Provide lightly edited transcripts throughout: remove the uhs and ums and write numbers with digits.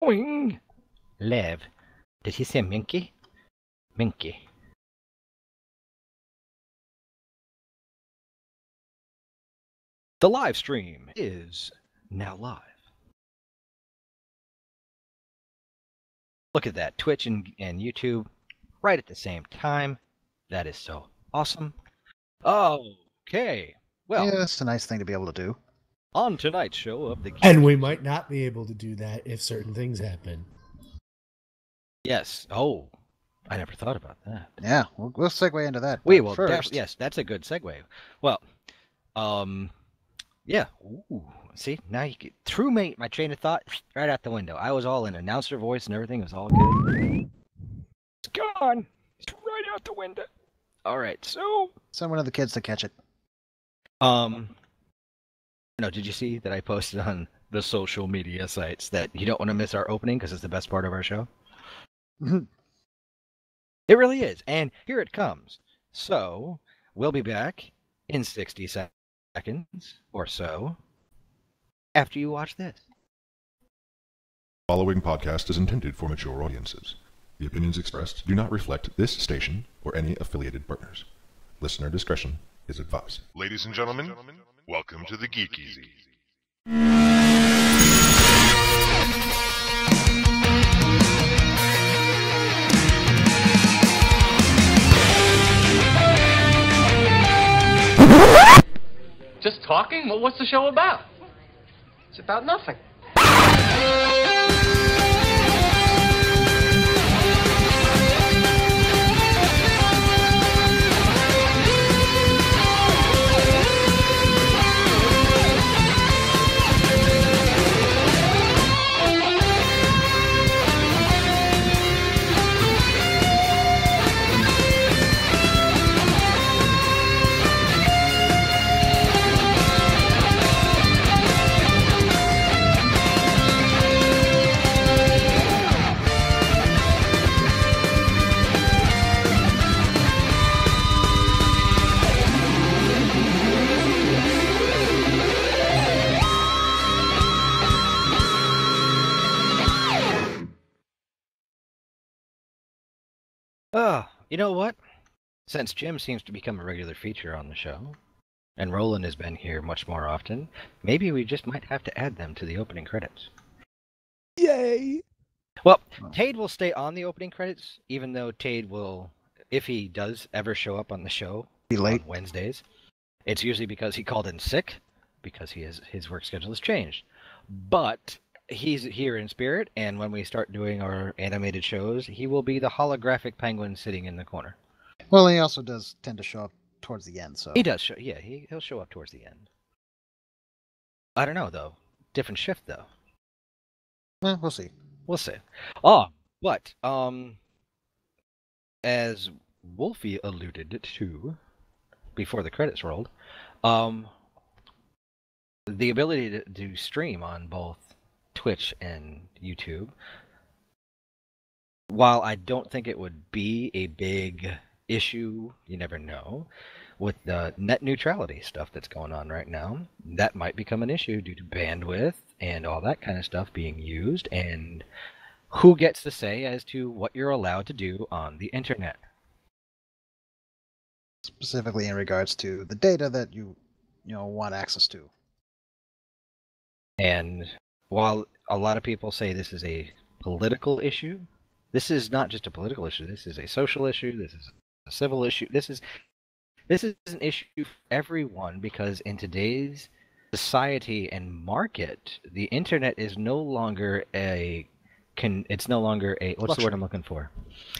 Boing! Live. Did he say Minky? Minky. The live stream is now live. Look at that. Twitch and YouTube right at the same time. That is so awesome. Okay. Well, Yeah, it's a nice thing to be able to do. on tonight's show of the Geek And we might not be able to do that if certain things happen. Yes. Oh, I never thought about that. Yeah, we'll segue into that. We will. First. Yes, that's a good segue. Well, yeah. Ooh, see, now you get threw my train of thought right out the window. I was all in announcer voice and everything. It was all good. It's gone. It's right out the window. All right, so Send one of the kids to catch it. no, did you see that I posted on the social media sites that you don't want to miss our opening because it's the best part of our show? It really is, and here it comes. So we'll be back in 60 seconds or so after you watch this. The following podcast is intended for mature audiences. The opinions expressed do not reflect this station or any affiliated partners. Listener discretion is advised. Ladies and gentlemen, welcome to the Geek EZ. Just talking? Well, what's the show about? It's about nothing. You know what? Since Jim seems to become a regular feature on the show, and Roland has been here much more often, maybe we just might have to add them to the opening credits. Yay! Well, Tade will stay on the opening credits, even though Tade will, if he does ever show up on the show Be late. on Wednesdays, it's usually because he called in sick, because his work schedule has changed. But he's here in spirit, and when we start doing our animated shows, he will be the holographic penguin sitting in the corner. Well, he also does tend to show up towards the end, so He does show, yeah, he'll show up towards the end. I don't know, though. Different shift, though. we'll see. We'll see. Oh, but, as Wolfie alluded to before the credits rolled, the ability to stream on both Twitch and YouTube, while I don't think it would be a big issue, you never know, with the net neutrality stuff that's going on right now, that might become an issue due to bandwidth and all that kind of stuff being used, and who gets to say as to what you're allowed to do on the internet. Specifically in regards to the data that you want access to. And while a lot of people say this is a political issue, this is not just a political issue. This is a social issue. This is a civil issue. This is an issue for everyone, because in today's society and market, the internet is no longer it's no longer a what's the word I'm looking for?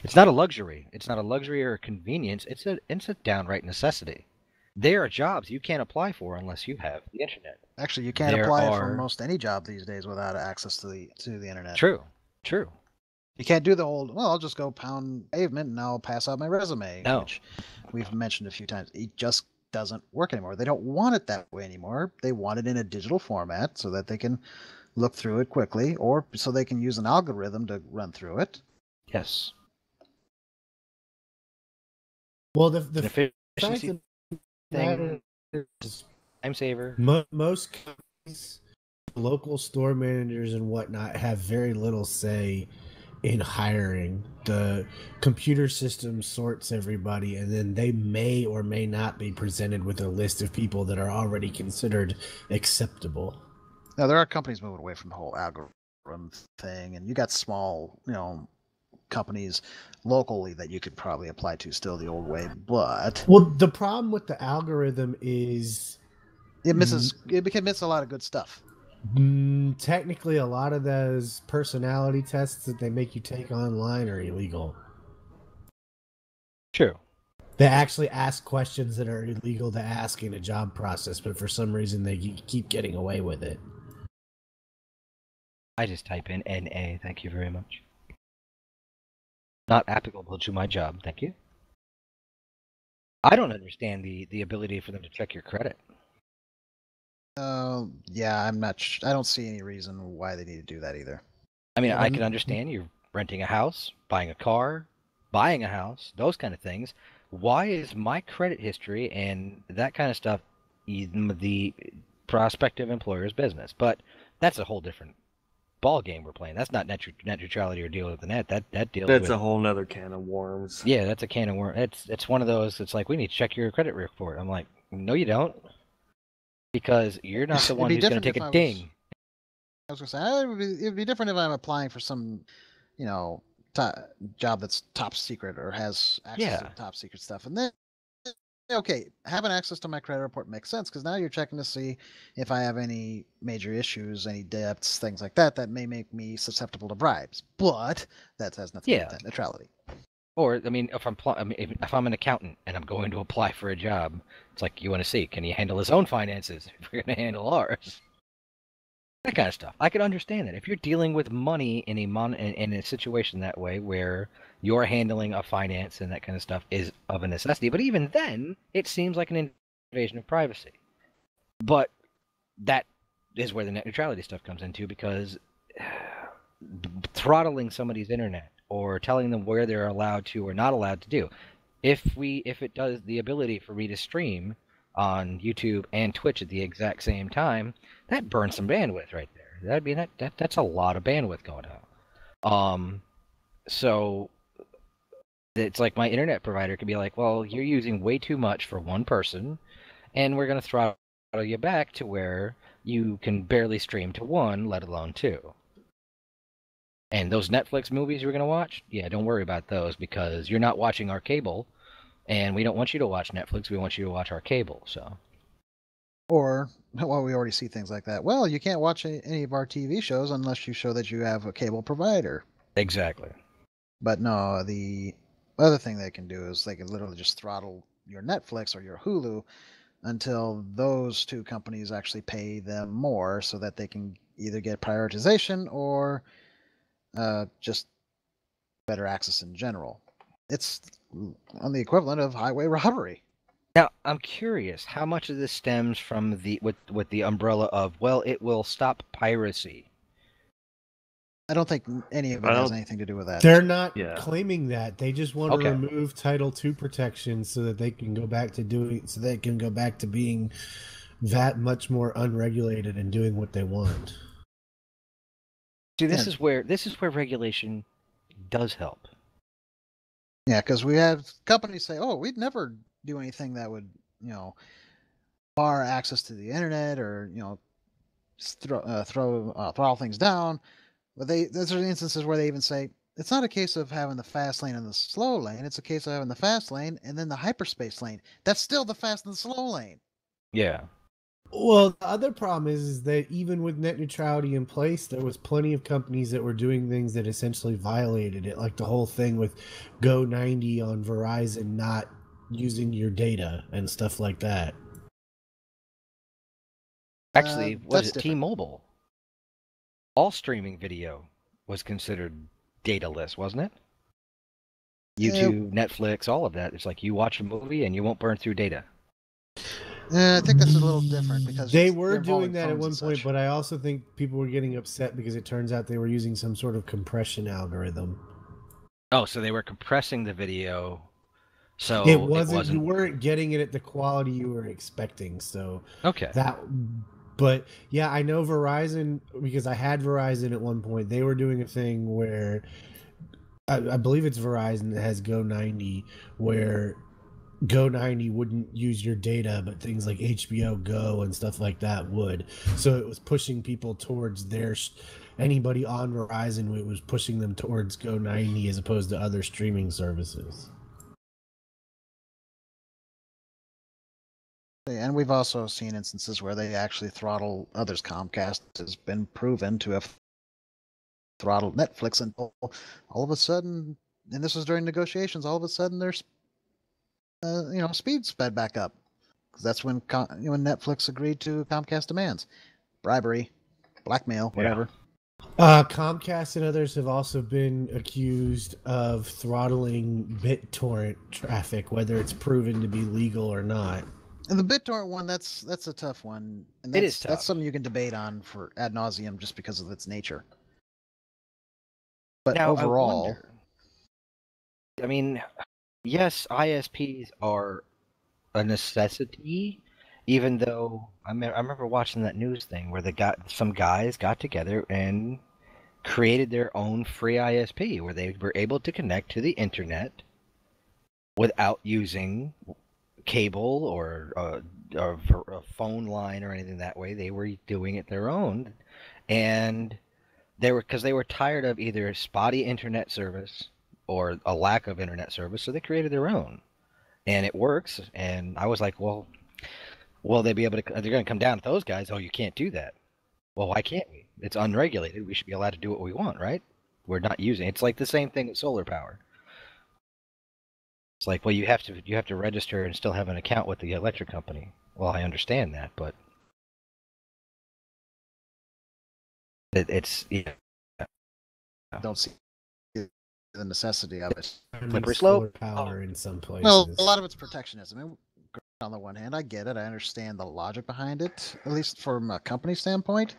It's not a luxury. It's not a luxury or a convenience. It's a downright necessity. There are jobs you can't apply for unless you have the internet. Actually, you can't apply for most any job these days without access to the internet. True. You can't do the old, well, I'll just go pound pavement and I'll pass out my resume, No. which we've mentioned a few times. It just doesn't work anymore. They don't want it that way anymore. They want it in a digital format so that they can look through it quickly, or so they can use an algorithm to run through it. Yes. Well, the Efficiency fact that thing, time saver. most companies local store managers and whatnot have very little say in hiring. The computer system sorts everybody, and then they may or may not be presented with a list of people that are already considered acceptable. Now, there are companies moving away from the whole algorithm thing, and you got small, companies locally that you could probably apply to still the old way, but Well, the problem with the algorithm is it can miss a lot of good stuff. Technically, a lot of those personality tests that they make you take online are illegal. True. They actually ask questions that are illegal to ask in a job process, but for some reason they keep getting away with it. I just type in NA, thank you very much. Not applicable to my job, thank you. I don't understand the ability for them to check your credit. Yeah, I'm not. I don't see any reason why they need to do that either. I mean, I can understand you're renting a house, buying a car, buying a house, those kind of things. Why is my credit history and that kind of stuff the prospective employer's business? But that's a whole different ball game we're playing. That's not net neutrality or deal with the net. That deals That's with... a whole nother can of worms. Yeah, that's a can of worms. It's one of those. It's like, we need to check your credit report. I'm like, no, you don't, because you're not the one who's going to take a ding. I was going to say it'd be different if I'm applying for some, job that's top secret or has access to top secret stuff, and then okay, having access to my credit report makes sense because now you're checking to see if I have any major issues, any debts, things like that may make me susceptible to bribes. But that has nothing to do with net neutrality. Or, I mean, if I'm an accountant and I'm going to apply for a job, it's like, you want to see, can he handle his own finances if we're going to handle ours? That kind of stuff. I could understand that. If you're dealing with money in a situation that way where you're handling a finance and that kind of stuff is of a necessity. But even then, it seems like an invasion of privacy. But that is where the net neutrality stuff comes into, because throttling somebody's internet or telling them where they're allowed to or not allowed to do. If it does the ability for me to stream on YouTube and Twitch at the exact same time, that burns some bandwidth right there. That's a lot of bandwidth going on. So it's like my internet provider could be like, well, you're using way too much for one person, and we're going to throttle you back to where you can barely stream to one, let alone two. And those Netflix movies you're going to watch, yeah, don't worry about those, because you're not watching our cable, and we don't want you to watch Netflix. We want you to watch our cable. So, or, well, we already see things like that. Well, you can't watch any of our TV shows unless you show that you have a cable provider. Exactly. But no, the other thing they can do is they can literally just throttle your Netflix or your Hulu until those two companies actually pay them more so that they can either get prioritization or just better access in general. It's on the equivalent of highway robbery. Now, I'm curious how much of this stems from with the umbrella of, well, it will stop piracy. I don't think any of it has anything to do with that. They're not claiming that. They just want to Okay. remove Title II protection so that they can go back to being that much more unregulated and doing what they want. See, this is where regulation does help. Yeah, because we have companies say, "Oh, we'd never do anything that would, bar access to the internet or throttle things down." But there's instances where they even say it's not a case of having the fast lane and the slow lane; it's a case of having the fast lane and then the hyperspace lane. That's still the fast and the slow lane. Yeah. Well, the other problem is that even with net neutrality in place, there was plenty of companies that were doing things that essentially violated it, like the whole thing with Go 90 on Verizon not using your data and stuff like that. Actually, was it different. T-Mobile? All streaming video was considered dataless, wasn't it? YouTube, Netflix, all of that. It's like you watch a movie and you won't burn through data. I think that's a little different because they were doing that at one point, but I also think people were getting upset because it turns out they were using some sort of compression algorithm. Oh, so they were compressing the video, so it wasn't you weren't getting it at the quality you were expecting. So okay, that But yeah, I know Verizon because I had Verizon at one point. They were doing a thing where I believe it's Verizon that has Go 90, where Go 90 wouldn't use your data, but things like HBO Go and stuff like that would. So it was pushing people towards anybody on Verizon, it was pushing them towards Go 90 as opposed to other streaming services. And we've also seen instances where they actually throttle others. Comcast has been proven to have throttled Netflix until all of a sudden, and this was during negotiations, all of a sudden there's speed sped back up. Because that's when when Netflix agreed to Comcast demands. Bribery, blackmail, whatever. Comcast and others have also been accused of throttling BitTorrent traffic, whether it's proven to be legal or not. And the BitTorrent one, that's a tough one. And It is tough. That's something you can debate on for ad nauseum just because of its nature. But Now, overall, I mean, yes, ISPs are a necessity, even though I remember watching that news thing where some guys got together and created their own free ISP where they were able to connect to the internet without using cable or a phone line or anything that way. They were doing it their own, and they were tired of either spotty internet service or a lack of internet service, so they created their own, and it works. And I was like, well, will they be able to? They're going to come down to those guys. Oh, you can't do that. Well, why can't we? It's unregulated. We should be allowed to do what we want, right? We're not using. It's like the same thing with solar power. It's like, well, you have to register and still have an account with the electric company. Well, I understand that, but it's don't see the necessity of it. Slippery Solar slope. power in some places. Well, a lot of it's protectionism. And on the one hand, I get it. I understand the logic behind it, at least from a company standpoint.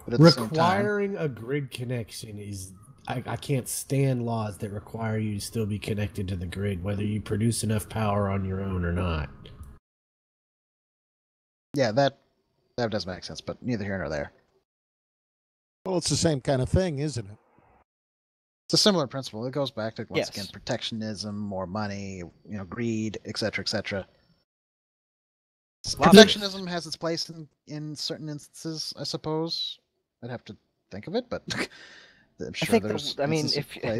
But at the same time, requiring a grid connection is. I can't stand laws that require you to still be connected to the grid, whether you produce enough power on your own or not. Yeah, that does make sense, but neither here nor there. Well, it's the same kind of thing, isn't it? It's a similar principle. It goes back to, once Yes. again, protectionism, more money, greed, etc., etc. Protectionism has its place in certain instances, I suppose. I'd have to think of it, but I'm sure I think there's.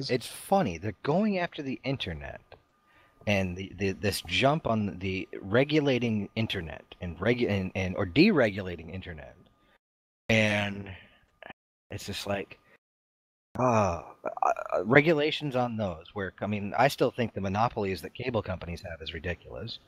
it's funny. They're going after the internet, and this jump on the regulating internet and or deregulating internet, and it's just like regulations on those. Where I still think the monopolies that cable companies have is ridiculous.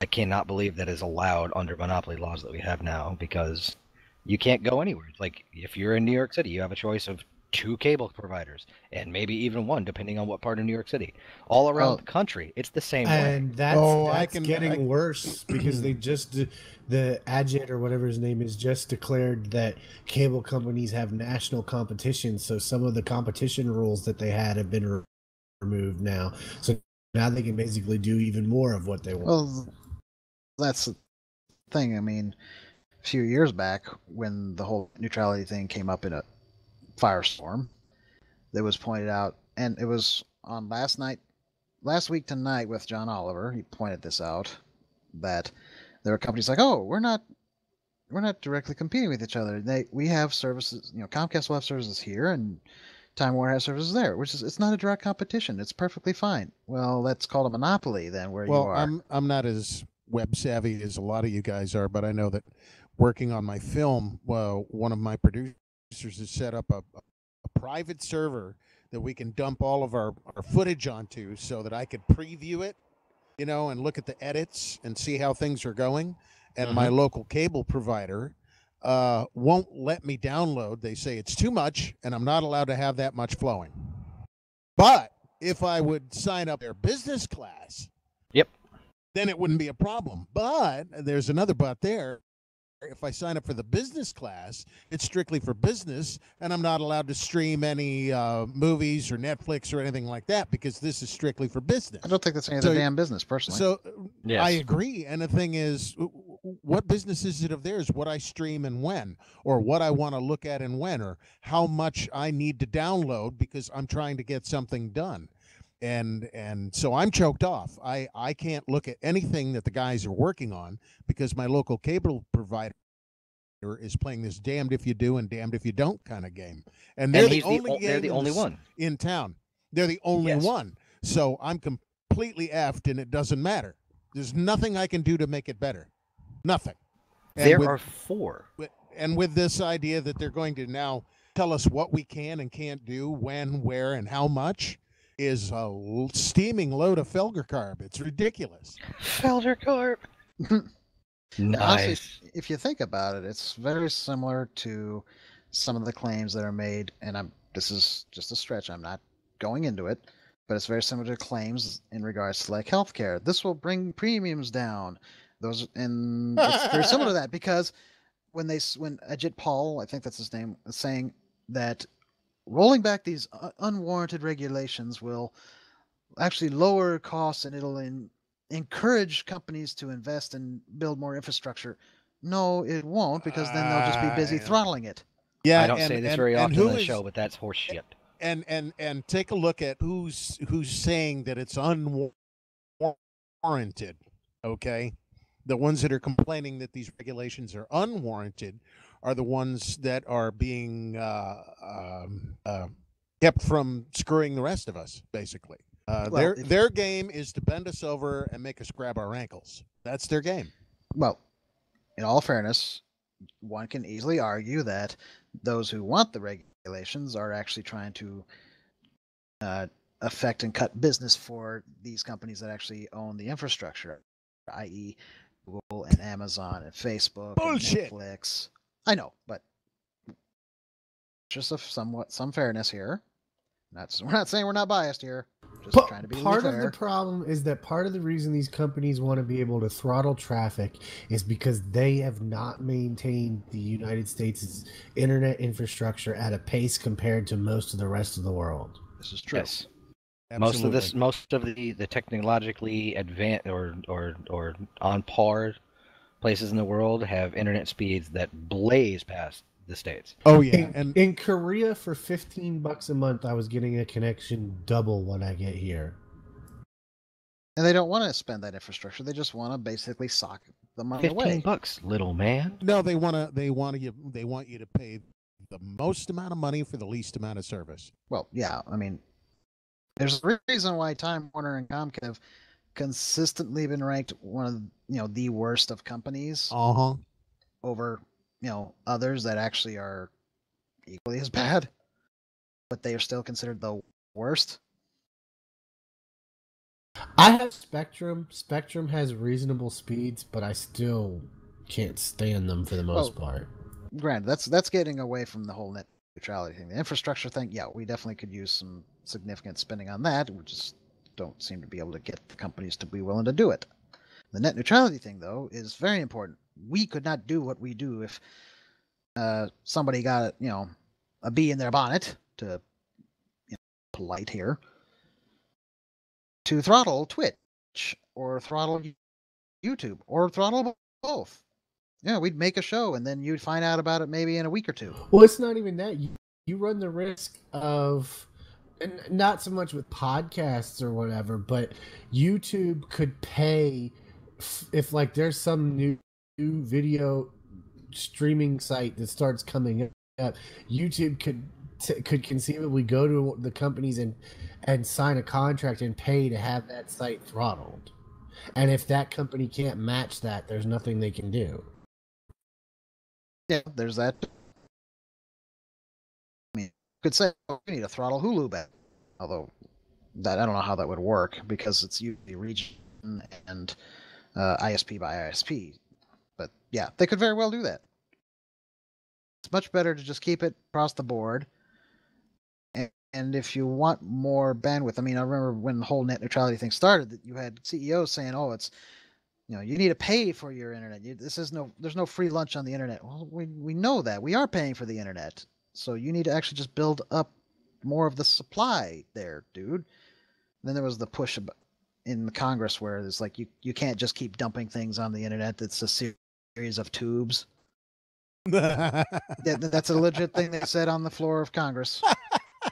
I cannot believe that is allowed under monopoly laws that we have now, because you can't go anywhere. It's like if you're in New York City, you have a choice of 2 cable providers, and maybe even 1, depending on what part of New York City. All around the country, it's the same way. And that's getting worse because they just, the Adjet or whatever his name is, just declared that cable companies have national competition. So some of the competition rules that they had have been removed now. So now they can basically do even more of what they want. Well, that's the thing. A few years back, when the whole neutrality thing came up in a firestorm, that was pointed out, and it was on last week tonight with John Oliver. He pointed this out, that there are companies like, oh, we're not directly competing with each other. We have services, Comcast will have services here, and Time Warner has services there, it's not a direct competition. It's perfectly fine. Well, that's called a monopoly then, where you are. I'm not as web savvy as a lot of you guys are, but I know that working on my film, one of my producers has set up a private server that we can dump all of our footage onto, so that I could preview it, and look at the edits and see how things are going. And my local cable provider won't let me download. They say it's too much, and I'm not allowed to have that much flowing. But if I would sign up their business class, then it wouldn't be a problem. But there's another but there. If I sign up for the business class, it's strictly for business, and I'm not allowed to stream any movies or Netflix or anything like that, because this is strictly for business. I don't think that's any of the damn business, personally. So Yes. I agree. And the thing is, What business is it of theirs what I stream and when, or what I want to look at and when, or how much I need to download because I'm trying to get something done? And so I'm choked off. I can't look at anything that the guys are working on because my local cable provider is playing this damned if you do and damned if you don't kind of game. And they're the only one in town. They're the only one. So I'm completely effed, and it doesn't matter. There's nothing I can do to make it better. Nothing. There are four. And with this idea that they're going to now tell us what we can and can't do, when, where, and how much, is a steaming load of Felgercarb. It's ridiculous. Felgercarb. Nice. Honestly, if you think about it, it's very similar to some of the claims that are made, and this is just a stretch. I'm not going into it, but it's very similar to claims in regards to like healthcare. This will bring premiums down. And it's very similar to that because when Ajit Paul, I think that's his name, is saying that rolling back these unwarranted regulations will actually lower costs and it'll encourage companies to invest and build more infrastructure. No, it won't, because then they'll just be busy throttling it. Yeah, I don't say this very often on the show, but that's horseshit. And take a look at who's saying that it's unwarranted. Okay, the ones that are complaining that these regulations are unwarranted are the ones that are being kept from screwing the rest of us, basically. Their game is to bend us over and make us grab our ankles. That's their game. Well, in all fairness, one can easily argue that those who want the regulations are actually trying to affect and cut business for these companies that actually own the infrastructure, i.e. Google and Amazon and Facebook and Netflix. I know, but just some fairness here. We're not saying we're not biased here. Just trying to be part fair. of the problem is that part of the reason these companies want to be able to throttle traffic is because they have not maintained the United States' internet infrastructure at a pace compared to most of the rest of the world. This is true. Yes. Most of the technologically advanced or on par places in the world have internet speeds that blaze past the States. Oh yeah, and in Korea for $15 a month, I was getting a connection double what I get here. And they don't want to spend that infrastructure; they just want to basically sock the money away. $15, little man. No, they want you to pay the most amount of money for the least amount of service. Well, yeah, I mean, there's a reason why Time Warner and Comcast have consistently been ranked one of the worst of companies. Over others that actually are equally as bad, but they are still considered the worst. I have Spectrum. Spectrum has reasonable speeds, but I still can't stand them for the most part. Granted, that's getting away from the whole net neutrality thing. The infrastructure thing, yeah, we definitely could use some significant spending on that. We just don't seem to be able to get the companies to be willing to do it. The net neutrality thing, though, is very important. We could not do what we do if somebody got a bee in their bonnet, to polite here, to throttle Twitch or throttle YouTube or throttle both. Yeah, we'd make a show and then you'd find out about it maybe in a week or two. Well, it's not even that. You run the risk of, and not so much with podcasts or whatever, but YouTube could pay if like there's some new video streaming site that starts coming up. YouTube could conceivably go to the companies and sign a contract and pay to have that site throttled. And if that company can't match that, there's nothing they can do. Yeah, there's that. I mean, you could say we need to throttle Hulu back, although that I don't know how that would work because it's usually region and ISP by ISP. But yeah, they could very well do that. It's much better to just keep it across the board. And if you want more bandwidth, I mean, I remember when the whole net neutrality thing started, that you had CEOs saying, "Oh, it's you need to pay for your internet. There's no free lunch on the internet." Well, we know that we are paying for the internet, so you need to actually just build up more of the supply there, dude. And then there was the push in the Congress where it's like you can't just keep dumping things on the internet. That's a series of tubes. That's a legit thing they said on the floor of Congress.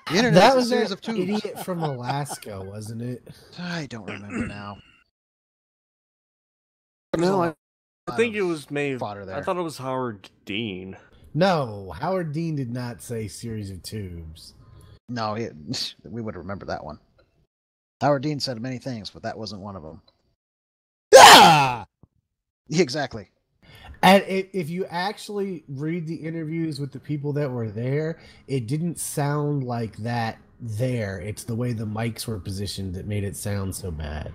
The internet That is a was series that of tubes. idiot from Alaska, wasn't it? I don't remember now. No, There's a I think lot it of was Maeve. fodder I there. thought it was Howard Dean. No, Howard Dean did not say series of tubes. No, we would remember that one. Howard Dean said many things, but that wasn't one of them. Ah! Exactly. And if you actually read the interviews with the people that were there, it didn't sound like that there. It's the way the mics were positioned that made it sound so bad.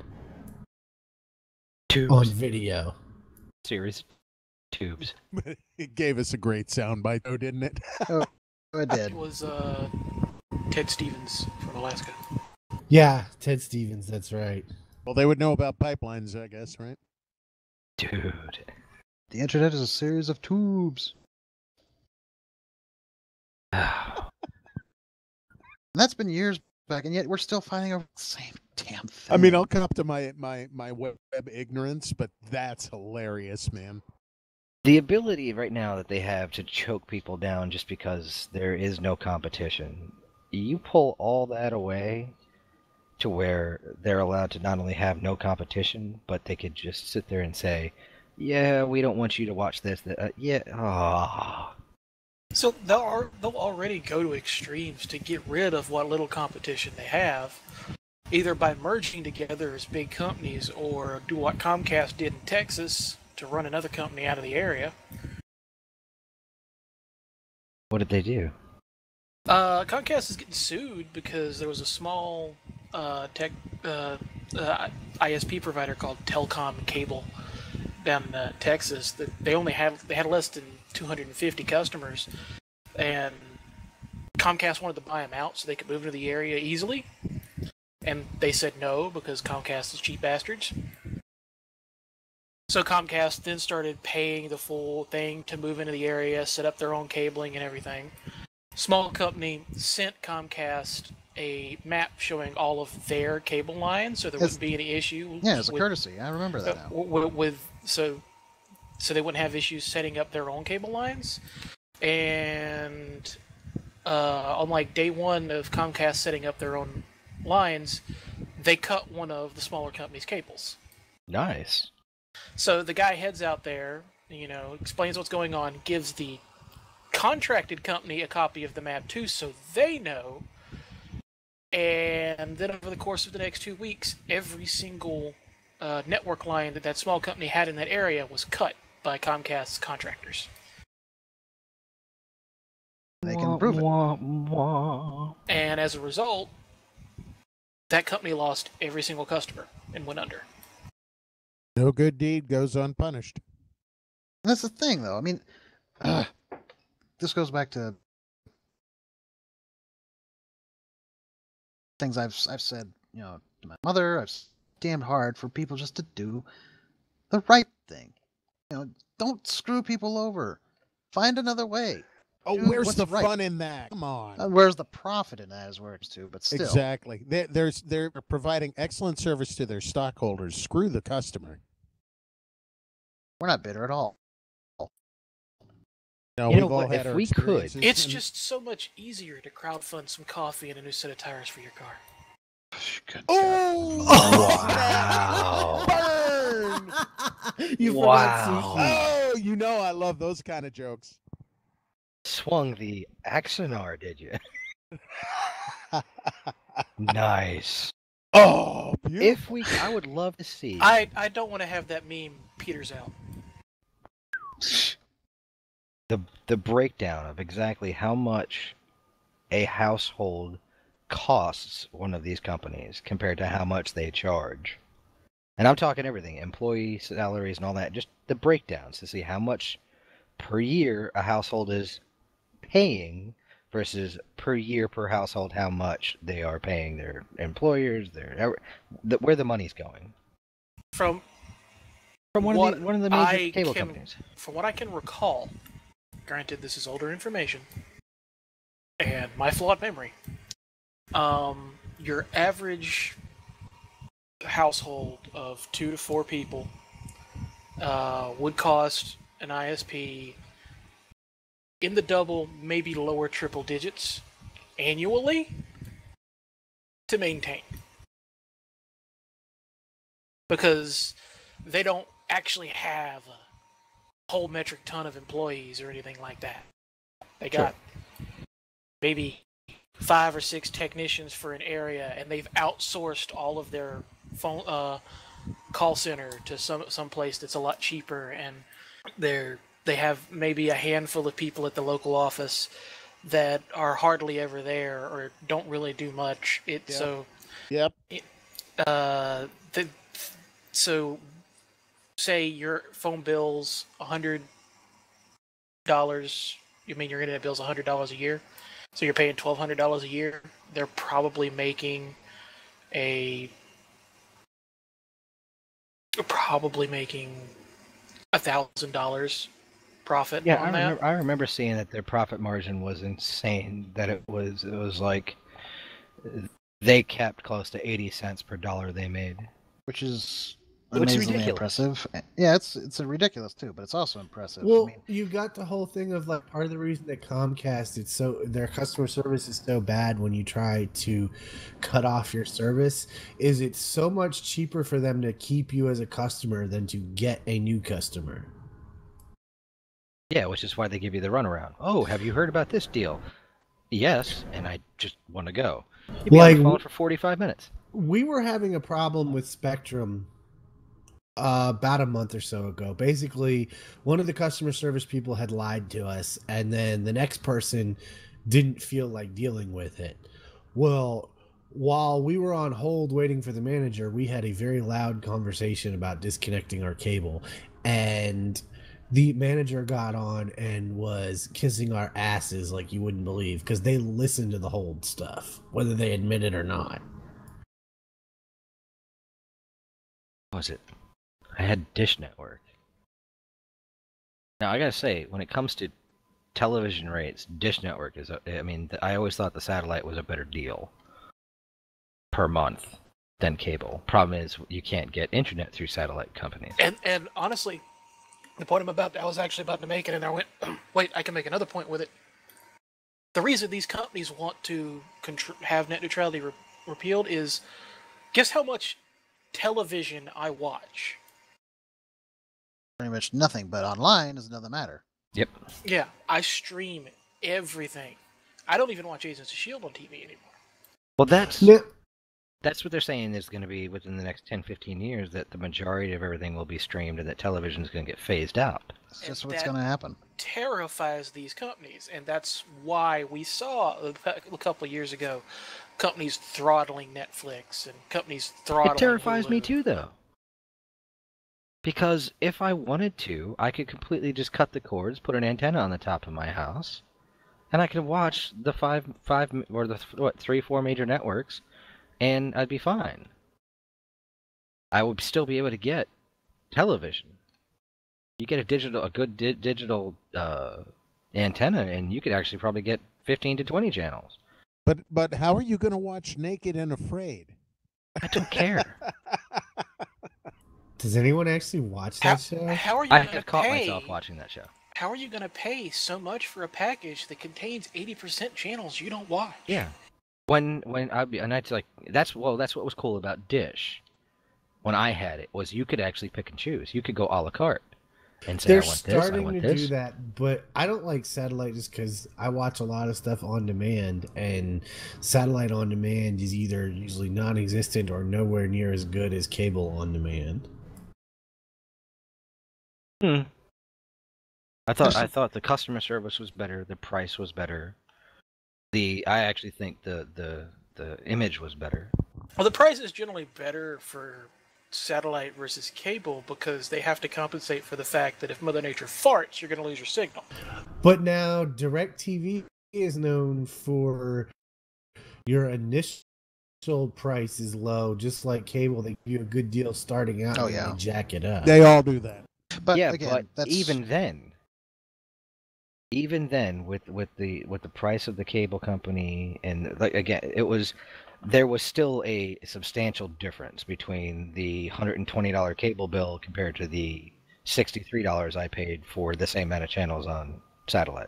Tubes. On video. Series. Tubes. It gave us a great soundbite, though, didn't it? Oh, it did. It was Ted Stevens from Alaska. Yeah, Ted Stevens, that's right. Well, they would know about pipelines, I guess, right? Dude. The internet is a series of tubes. And that's been years back, and yet we're still fighting over the same damn thing. I mean, I'll come up to my web ignorance, but that's hilarious, man. The ability right now that they have to choke people down just because there is no competition, you pull all that away to where they're allowed to not only have no competition, but they could just sit there and say, yeah, we don't want you to watch this. So they'll already go to extremes to get rid of what little competition they have, either by merging together as big companies or do what Comcast did in Texas to run another company out of the area. What did they do? Comcast is getting sued because there was a small ISP provider called Telcom Cable down in Texas that they had less than 250 customers, and Comcast wanted to buy them out so they could move into the area easily, and they said no because Comcast is cheap bastards. So Comcast then started paying the full thing to move into the area, set up their own cabling and everything. Small company sent Comcast a map showing all of their cable lines, so there wouldn't be any issue. Yeah, as a courtesy. I remember that now. So they wouldn't have issues setting up their own cable lines. And on like day one of Comcast setting up their own lines, they cut one of the smaller company's cables. Nice. So the guy heads out there, explains what's going on, gives the contracted company a copy of the map too, so they know. And then over the course of the next 2 weeks, every single network line that small company had in that area was cut by Comcast's contractors. They can prove it. And as a result, that company lost every single customer and went under. No good deed goes unpunished. That's the thing, though. I mean, this goes back to things I've said, to my mother. I've damned hard for people just to do the right thing. Don't screw people over. Find another way. Oh, Do where's what's the right. fun in that? Come on. Where's the profit in that is where it's to, but still. Exactly. They're providing excellent service to their stockholders. Screw the customer. We're not bitter at all. No, You know we've all what, had if our we could- experiences, It's and- just so much easier to crowdfund some coffee and a new set of tires for your car. Oh! Wow. Burn! You Wow. Oh, I love those kind of jokes. Swung the Axonar, did you? Nice. Oh, beautiful. I would love to see. I don't want to have that meme peters out. The breakdown of exactly how much a household costs one of these companies compared to how much they charge. And I'm talking everything, employee salaries and all that, just the breakdowns to see how much per year a household is paying versus per year per household how much they are paying their employers, where the money's going. From one of the major cable companies. From what I can recall, granted this is older information, and my flawed memory, your average household of 2 to 4 people would cost an ISP in the double, maybe lower triple digits annually to maintain. Because they don't actually have a whole metric ton of employees or anything like that. They got maybe 5 or 6 technicians for an area, and they've outsourced all of their phone call center to some place that's a lot cheaper, and they have maybe a handful of people at the local office that are hardly ever there or don't really do much. So say your phone bill's $100. You mean your internet bill's $100 a year? So you're paying $1,200 a year. They're probably making $1,000 profit on that. I remember seeing that their profit margin was insane. That it was like they kept close to 80 cents per dollar they made, which is amazingly impressive. Yeah, it's ridiculous too, but it's also impressive. Well, you got the whole thing of like part of the reason that Comcast their customer service is so bad when you try to cut off your service is it's so much cheaper for them to keep you as a customer than to get a new customer. Yeah, which is why they give you the runaround. Oh, have you heard about this deal? Yes, and I just want to go. You'd be on the phone for 45 minutes. We were having a problem with Spectrum about a month or so ago. Basically, one of the customer service people had lied to us, and then the next person didn't feel like dealing with it. Well, while we were on hold waiting for the manager, we had a very loud conversation about disconnecting our cable, and the manager got on and was kissing our asses like you wouldn't believe, because they listened to the hold stuff, whether they admit it or not. What was it? I had Dish Network. Now, I gotta say, when it comes to television rates, Dish Network is, I always thought the satellite was a better deal per month than cable. Problem is, you can't get internet through satellite companies. And honestly, the point I was actually about to make it, and I went, wait, I can make another point with it. The reason these companies want to have net neutrality repealed is, guess how much television I watch? Pretty much nothing, but online is another matter. Yep. Yeah, I stream everything. I don't even watch Agents of S.H.I.E.L.D. on TV anymore. Well, that's what they're saying is going to be within the next 10, 15 years, that the majority of everything will be streamed and that television is going to get phased out. That's just what's going to happen. Terrifies these companies, and that's why we saw a couple of years ago companies throttling Netflix and companies throttling It terrifies Hulu. me too, though. Because if I wanted to, I could completely just cut the cords, put an antenna on the top of my house, and I could watch the three, four major networks, and I'd be fine. I would still be able to get television. You get a good digital antenna, and you could actually probably get 15 to 20 channels. But how are you going to watch Naked and Afraid? I don't care. Does anyone actually watch that show? How are you I have caught myself watching that show. How are you going to pay so much for a package that contains 80% channels you don't watch? Yeah. That's what was cool about Dish. When I had it, was you could actually pick and choose. You could go a la carte and say, They're I want this, I starting want to this. do that, but I don't like satellite just because I watch a lot of stuff on demand, and satellite on demand is either usually non-existent or nowhere near as good as cable on demand. I thought the customer service was better, the price was better. I actually think the image was better. Well, the price is generally better for satellite versus cable because they have to compensate for the fact that if Mother Nature farts, you're going to lose your signal. But now DirecTV is known for your initial price is low, just like cable. They give you a good deal starting out, and they jack it up. They all do that. But yeah, again, but even then, with the price of the cable company, and there was still a substantial difference between the $120 cable bill compared to the $63 I paid for the same amount of channels on satellite.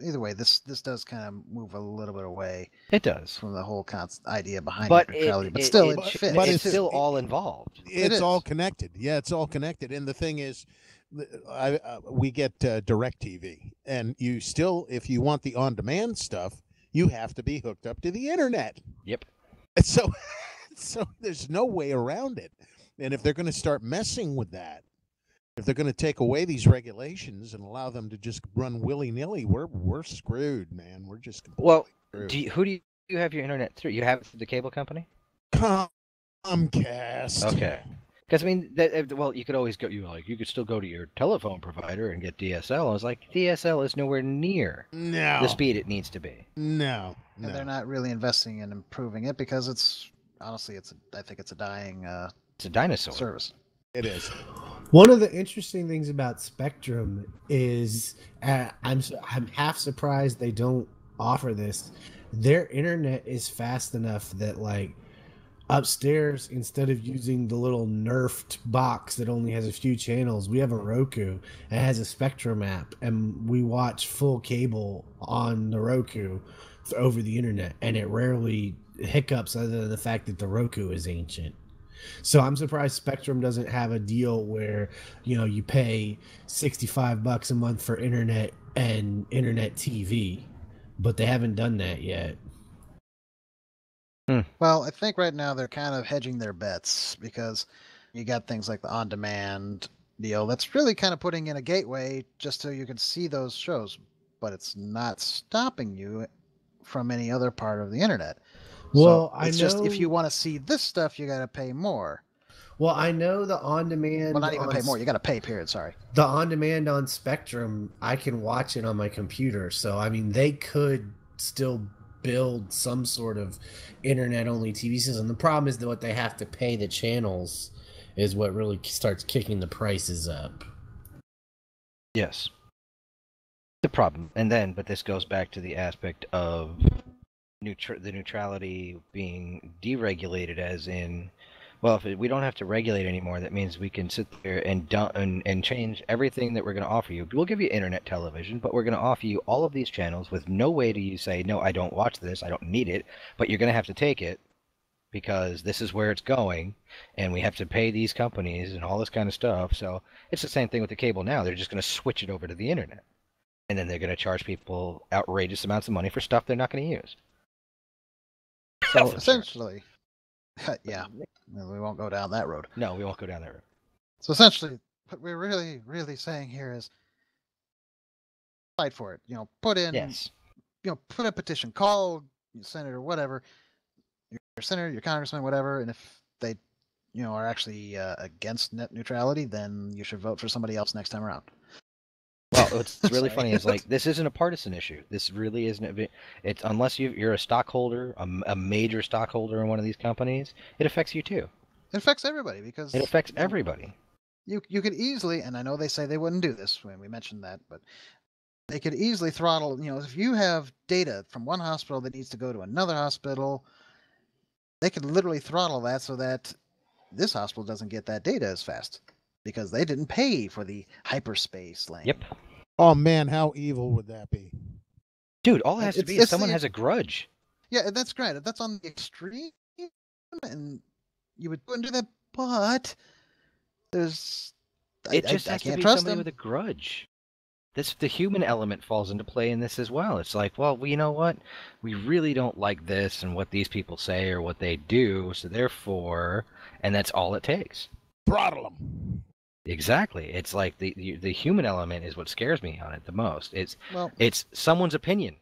Either way, this does kind of move a little bit away. It does from the whole idea behind but net neutrality. it, But it, still, it, it fits. but it's still all involved. It's all connected. Yeah, it's all connected. And the thing is, we get DirecTV, and you still, if you want the on-demand stuff, you have to be hooked up to the internet. Yep. So there's no way around it. And if they're going to start messing with that, if they're going to take away these regulations and allow them to just run willy-nilly, we're screwed, man. We're just screwed. Who do you have your internet through? You have it through the cable company? Comcast. Okay. Because I mean, you could always go. You could still go to your telephone provider and get DSL. I was like, DSL is nowhere near the speed it needs to be. No. And they're not really investing in improving it because it's honestly, I think it's a dying. It's a dinosaur service. It is. One of the interesting things about Spectrum is I'm half surprised they don't offer this. Their internet is fast enough that like upstairs, instead of using the little nerfed box that only has a few channels, we have a Roku. It has a Spectrum app, and we watch full cable on the Roku over the internet, and it rarely hiccups other than the fact that the Roku is ancient. So I'm surprised Spectrum doesn't have a deal where, you pay $65 a month for internet and internet TV, but they haven't done that yet. Well, I think right now they're kind of hedging their bets because you got things like the on-demand deal that's really kind of putting in a gateway just so you can see those shows, but it's not stopping you from any other part of the internet. Well, so it's just if you want to see this stuff, you got to pay more. Well, I know the on-demand. Well, not even pay more. You got to pay. Period. Sorry. The on-demand on Spectrum, I can watch it on my computer. So I mean, they could still build some sort of internet-only TV system. The problem is that what they have to pay the channels is what really starts kicking the prices up. Yes. The problem, but this goes back to the aspect of the neutrality being deregulated, as in, well, if we don't have to regulate anymore, that means we can sit there and change everything that we're going to offer you. We'll give you internet television, but we're going to offer you all of these channels with no way to say, no, I don't watch this, I don't need it, but you're going to have to take it because this is where it's going, and we have to pay these companies and all this kind of stuff. So it's the same thing with the cable now. They're just going to switch it over to the internet, and then they're going to charge people outrageous amounts of money for stuff they're not going to use. So essentially, yeah, we won't go down that road. No, we won't go down that road. So essentially, what we're really, really saying here is fight for it. Put in, put a petition, call your senator, whatever, your senator, your congressman, whatever, and if they, are actually against net neutrality, then you should vote for somebody else next time around. Well, what's really funny is this isn't a partisan issue. This really isn't. It's unless you're a stockholder, a major stockholder in one of these companies, it affects you too. It affects everybody because it affects everybody. You could easily, and I know they say they wouldn't do this when we mentioned that, but they could easily throttle. If you have data from one hospital that needs to go to another hospital, they could literally throttle that so that this hospital doesn't get that data as fast. Because they didn't pay for the hyperspace lane. Yep. Oh man, how evil would that be? Dude, all it has to be is someone has a grudge. Yeah, that's great. That's on the extreme, and you wouldn't do that. But there's, it just has to be somebody with a grudge. The human element falls into play in this as well. It's like, well, you know what? We really don't like this and what these people say or what they do, so therefore, and that's all it takes. Throttle them. Exactly. It's like the human element is what scares me on it the most. It's someone's opinion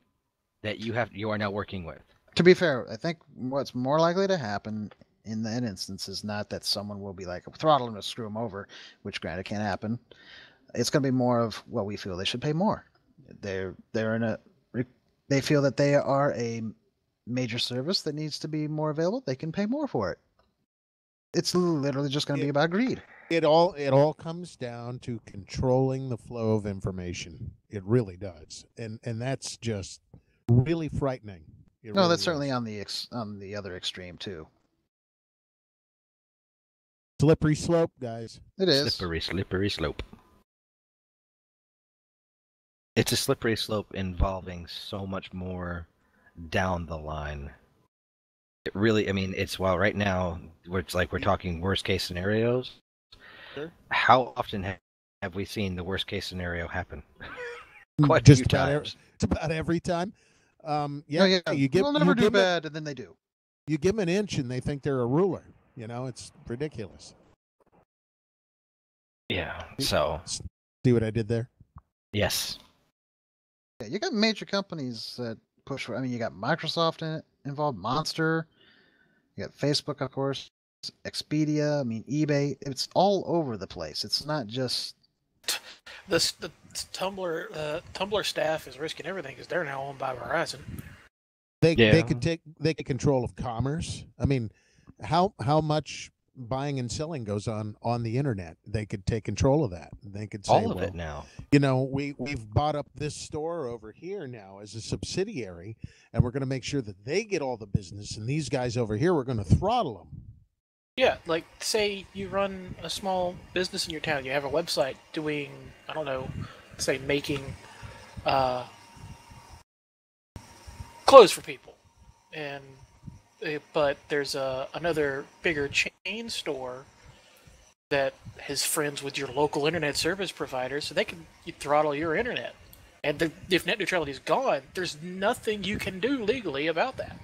that you are now working with. To be fair, I think what's more likely to happen in that instance is not that someone will be like throttle them to screw them over, which granted can't happen. It's going to be more of, well, we feel they should pay more. They feel that they are a major service that needs to be more available. They can pay more for it. It's literally just going to be about greed. It all comes down to controlling the flow of information. It really does, and that's just really frightening. That's certainly on the other extreme too. Slippery slope, guys. It is. Slippery slope. It's a slippery slope involving so much more down the line. It really, I mean, it's while right now we're talking worst case scenarios. Sure. How often have we seen the worst case scenario happen? Quite Just a few about times. it's about every time. Yeah, Oh, yeah. you give We'll never you do give them- bad, and then they do. You give them an inch and they think they're a ruler. You know, it's ridiculous. Yeah. So See what I did there? yes. Yeah, you got major companies that push for. I mean, you got Microsoft involved, Monster. You got Facebook, of course, Expedia. I mean, eBay. It's all over the place. It's not just. The Tumblr staff is risking everything because they're now owned by Verizon. They could take control of commerce. I mean, how much buying and selling goes on the internet? They could take control of that. They could say, all of it now. You know, we've bought up this store over here now as a subsidiary, and we're going to make sure that they get all the business, and these guys over here, we're going to throttle them. Yeah, like say you run a small business in your town. You have a website doing, I don't know, say making clothes for people, and but there's another bigger chain store that is friends with your local internet service provider, so they can throttle your internet. And if net neutrality is gone, there's nothing you can do legally about that.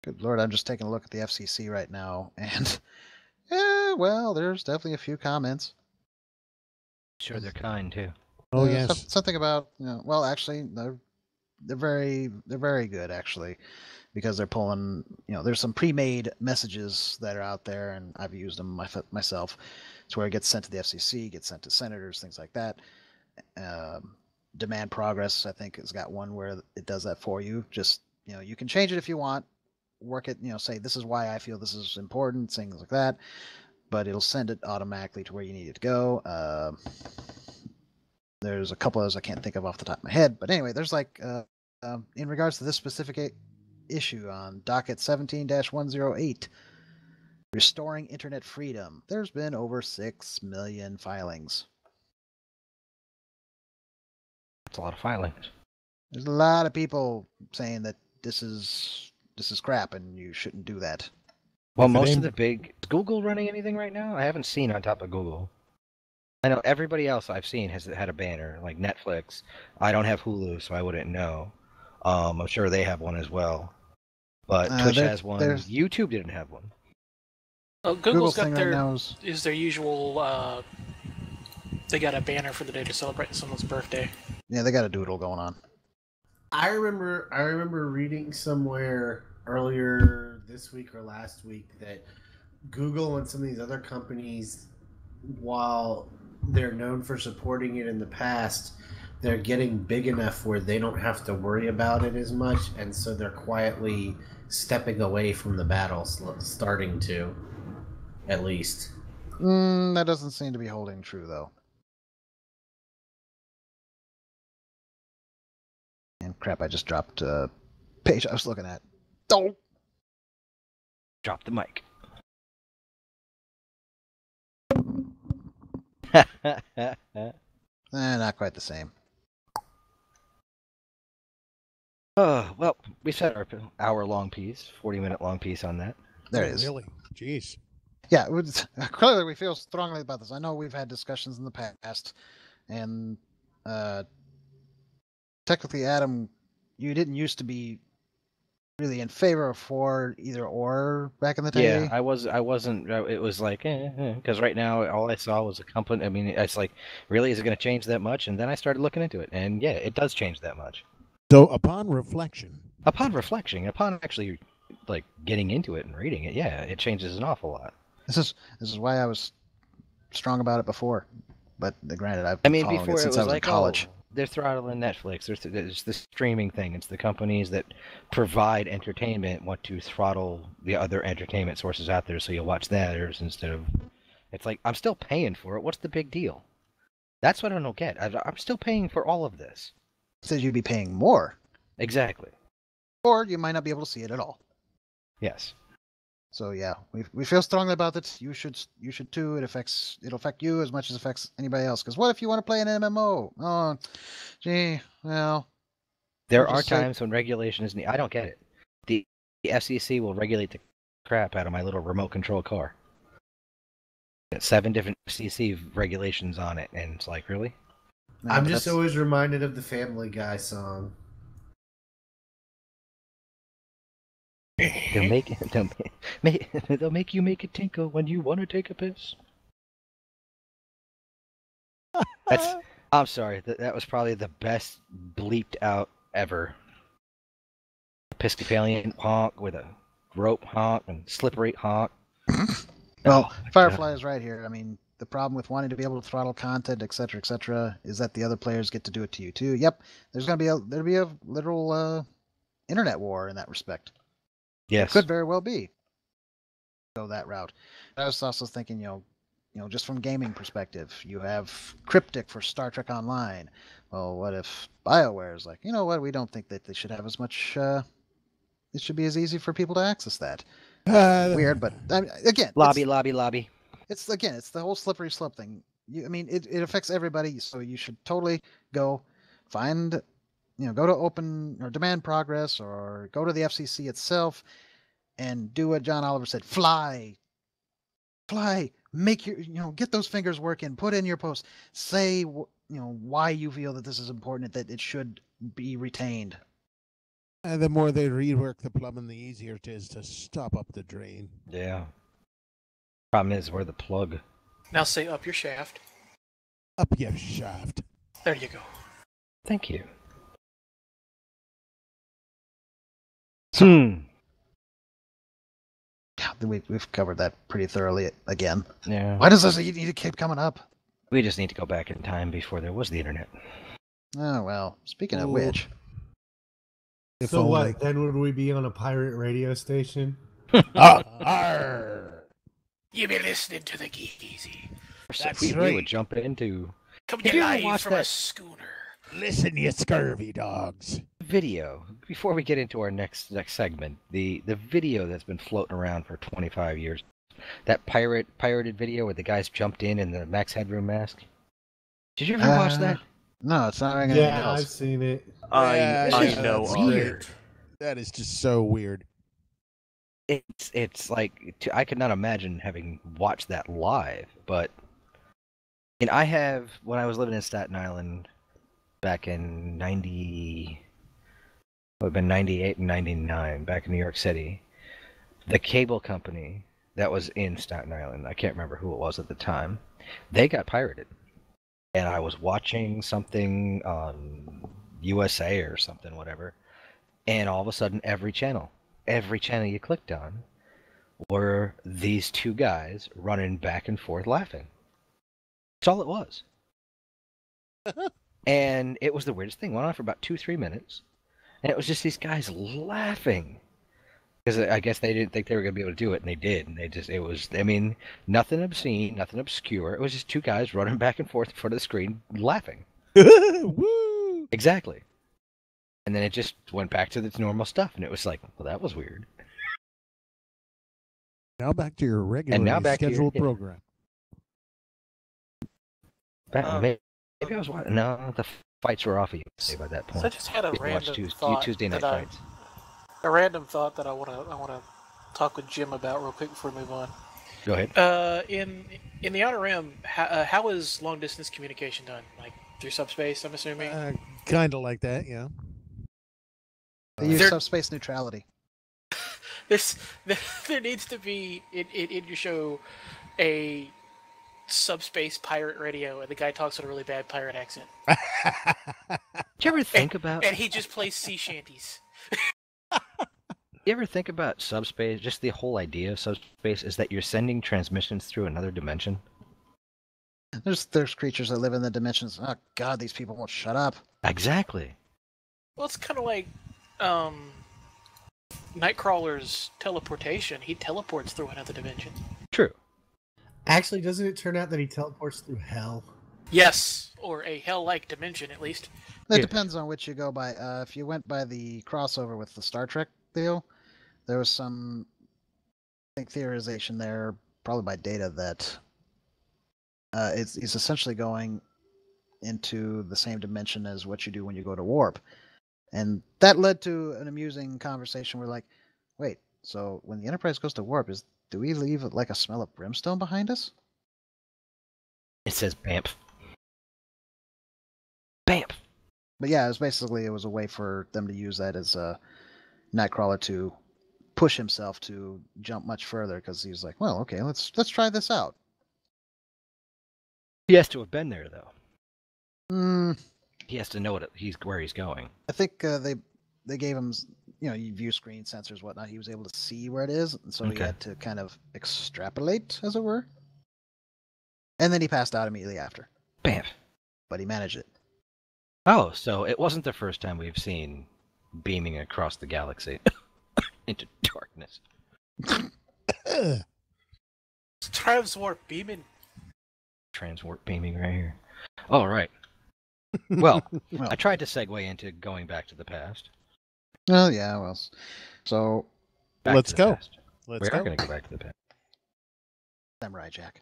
Good Lord, I'm just taking a look at the FCC right now, and yeah, well, there's definitely a few comments. Sure, they're kind too. Oh yes, something about well, actually, they're very good actually, because they're pulling. There's some pre-made messages that are out there, and I've used them myself. It's where it gets sent to the FCC, gets sent to senators, things like that. Demand progress, I think, has got one where it does that for you. Just you can change it if you want. Work it, say this is why I feel this is important, things like that, but it'll send it automatically to where you need it to go. There's a couple of those I can't think of off the top of my head, but anyway, there's like in regards to this specific issue on docket 17-108, restoring internet freedom, there's been over 6 million filings. It's a lot of filings. There's a lot of people saying that this is crap and you shouldn't do that. Well, most of the big... Is Google running anything right now? I haven't seen on top of Google. I know everybody else I've seen has had a banner, like Netflix. I don't have Hulu, so I wouldn't know. I'm sure they have one as well. But Twitch has one. YouTube didn't have one. Google's got their... Right now is their usual... they got a banner for the day to celebrate someone's birthday. Yeah, they got a doodle going on. I remember reading somewhere earlier this week or last week that Google and some of these other companies, while they're known for supporting it in the past, they're getting big enough where they don't have to worry about it as much, and so they're quietly stepping away from the battle, starting to, at least. That doesn't seem to be holding true, though. And crap, I just dropped a page I was looking at. Oh! Drop the mic. Not quite the same. Well, we set our hour-long piece, 40-minute long piece on that. There it is. Really? Jeez. Yeah, clearly we feel strongly about this. I know we've had discussions in the past, and technically, Adam, you didn't used to be really in favor of for either or back in the day. Yeah, I wasn't. It was like, because right now all I saw was a company. I mean, it's like, really, is it going to change that much? And then I started looking into it, and yeah, it does change that much. So upon reflection, upon actually like getting into it and reading it, yeah, it changes an awful lot. This is why I was strong about it before, but granted, I've been following before it since I was like, in college. They're throttling Netflix. It's the streaming thing. It's the companies that provide entertainment want to throttle the other entertainment sources out there, so you'll watch theirs instead of. It's like, I'm still paying for it. What's the big deal? That's what I don't get. I'm still paying for all of this. Said you'd be paying more. Exactly. Or you might not be able to see it at all. Yes. So yeah, we feel strongly about it. You should too. It'll affect you as much as it affects anybody else. Because what if you want to play an MMO? Oh, gee, well. There are times when regulation is needed. I don't get it. The FCC will regulate the crap out of my little remote control car. Got 7 different FCC regulations on it, and it's like, really? No, I'm just always reminded of the Family Guy song. They'll make you make it tinkle when you want to take a piss. I'm sorry. That was probably the best bleeped out ever. Episcopalian honk with a rope honk and slippery honk. Well, Firefly is right here. I mean, the problem with wanting to be able to throttle content, etc., is that the other players get to do it to you too. Yep, there'll be a literal internet war in that respect. Yes, it could very well be. Go that route. I was also thinking, just from gaming perspective, you have Cryptic for Star Trek Online. Well, what if BioWare is like, you know what? We don't think that they should have as much. It should be as easy for people to access that. Weird, but I mean, again, lobby. It's the whole slippery slope thing. It affects everybody, so you should totally go find, go to open or demand progress or go to the FCC itself and do what John Oliver said: fly, make your, get those fingers working, put in your post, say, why you feel that this is important, that it should be retained. And the more they rework the plumbing, the easier it is to stop up the drain. Yeah. Problem is, we're the plug. Now say up your shaft. Up your shaft. There you go. Thank you. We've covered that pretty thoroughly again. Yeah. Why does this need to keep coming up? We just need to go back in time before there was the internet. Oh, well, speaking of which. So what, then would we be on a pirate radio station? You be listening to the Geek EZ. We would jump into... Come to live from a schooner. Listen, you scurvy dogs. Video. Before we get into our next segment, the video that's been floating around for 25 years, that pirated video where the guys jumped in the Max Headroom mask. Did you ever watch that? No, it's not ringing anything else. I've seen it. I know. Weird. That is just so weird. It's like, I could not imagine having watched that live, but I have, when I was living in Staten Island back in 98 and 99, back in New York City, the cable company that was in Staten Island, I can't remember who it was at the time, they got pirated. And I was watching something on USA or something, whatever, and all of a sudden every channel you clicked on were these two guys running back and forth laughing. That's all it was. And it was the weirdest thing. Went on for about 2-3 minutes, and it was just these guys laughing. Because I guess they didn't think they were going to be able to do it, and they did. And it was, nothing obscene, nothing obscure. It was just two guys running back and forth in front of the screen laughing. Woo! Exactly. And then it just went back to its normal stuff, and it was like, well, that was weird. Now back to your regularly scheduled program. Maybe I was watching. No, the fights were off of you by that point. So I just had a random thought. Tuesday night fights. A random thought that I want to talk with Jim about real quick before we move on. Go ahead. In the Outer Rim, how is long distance communication done? Like through subspace, I'm assuming. Kind of like that, yeah. They use subspace neutrality. There needs to be in your show a subspace pirate radio, and the guy talks with a really bad pirate accent. Did you ever think about? And he just plays sea shanties. You ever think about subspace? Just the whole idea of subspace is that you're sending transmissions through another dimension. There's creatures that live in the dimensions. Oh God, these people won't shut up. Exactly. Well, it's kind of like Nightcrawler's teleportation. He teleports through another dimension. True. Actually, doesn't it turn out that he teleports through hell? Yes, or a hell-like dimension, at least. It depends on which you go by. If you went by the crossover with the Star Trek deal, there was some think theorization there, probably by Data, that it's essentially going into the same dimension as what you do when you go to warp. And that led to an amusing conversation where, like, wait, so when the Enterprise goes to warp, do we leave like a smell of brimstone behind us? It says BAMF. BAMF. But yeah, it was a way for them to use that as a Nightcrawler to push himself to jump much further, because he was like, well, okay, let's try this out. He has to have been there, though. Mm, He has to know where he's going. I think they gave him, you view screen sensors, whatnot. He was able to see where it is, and so he had to kind of extrapolate, as it were. And then he passed out immediately after. BAMF. But he managed it. Oh, so it wasn't the first time we've seen beaming across the galaxy into darkness. Transwarp beaming. Transwarp beaming right here. All right. Well, I tried to segue into going back to the past. Well, yeah, well, so let's go. We are going to go back to the past. Samurai Jack.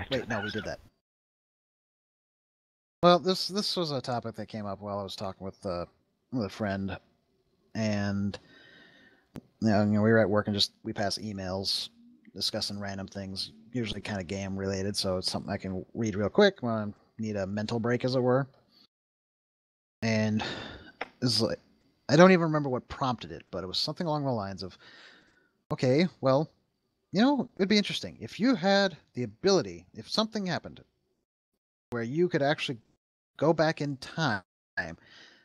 Wait, no, we did that. Well, this was a topic that came up while I was talking with a friend, and we were at work and we pass emails discussing random things, usually kind of game related. So it's something I can read real quick when I need a mental break, as it were. And it's like, I don't even remember what prompted it, but it was something along the lines of, okay, well, it'd be interesting if you had the ability, if something happened where you could actually go back in time,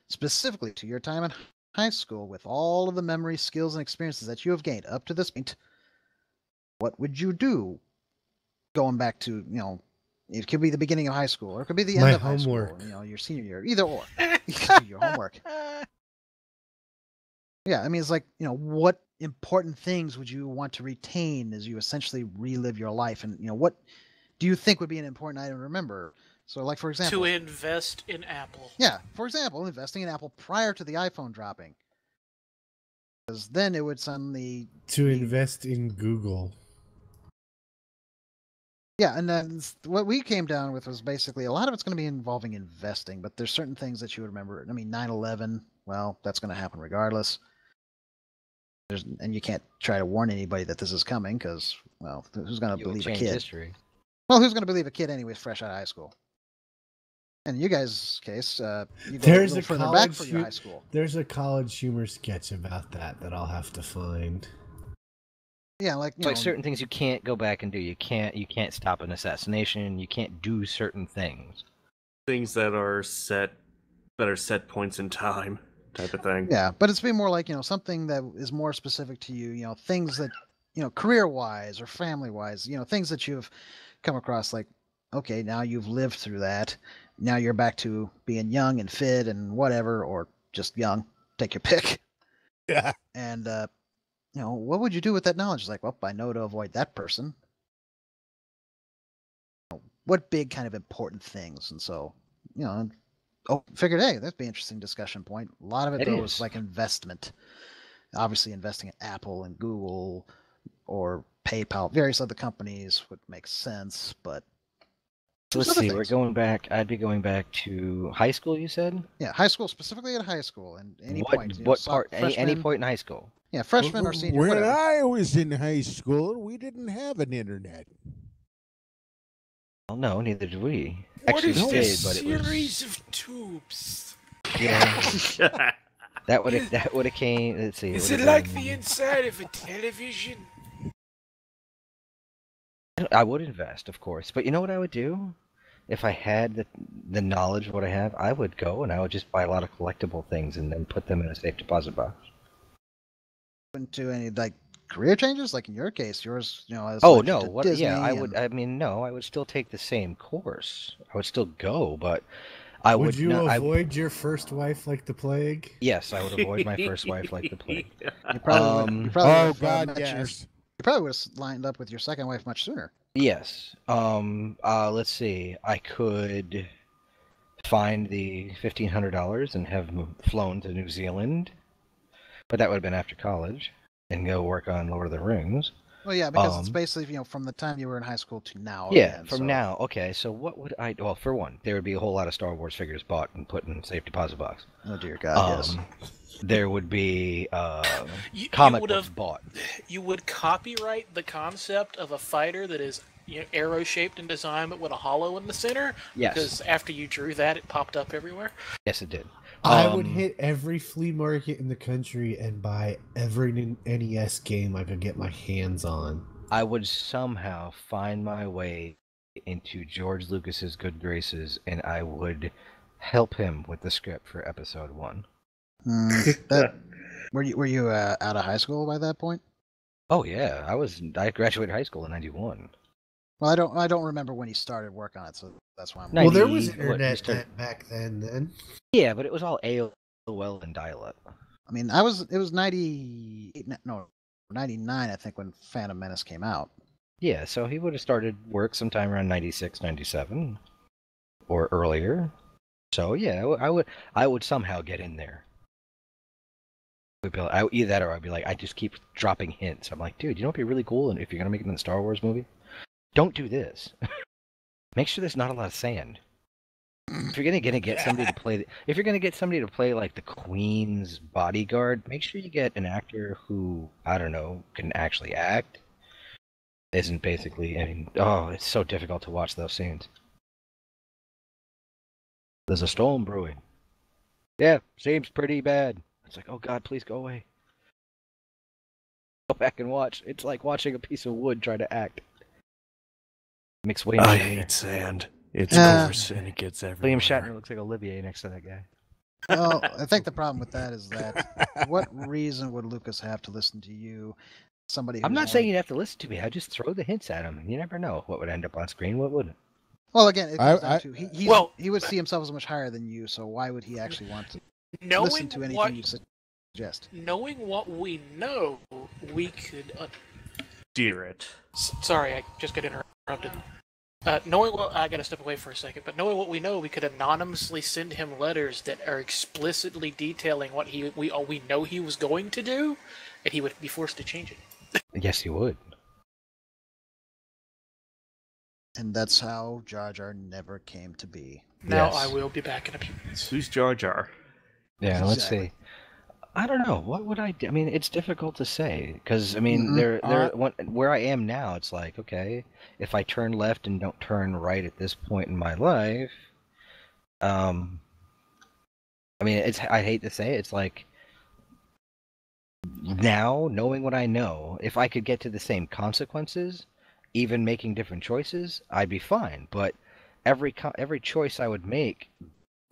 specifically to your time in high school, with all of the memories, skills, and experiences that you have gained up to this point, what would you do? Going back to, it could be the beginning of high school, or it could be the end of high school, your senior year, either or. You can do your homework. Yeah, I mean, it's like, what important things would you want to retain as you essentially relive your life? And, what do you think would be an important item to remember? So, like, for example... To invest in Apple. Yeah, for example, investing in Apple prior to the iPhone dropping. Because then it would suddenly... To invest in Google. Yeah, and then what we came down with was basically a lot of it's going to be involving investing, but there's certain things that you would remember. I mean, 9/11, well, that's going to happen regardless. And you can't try to warn anybody that this is coming, because, well, who's going to believe a kid? History. Well, who's going to believe a kid anyways, fresh out of high school? And in you guys' case, you go There's a little further back for your high school. There's a college humor sketch about that I'll have to find. Yeah, like certain things you can't go back and do. You can't stop an assassination. You can't do certain things. Things that are set points in time, type of thing. Yeah, but it's been more like something that is more specific to you. Things that career-wise or family-wise. Things that you've come across. Like, okay, now you've lived through that. Now you're back to being young and fit and whatever, or just young. Take your pick. Yeah. And what would you do with that knowledge? It's like, well, I know to avoid that person. What big kind of important things? And so, figured, hey, that'd be an interesting discussion point. A lot of it though was like investment. Obviously, investing in Apple and Google or PayPal, various other companies would make sense, but let's see. We're going back. I'd be going back to high school. You said? Yeah, high school, specifically at high school, and any point. What part? Any point in high school? Yeah, freshman or senior. When whatever. I was in high school, we didn't have an internet. Well, no, neither did we. What is this but series of tubes? Yeah. that would have came. Let's see. Is it like the inside of a television? I would invest, of course, but you know what I would do? If I had the knowledge of what I have, I would go and I would just buy a lot of collectible things and then put them in a safe deposit box. Into any career changes, like in your case, yours, Oh no! What? Disney Yeah, I would. I mean, no, I would still take the same course. I would still go, but I would. Would you avoid your first wife like the plague? Yes, I would avoid my first wife like the plague. You probably would, oh God, yes. You probably would have lined up with your second wife much sooner. Yes. Let's see. I could find the $1,500 and have flown to New Zealand, but that would have been after college, and go work on Lord of the Rings. Well, yeah, because it's basically from the time you were in high school to now. Yeah, again, from so. now. Okay, so what would I? Well, for one, there would be a whole lot of Star Wars figures bought and put in a safe deposit box. Oh dear God, yes. There would be comic books bought. You would copyright the concept of a fighter that is arrow-shaped in design but with a hollow in the center? Yes. Because after you drew that, it popped up everywhere? Yes, it did. I would hit every flea market in the country and buy every NES game I could get my hands on. I would somehow find my way into George Lucas's good graces, and I would help him with the script for Episode 1. Were you out of high school by that point? Oh yeah, I graduated high school in '91. Well, I don't remember when he started work on it, so that's why I'm. Well, there was internet back then. Yeah, but it was all AOL and dial-up. I mean, it was 99, I think, when Phantom Menace came out. Yeah, so he would have started work sometime around 96, 97, or earlier. So yeah, I would somehow get in there. Either that, or I'd be like, I just keep dropping hints. I'm like, dude, you know what'd be really cool, and if you're gonna make it in a Star Wars movie, don't do this. Make sure there's not a lot of sand. If you're gonna get somebody to play like the Queen's bodyguard, make sure you get an actor who, I don't know, can actually act. Isn't basically, it's so difficult to watch those scenes. There's a storm brewing. Yeah, seems pretty bad. It's like, oh God, please go away. Go back and watch. It's like watching a piece of wood try to act. Makes William I Shatner. hate sand. It's coarse and it gets everywhere. William Shatner looks like Olivier next to that guy. Well, I think the problem with that is that what reason would Lucas have to listen to you? I'm not saying you'd have to listen to me. I just throw the hints at him, and you never know what would end up on screen. What wouldn't? Well, again, it comes down to he would see himself as much higher than you, so why would he actually want to listen to anything you suggest? Knowing what we know, we could. Dear it. Sorry, I just got interrupted. Knowing what I gotta step away for a second, but knowing what we know, we could anonymously send him letters that are explicitly detailing what we know he was going to do, and he would be forced to change it. Yes, he would. And that's how Jar Jar never came to be. Now I will be back in a few minutes. Who's Jar Jar? Yeah, let's see. I don't know. What would I do? I mean, it's difficult to say because I mean, where I am now, it's like, okay, if I turn left and don't turn right at this point in my life, I mean, I hate to say it, it's like now knowing what I know, if I could get to the same consequences, even making different choices, I'd be fine. But every choice I would make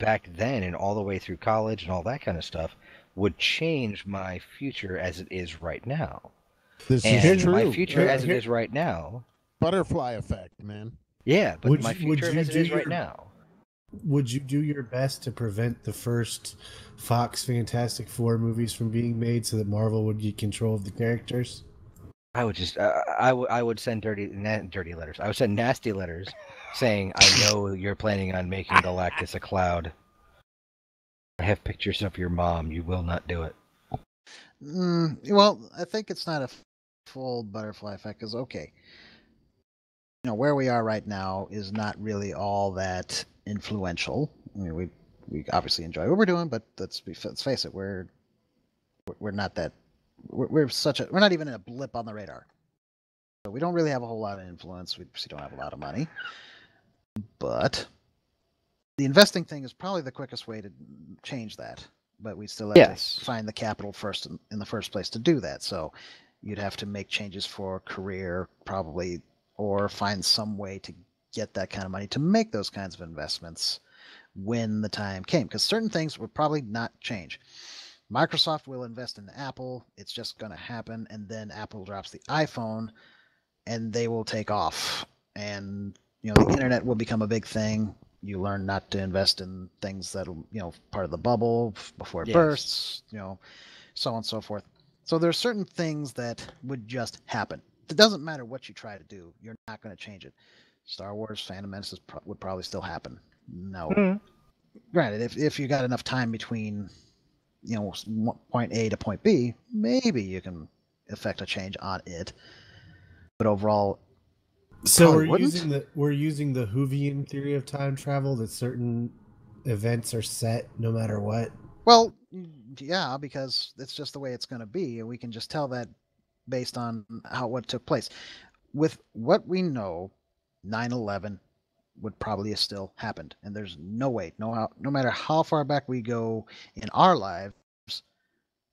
back then and all the way through college and all that kind of stuff would change my future as it is right now. This is true. My future as it is right now. Butterfly effect, man. Yeah, but my future as it is right now. Would you do your best to prevent the first Fox Fantastic Four movies from being made so that Marvel would get control of the characters? I would just, I would send dirty letters. I would send nasty letters saying, I know you're planning on making Galactus a cloud. I have pictures of your mom. You will not do it. Well, I think it's not a full butterfly effect because, okay, where we are right now is not really all that influential. I mean, we obviously enjoy what we're doing, but let's face it, we're not that. We're not even a blip on the radar. So we don't really have a whole lot of influence. We don't have a lot of money. But the investing thing is probably the quickest way to change that. But we still have to find the capital first in the first place to do that. So you'd have to make changes for career probably, or find some way to get that kind of money to make those kinds of investments when the time came. Because certain things would probably not change. Microsoft will invest in Apple. It's just going to happen. And then Apple drops the iPhone and they will take off. And, the internet will become a big thing. You learn not to invest in things that are, part of the bubble before it bursts, so on and so forth. So there are certain things that would just happen. It doesn't matter what you try to do. You're not going to change it. Star Wars Phantom Menace would probably still happen. No. Granted, if you got enough time between point A to point B, maybe you can effect a change on it. but overall, So probably wouldn't. we're using the Whovian theory of time travel that certain events are set no matter what. Well, yeah, because it's just the way it's going to be, and we can just tell that based on what took place. With what we know, 9/11 would probably have still happened, and there's no way, no matter how far back we go in our lives,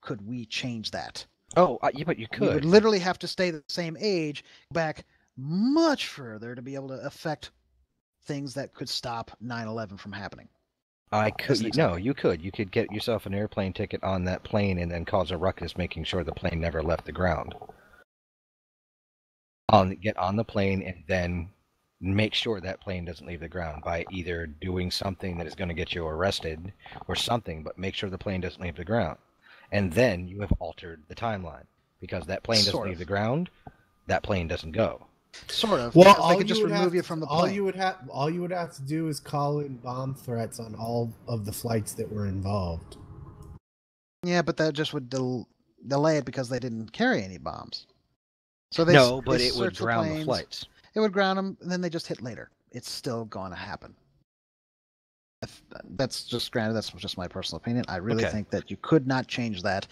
could we change that? Oh, yeah, but you We would could. literally have to stay the same age back much further to be able to affect things that could stop 9/11 from happening. I As an could. No, example. you could. You could get yourself an airplane ticket on that plane and then cause a ruckus, making sure the plane never left the ground. Get on the plane and then make sure that plane doesn't leave the ground by either doing something that is going to get you arrested or something, but make sure the plane doesn't leave the ground. And then you have altered the timeline because that plane doesn't Sort leave of. the ground, that plane doesn't go. Sort of. Well, Because they could just remove you from the plane. all you would have to do is call in bomb threats on all of the flights that were involved. Yeah, but that just would delay it because they didn't carry any bombs. So No, but they it would searched the drown the planes. flights. It would ground them, and then they just hit later. It's still going to happen. That's just granted. That's just my personal opinion. I really Okay. think that you could not change that.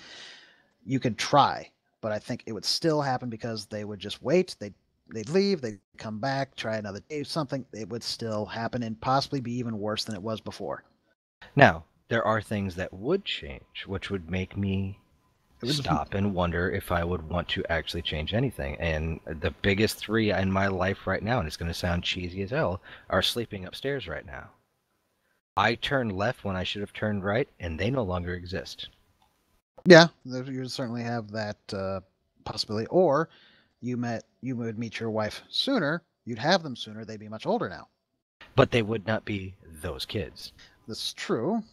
You could try, but I think it would still happen because they would just wait. They'd leave. They'd come back, try another day, something. It would still happen and possibly be even worse than it was before. Now, there are things that would change, which would make me stop and wonder if I would want to actually change anything. And the biggest three in my life right now, and it's going to sound cheesy as hell, are sleeping upstairs right now. I turned left when I should have turned right, and they no longer exist. Yeah, you certainly have that possibility. Or you would meet your wife sooner. You'd have them sooner. They'd be much older now. But they would not be those kids. This is true.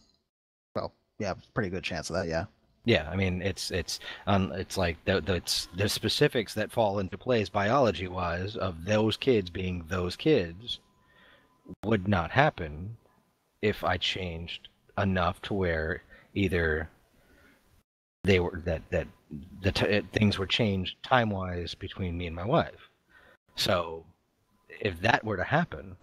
Well, yeah, pretty good chance of that. Yeah. Yeah, I mean, it's like the specifics that fall into place biology-wise of those kids being those kids would not happen if I changed enough to where either they were things were changed time-wise between me and my wife. So if that were to happen,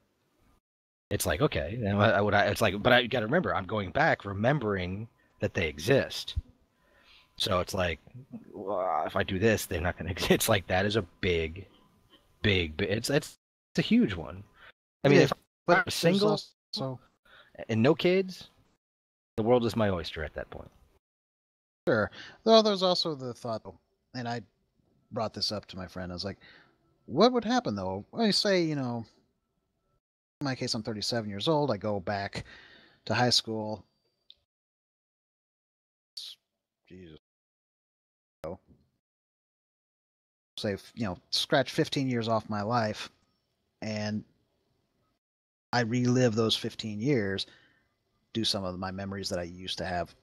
it's like, okay, then it's like, but I got to remember, I'm going back, remembering that they exist. So it's like, well, if I do this, they're not going to exist. It's like that is a big. It's a huge one. I mean, if I'm single and no kids, the world is my oyster at that point. Sure. Though there's also the thought, and I brought this up to my friend. I was like, what would happen though? I say, in my case, I'm 37 years old. I go back to high school. Jesus. Say, scratch 15 years off my life, and I relive those 15 years. Do some of my memories that I used to have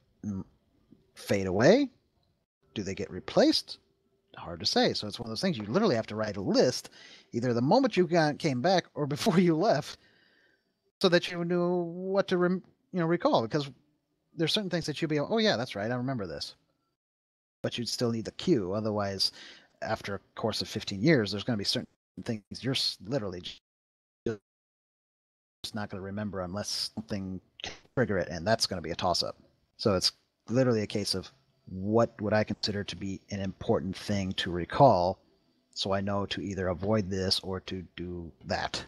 fade away? Do they get replaced? Hard to say. So it's one of those things you literally have to write a list, either the moment you came back or before you left, so that you knew what to recall. Because there's certain things that you'll be, oh yeah, that's right, I remember this. But you'd still need the cue. Otherwise, after a course of 15 years, there's going to be certain things you're literally just not going to remember unless something can trigger it, and that's going to be a toss-up. So it's literally a case of what would I consider to be an important thing to recall, so I know to either avoid this or to do that.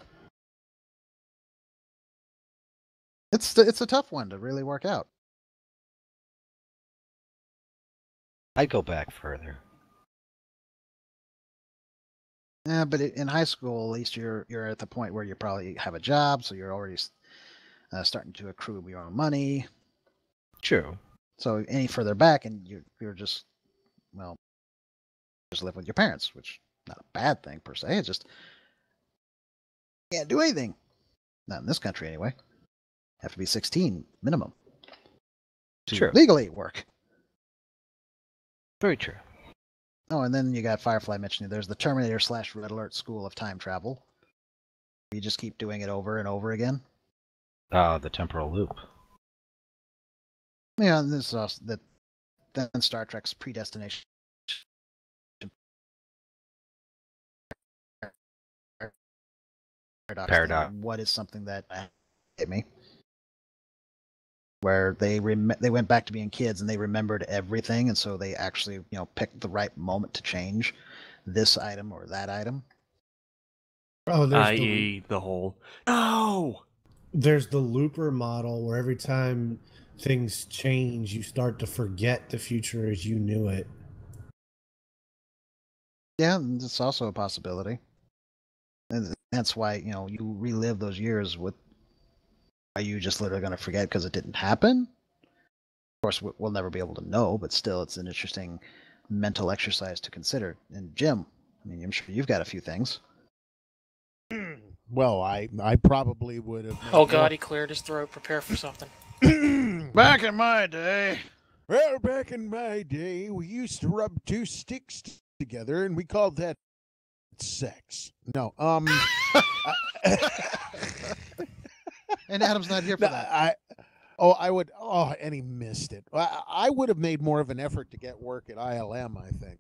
It's a tough one to really work out. I'd go back further. Yeah, but in high school, at least you're at the point where you probably have a job, so you're already starting to accrue your own money. True. So any further back, and you're just live with your parents, which not a bad thing per se. It's just you can't do anything. Not in this country anyway. Have to be 16 minimum to legally work. Very true. Oh, and then you got Firefly mentioning there's the Terminator / Red Alert School of Time Travel. You just keep doing it over and over again. The temporal loop. Yeah, and this is also then Star Trek's Predestination. Paradox. Thing. What is something that hit me? Where they went back to being kids and they remembered everything, and so they actually picked the right moment to change this item or that item. Oh, there's i.e. the whole no. There's the looper model where every time things change, you start to forget the future as you knew it. Yeah, it's also a possibility. And that's why, you relive those years with. Are you just literally going to forget because it didn't happen? Of course, we'll never be able to know, but still, it's an interesting mental exercise to consider. And Jim, I mean, I'm sure you've got a few things. Well, I probably would have. Oh God, he cleared his throat. Prepare for something. Back in my day. Well, back in my day, we used to rub two sticks together, and we called that sex. No, And Adam's not here for that. And he missed it. I would have made more of an effort to get work at ILM, I think.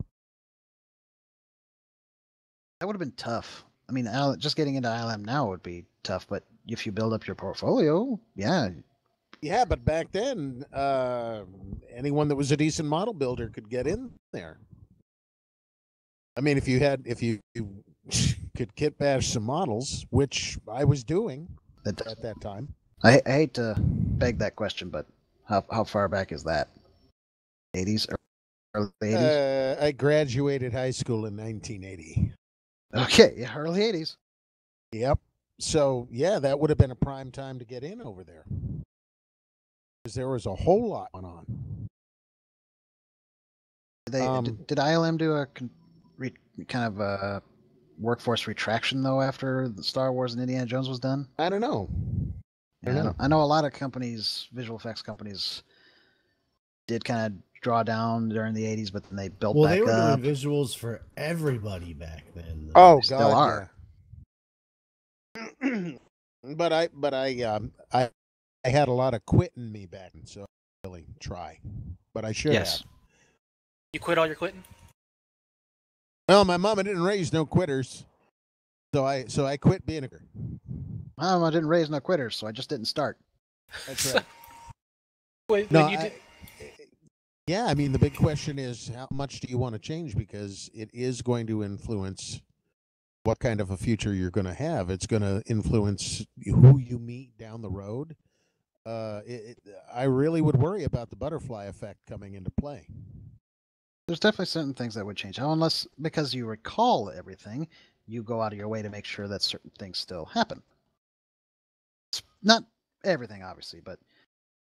That would have been tough. I mean, just getting into ILM now would be tough, but if you build up your portfolio, yeah. Yeah, but back then, anyone that was a decent model builder could get in there. I mean, if you could kit bash some models, which I was doing at that time. I hate to beg that question, but how far back is that? 80s? Early 80s? I graduated high school in 1980. Okay, yeah, early 80s. Yep. So, yeah, that would have been a prime time to get in over there. Because there was a whole lot going on. Did ILM do a kind of a workforce retraction, though, after the Star Wars and Indiana Jones was done? I don't know. I know a lot of companies, visual effects companies, did kind of draw down during the 80s, but then they built back up. Well, they were doing visuals for everybody back then. Oh, they still are. Yeah. but I had a lot of quitting me back, and so I really try. But I should have. You quit all your quitting? Well, my mama didn't raise no quitters, so I quit being a quitter. I didn't raise no quitters, so I just didn't start. That's right. Wait, no, you did... Yeah, I mean, the big question is how much do you want to change, because it is going to influence what kind of a future you're going to have. It's going to influence who you meet down the road. I really would worry about the butterfly effect coming into play. There's definitely certain things that would change. Unless, because you recall everything, you go out of your way to make sure that certain things still happen. Not everything, obviously, but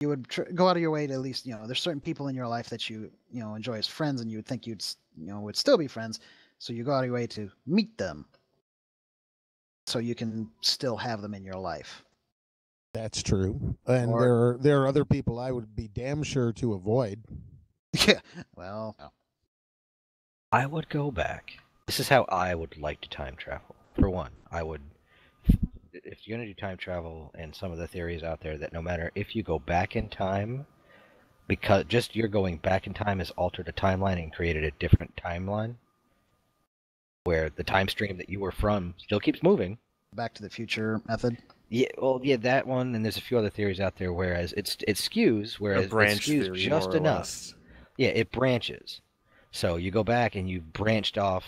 you would go out of your way to at least, there's certain people in your life that you enjoy as friends, and you would think would still be friends. So you go out of your way to meet them, so you can still have them in your life. That's true, and there are other people I would be damn sure to avoid. Yeah, well, I would go back. This is how I would like to time travel. For one, I would, if you're going to do time travel, and some of the theories out there that no matter if you go back in time, because just you're going back in time has altered a timeline and created a different timeline, where the time stream that you were from still keeps moving. Back to the Future method. Yeah, well, yeah, that one, and there's a few other theories out there. Whereas it skews, whereas it skews theory, just enough. Yeah, it branches. So you go back and you branched off,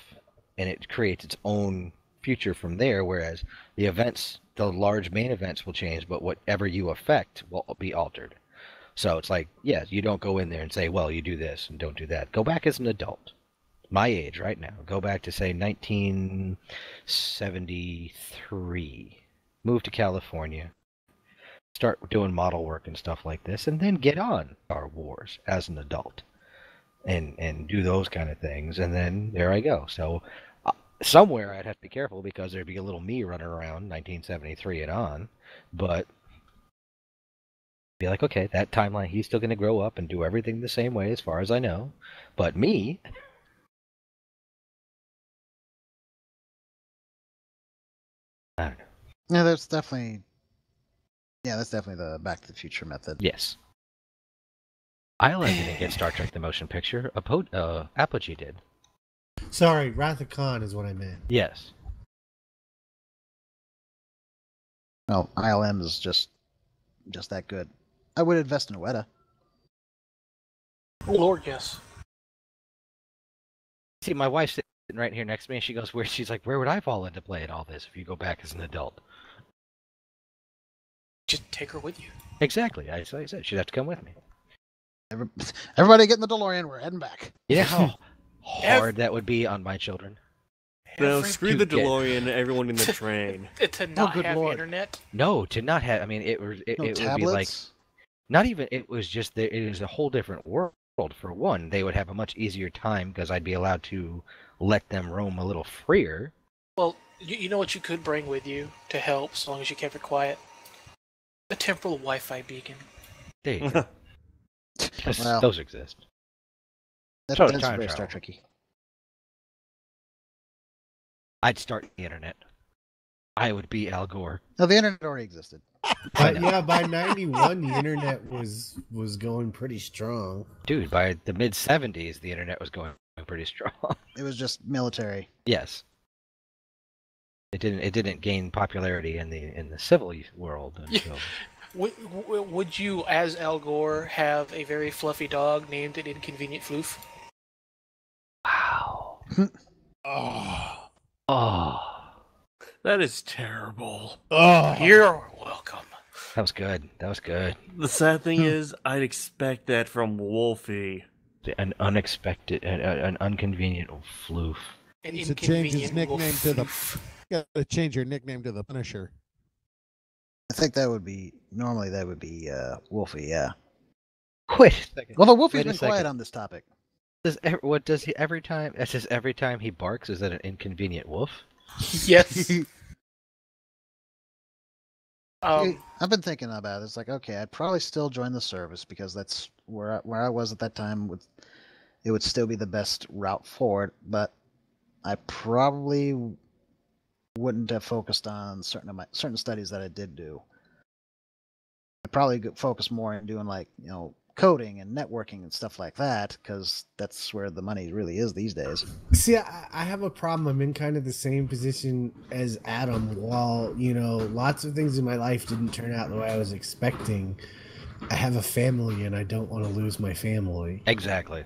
and it creates its own future from there. Whereas the events, the large main events, will change, but whatever you affect will be altered. So it's like, yeah, you don't go in there and say, well, you do this and don't do that. Go back as an adult. My age right now. Go back to, say, 1973. Move to California. Start doing model work and stuff like this, and then get on Star Wars as an adult. And do those kind of things, and then there I go. So somewhere I'd have to be careful, because there'd be a little me running around 1973 and on, but be like, okay, that timeline, he's still going to grow up and do everything the same way as far as I know, but me... I don't know. Yeah, that's definitely the Back to the Future method. Yes. ILM didn't get Star Trek the Motion Picture. Apogee did. Sorry, Wrath of Khan is what I meant. Yes. Well, ILM is just that good. I would invest in Weta. Lord, yes. See, my wife's sitting right here next to me, and she goes, "Where?" She's like, "Where would I fall into play in all this if you go back as an adult?" Just take her with you. Exactly. I said she'd have to come with me. Everybody get in the DeLorean. We're heading back. You know how hard that would be on my children? No, screw the to get- DeLorean, everyone in the train. To not good have Lord. internet. No, to not have. I mean, it No would be tablets. like not even. It was just it is a whole different world. For one, they would have a much easier time because I'd be allowed to let them roam a little freer. Well, you know what you could bring with you to help, as long as you kept it quiet? A temporal Wi-Fi beacon. There you go. Well, Those exist. That's So very time Star travel. Trekky. I'd start the internet. I would be Al Gore. No, the internet already existed. But yeah, by '91, the internet was going pretty strong. Dude, by the mid '70s, the internet was going pretty strong. It was just military. Yes. It didn't gain popularity in the civil world until. Would you, as Al Gore, have a very fluffy dog named an Inconvenient Floof? Wow. Oh, That is terrible. You're welcome. That was good. That was good. The sad thing is, I'd expect that from Wolfie. An unexpected, an inconvenient floof. An needs to change his Inconvenient nickname to the. Floof. Got to change your nickname to the Punisher. I think that would be Wolfie. Yeah. Wait a second. Although Wolfie's Wait a been quiet second. on this topic. What does he every time? That says every time he barks. Is that an inconvenient wolf? Yes. I've been thinking about it. It's like, okay, I'd probably still join the service because that's where I was at that time. It would still be the best route forward, but I probably wouldn't have focused on certain studies that I did do. I'd probably focus more on doing coding and networking and stuff like that because that's where the money really is these days. See, I have a problem. I'm in kind of the same position as Adam. While, lots of things in my life didn't turn out the way I was expecting, I have a family and I don't want to lose my family. Exactly.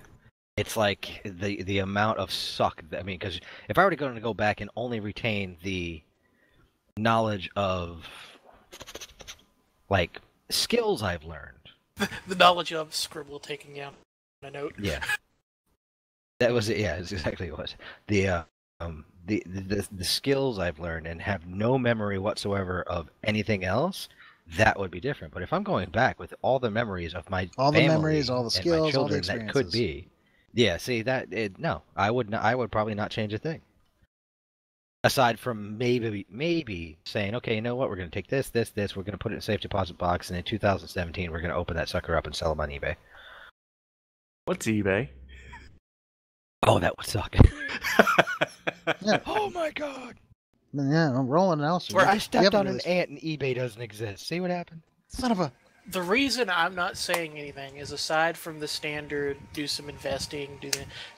It's like the amount of suck. Because if I were to go back and only retain the knowledge of skills I've learned. The knowledge of scribble taking down a note. Yeah. That was it. Yeah, that's exactly what it was. The skills I've learned and have no memory whatsoever of anything else, that would be different. But if I'm going back with all the memories of my all the family memories, all the skills, and my children, all the experiences, that could be. Yeah. See no, I would not. I would probably not change a thing. Aside from maybe saying, okay, you know what, we're going to take this, we're going to put it in a safe deposit box, and in 2017 we're going to open that sucker up and sell them on eBay. What's eBay? Oh, that would suck. Yeah. Oh my god. Yeah, I'm rolling an Alistair. Where I You stepped haven't on an really- ant and eBay doesn't exist. See what happened? Son of a. The reason I'm not saying anything is, aside from the standard, do some investing,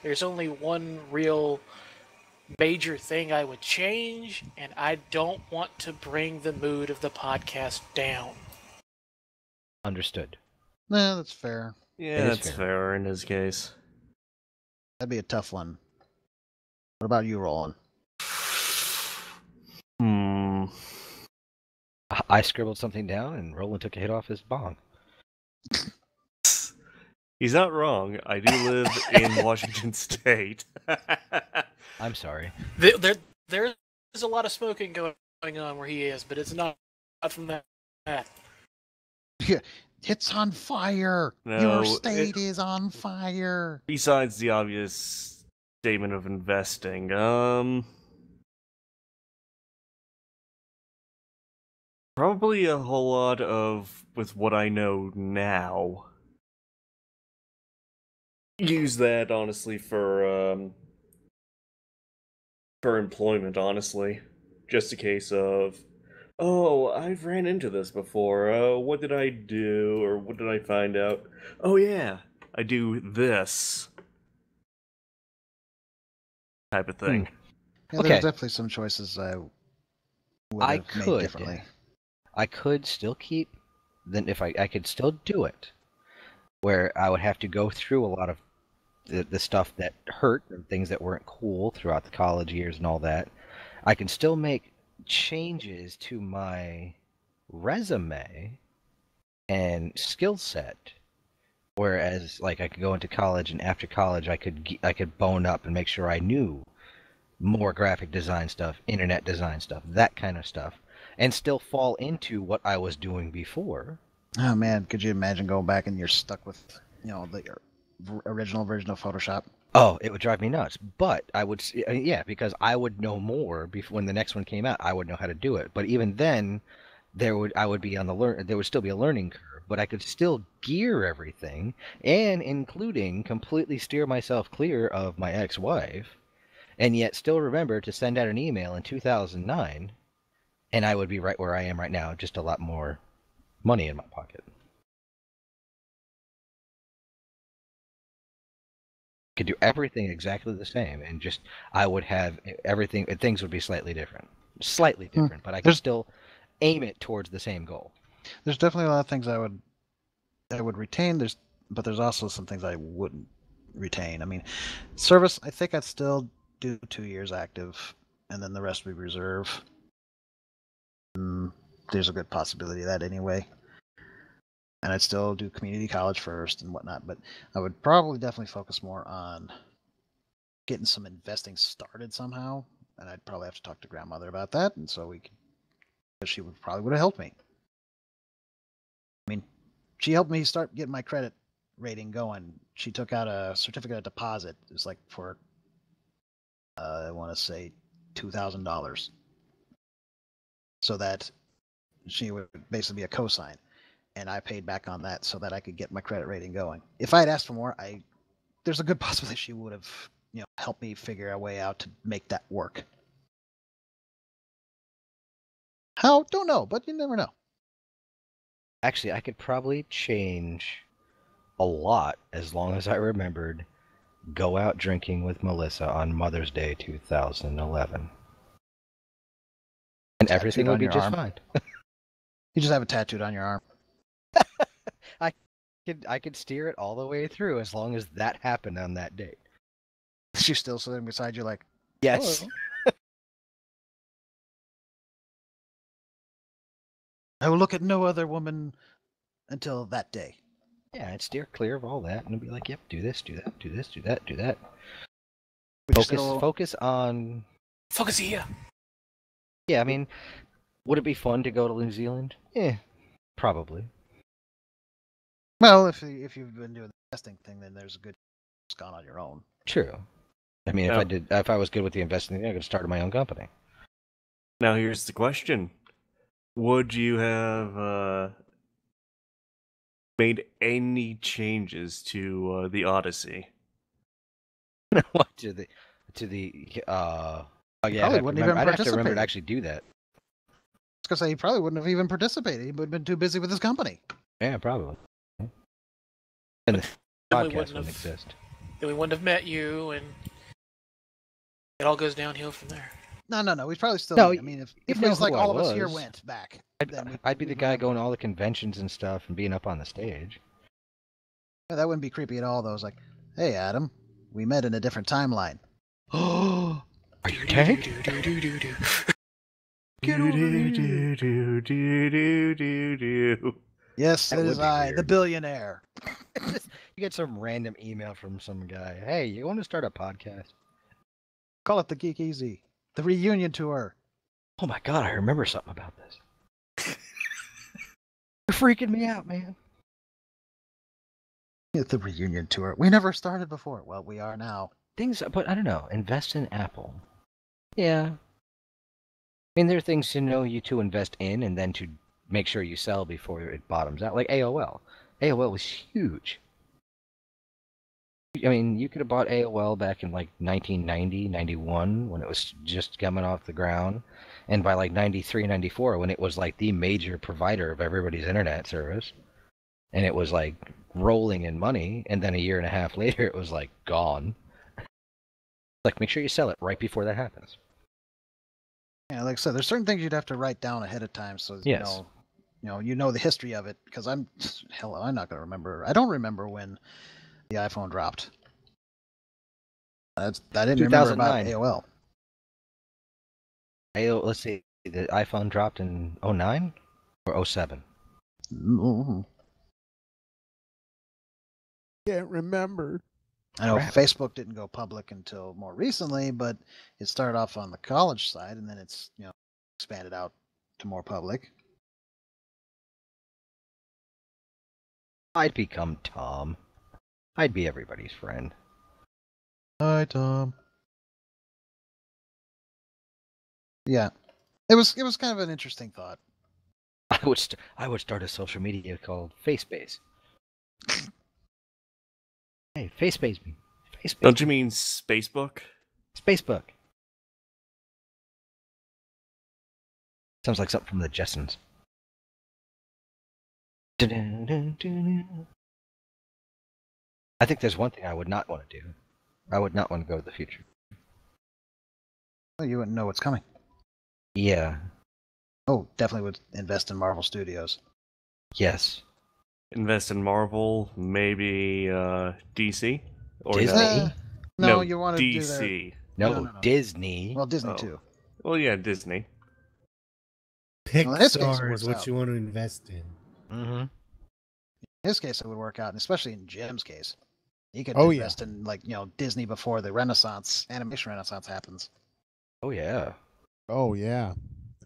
there's only one real major thing I would change, and I don't want to bring the mood of the podcast down. Understood. Nah, that's fair. Yeah, is that's fair. fair in his case. That'd be a tough one. What about you, Roland? I scribbled something down, and Roland took a hit off his bong. He's not wrong. I do live in Washington State. I'm sorry. There's a lot of smoking going on where he is, but it's not from that. It's on fire. No, Your state is on fire. Besides the obvious statement of investing, probably a whole lot of, with what I know now, use that honestly for employment, honestly. Just a case of, oh, I've ran into this before. What did I do, or what did I find out? Oh yeah, I do this type of thing. Yeah, Okay. there's definitely some choices I would have made differently. I could still keep, then if I could still do it, where I would have to go through a lot of the stuff that hurt and things that weren't cool throughout the college years and all that. I can still make changes to my resume and skill set. Whereas, like, I could go into college, and after college, I could bone up and make sure I knew more graphic design stuff, internet design stuff, that kind of stuff, and still fall into what I was doing before. Oh man, could you imagine going back and you're stuck with, the original version of Photoshop? Oh, it would drive me nuts. But I would, yeah, because I would know more before when the next one came out. I would know how to do it. But even then, I would be on there would still be a learning curve. But I could still gear everything, and including completely steer myself clear of my ex-wife, and yet still remember to send out an email in 2009, and I would be right where I am right now, just a lot more money in my pocket. Could do everything exactly the same, and just I would have everything. Things would be slightly different, but I could still aim it towards the same goal. There's definitely a lot of things I would retain. But there's also some things I wouldn't retain. I mean, service. I think I'd still do 2 years active, and then the rest would be reserve. There's a good possibility of that anyway. And I'd still do community college first and whatnot, but I would probably definitely focus more on getting some investing started somehow. And I'd probably have to talk to grandmother about that, and so she would have helped me. I mean, she helped me start getting my credit rating going. She took out a certificate of deposit. It was like for, I want to say, $2,000. So that she would basically be a cosign. And I paid back on that so that I could get my credit rating going. If I had asked for more, there's a good possibility she would have, helped me figure a way out to make that work. How? Don't know, but you never know. Actually, I could probably change a lot as long as I remembered go out drinking with Melissa on Mother's Day 2011. And everything would be just fine. You just have it tattooed on your arm. I could steer it all the way through as long as that happened on that date. She's still sitting beside you like, yes. I will look at no other woman until that day. Yeah, I'd steer clear of all that and be like, yep, do this, do that, do this, do that, do that. Focus on... Focus here. Yeah, I mean, would it be fun to go to New Zealand? Probably. Well, if you've been doing the investing thing, then there's a good chance gone on your own. True. I mean, if I was good with the investing thing, I could start my own company. Now here's the question: would you have made any changes to the Odyssey? What to the? Oh yeah, I'd have to remember to actually do that. I was gonna say he probably wouldn't have even participated. He would have been too busy with his company. Yeah, probably. And the podcast wouldn't exist. Then we wouldn't have met you, and it all goes downhill from there. No. We'd probably still. No, I mean, if it was like all of us here went back, I'd be the guy going to all the conventions and stuff and being up on the stage. Yeah, that wouldn't be creepy at all, though. It's like, hey, Adam, we met in a different timeline. Oh, are you Tank? Get over here. Yes, it is I, the billionaire. You get some random email from some guy. Hey, you want to start a podcast? Call it the Geek EZ. The reunion tour. Oh my god, I remember something about this. You're freaking me out, man. The reunion tour. We never started before. Well, we are now. But I don't know. Invest in Apple. Yeah. I mean, there are things you to invest in and then to make sure you sell before it bottoms out. Like AOL. AOL was huge. I mean, you could have bought AOL back in like 1990, 91, when it was just coming off the ground. And by like 93, 94, when it was like the major provider of everybody's internet service. And it was like rolling in money. And then a year and a half later, it was like gone. Like, make sure you sell it right before that happens. Yeah, like I said, there's certain things you'd have to write down ahead of time so you know you know the history of it, because I'm not going to remember. I don't remember when the iPhone dropped. I didn't remember about 2009. AOL. Let's see. The iPhone dropped in 09 or 07? Mm-hmm. Can't remember. I know Crap. Facebook didn't go public until more recently, but it started off on the college side, and then it's expanded out to more public. I'd become Tom. I'd be everybody's friend. Hi, Tom. Yeah, it was kind of an interesting thought. I would start a social media called FaceBase. Hey, FaceBase me. FaceBase. Don't you mean Spacebook? Spacebook. Sounds like something from the Jetsons. I think there's one thing I would not want to do. I would not want to go to the future. Well, you wouldn't know what's coming. Yeah. Oh, definitely would invest in Marvel Studios. Yes. Invest in Marvel, maybe DC? Or Disney? No, you want to do DC. No, Disney. Well, Disney Oh. too. Well, yeah, Disney. Well, in his case, it Pixar works is what out. you want to invest in. Mm-hmm. In his case, it would work out, and especially in Jim's case, he could Oh, yeah. invest in Disney before the Renaissance, animation Renaissance happens. Oh, yeah. Oh yeah.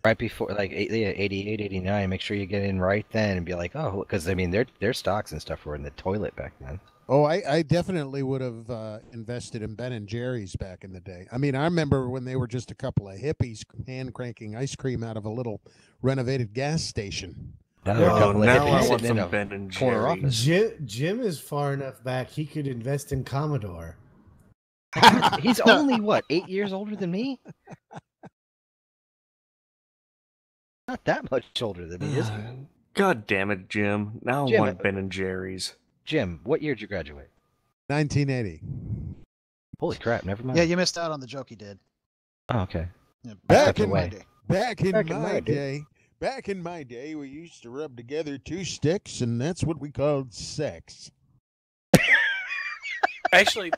Right before, like, 88, 89, make sure you get in right then and be like, oh, because, I mean, their stocks and stuff were in the toilet back then. Oh, I definitely would have invested in Ben and Jerry's back in the day. I mean, I remember when they were just a couple of hippies hand cranking ice cream out of a little renovated gas station. Now there are a Oh, couple of now hippies I want sitting in some a Ben and corner office. Jerry's. Jim is far enough back he could invest in Commodore. He's only, what, 8 years older than me? Not that much older than me, is he? God damn it, Jim. Now I Jim, want Ben and Jerry's. Jim, what year did you graduate? 1980. Holy crap, never mind. Yeah, you missed out on the joke he did. Oh, okay. Yeah, Back stepped in away. my day. Back in Back in my my day. day, back in my day, we used to rub together two sticks, and that's what we called sex. Actually,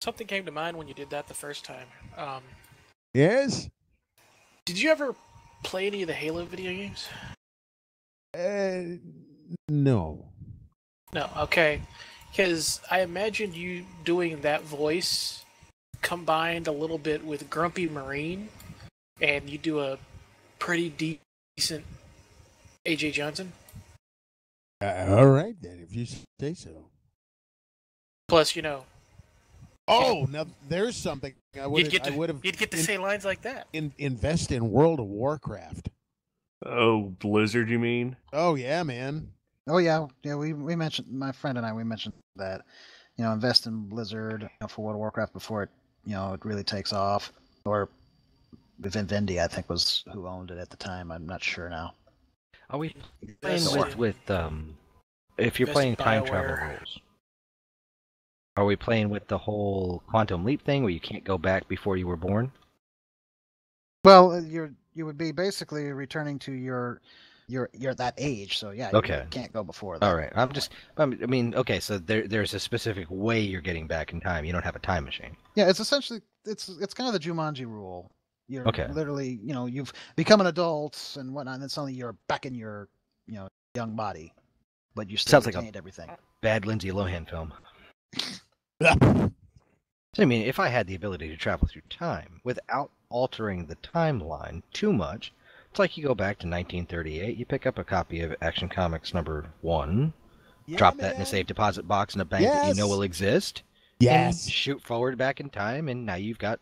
something came to mind when you did that the first time. Yes? Did you ever play any of the Halo video games? No. No, okay. Because I imagined you doing that voice combined a little bit with Grumpy Marine, and you do a pretty decent AJ Johnson. All right, then, if you say so. Plus, Oh, now there's something I would you'd have. get to say lines like that. Invest in World of Warcraft. Oh, Blizzard, you mean? Oh yeah, man. Oh yeah, we mentioned, my friend and I, we mentioned that, invest in Blizzard for World of Warcraft before it really takes off, or Vivendi, I think, was who owned it at the time. I'm not sure now. Are we playing Yes. with if you're Best playing time travel BioWare. rules? Are we playing with the whole quantum leap thing where you can't go back before you were born? Well, you would be basically returning to your that age, so yeah, Okay. you can't go before that. All right. I mean, okay, so there's a specific way you're getting back in time. You don't have a time machine. Yeah, it's essentially it's kind of the Jumanji rule. You're Okay. literally, you've become an adult and whatnot, and then suddenly you're back in your, young body, but you still Sounds like a- retained everything. Bad Lindsay Lohan film. So, I mean, if I had the ability to travel through time without altering the timeline too much, it's like you go back to 1938, you pick up a copy of Action Comics #1, Yeah, drop that in a man. safe deposit box in a bank that you know Yes. will exist, Yes. and shoot forward back in time, and now you've got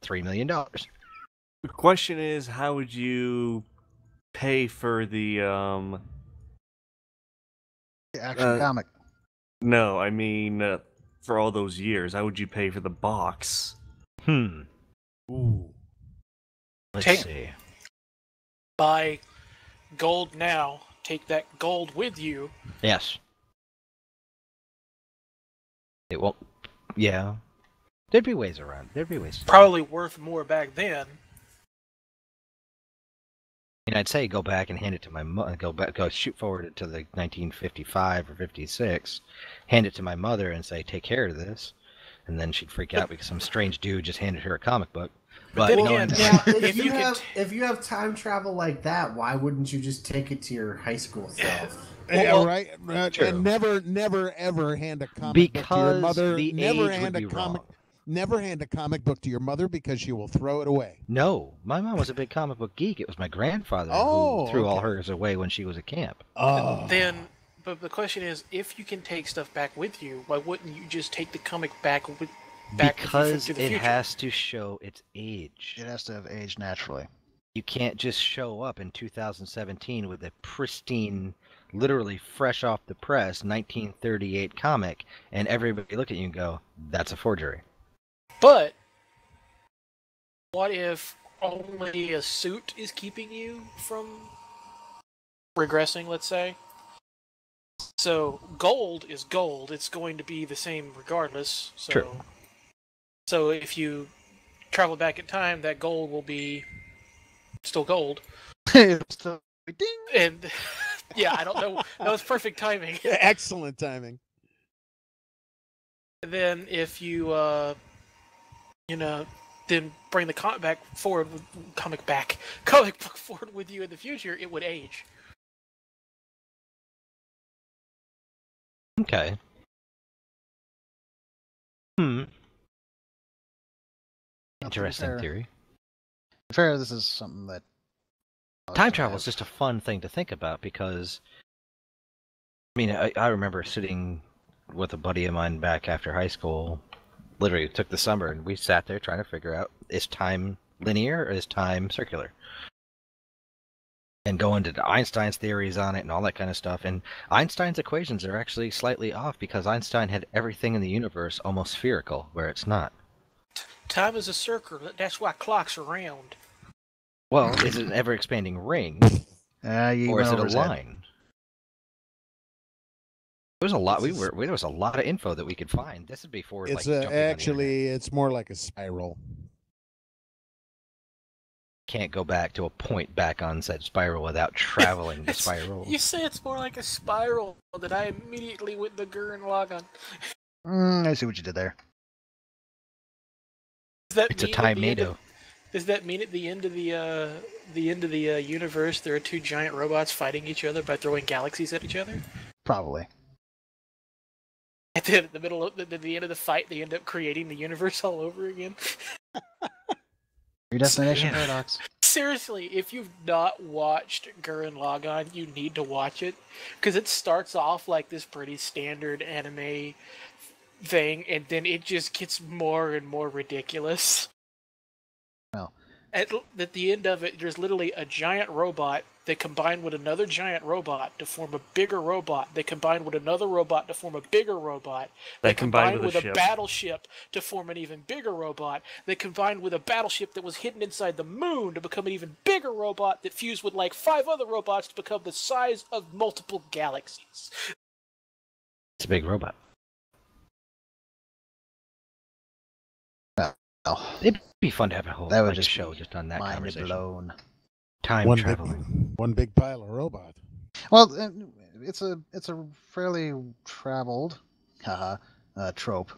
$3 million. The question is, how would you pay for the The action comic. No, I mean for all those years, how would you pay for the box? Ooh. Let's Take- see. Buy gold now. Take that gold with you. Yes. It won't. Yeah. There'd be ways around. There'd be ways. Probably worth more back then. And I'd say go back and hand it to my mother. Go shoot forward to the 1955 or 56, hand it to my mother and say, "Take care of this," and then she'd freak out because some strange dude just handed her a comic book. But then knowing again, Now, that- if you have time travel like that, why wouldn't you just take it to your high school self? Yeah, right. True. And never ever hand a comic book to your Because mother. the Never age hand would a be comic. wrong. Never hand a comic book to your mother because she will throw it away. No, my mom was a big comic book geek. It was my grandfather Oh, who threw all okay. hers away when she was at camp. Oh. Then, but the question is, if you can take stuff back with you, why wouldn't you just take the comic back with you Because to the it future? has to show its age. It has to have aged naturally. You can't just show up in 2017 with a pristine, literally fresh off the press 1938 comic, and everybody look at you and go, "That's a forgery." But what if only a suit is keeping you from regressing, let's say? So gold is gold. It's going to be the same regardless. So, True. So if you travel back in time, that gold will be still gold. It's the ding. And yeah, I don't know. That was perfect timing. Excellent timing. And then if you, then bring the comic book forward with you in the future, it would age. Okay. Interesting fair. theory. To be fair, this is something that Time travel is just a fun thing to think about because, I mean, I remember sitting with a buddy of mine back after high school, literally took the summer, and we sat there trying to figure out, is time linear or is time circular? And go into Einstein's theories on it and all that kind of stuff. And Einstein's equations are actually slightly off because Einstein had everything in the universe almost spherical, where it's not. Time is a circle. That's why clocks are round. Well, is it an ever-expanding ring, you or went is it over a his head. line? There was a lot. There was a lot of info that we could find. This would be for It's like jumping on the internet. actually it's more like a spiral. Can't go back to a point back on said spiral without traveling the spiral. You say it's more like a spiral, that I immediately went the Gurren Lagann. I see what you did there. Does that It's a mean at the end time-nado. of- Does that mean at the end of the universe there are two giant robots fighting each other by throwing galaxies at each other? Probably. At the middle of the end of the fight, they end up creating the universe all over again. Predestination Yeah. paradox. Seriously, if you've not watched Gurren Lagann, you need to watch it because it starts off like this pretty standard anime thing, and then it just gets more and more ridiculous. Well, At the end of it, there's literally a giant robot that combined with another giant robot to form a bigger robot. They combined with another robot to form a bigger robot. They combined with a ship. battleship to form an even bigger robot. They combined with a battleship that was hidden inside the moon to become an even bigger robot that fused with like 5 other robots to become the size of multiple galaxies. It's a big robot. oh, It'd be fun to have a whole that would like, just show be just on that mind conversation. blown. Time One traveling. one big pile of robot. Well, it's a fairly traveled trope.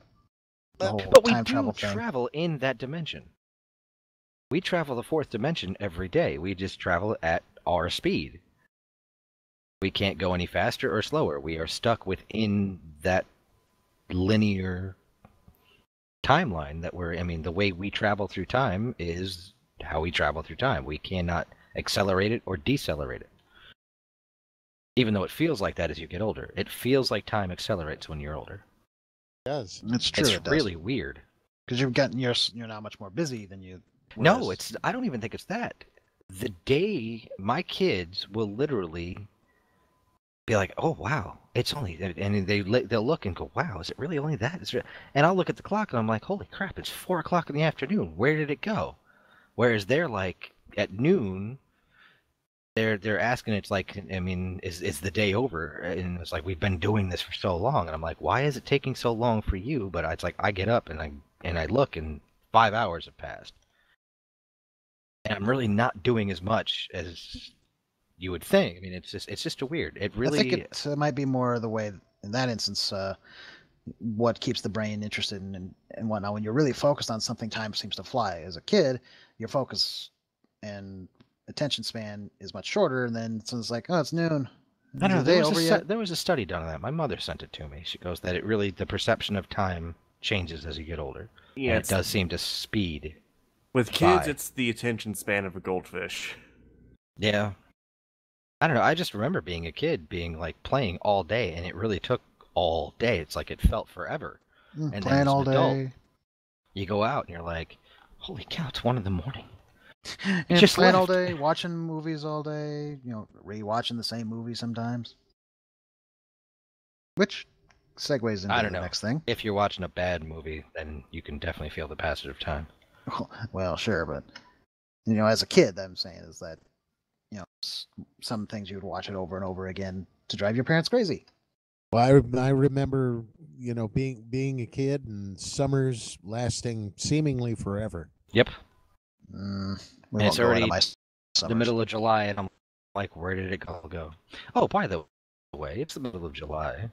The whole But we time do travel thing. travel in that dimension. We travel the fourth dimension every day. We just travel at our speed. We can't go any faster or slower. We are stuck within that linear timeline that the way we travel through time is how we travel through time. We cannot accelerate it or decelerate it. Even though it feels like that as you get older. It feels like time accelerates when you're older. It does. It's true. It's it does. really weird. Because you're now much more busy than you. No, was. I don't even think it's that. The day my kids will literally be like, "Oh wow, it's only," and they'll look and go, "Wow, is it really only that?" And I'll look at the clock and I'm like, "Holy crap, it's 4 o'clock in the afternoon. Where did it go?" Whereas they're like at noon, they're asking, it's like, is the day over? And it's like, we've been doing this for so long, and I'm like, why is it taking so long for you? But it's like I get up and I look and 5 hours have passed. and I'm really not doing as much as you would think. I mean, it's just a weird. It really. I think it might be more the way in that instance. What keeps the brain interested and whatnot. When you're really focused on something, time seems to fly. As a kid, your focus and attention span is much shorter, and then it's like, oh, it's noon. I don't know. Is There was a study done on that. My mother sent it to me. She goes that it really the perception of time changes as you get older. Yeah, and it does seem to speed. With kids, by. it's the attention span of a goldfish. Yeah. I don't know. I just remember being a kid, being like playing all day, and it really took all day. It's like it felt forever. And playing then all as an adult, day. you go out and you're like, holy cow, it's 1 a.m. Yeah, just playing all left. day, watching movies all day, rewatching the same movie sometimes. Which segues into I don't the know. next thing. If you're watching a bad movie, then you can definitely feel the passage of time. Well, sure, but as a kid, I'm saying is that some things you would watch it over and over again to drive your parents crazy. Well, I remember, being a kid and summers lasting seemingly forever. Yep. We And won't it's go into already my the summers. middle of July, and I'm like, where did it all go? Oh, by the way, it's the middle of July,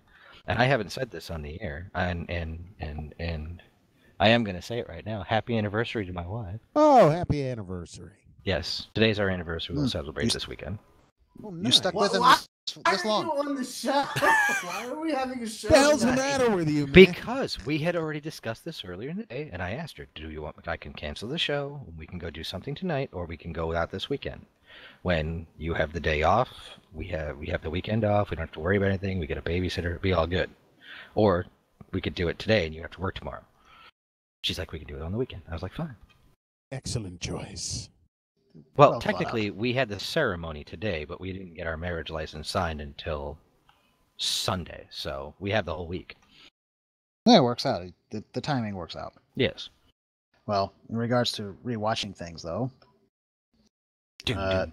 and I haven't said this on the air, and I am going to say it right now. Happy anniversary to my wife. Oh, happy anniversary. Yes, today's our anniversary. We'll celebrate this weekend. Oh, You nice. stuck with him this long. Why are you on the show? Why are we having a show? What the hell's the tonight? matter with you, man? Because we had already discussed this earlier in the day, and I asked her, "Do you want? I can cancel the show. We can go do something tonight, or we can go out this weekend. When you have the day off, we have the weekend off. We don't have to worry about anything. We get a babysitter. It'll be all good. Or we could do it today, and you have to work tomorrow." She's like, "We can do it on the weekend." I was like, "Fine." Excellent choice. Well, technically, we had the ceremony today, but we didn't get our marriage license signed until Sunday, so we have the whole week. Yeah, it works out. The timing works out. Yes. Well, in regards to rewatching things, though, The the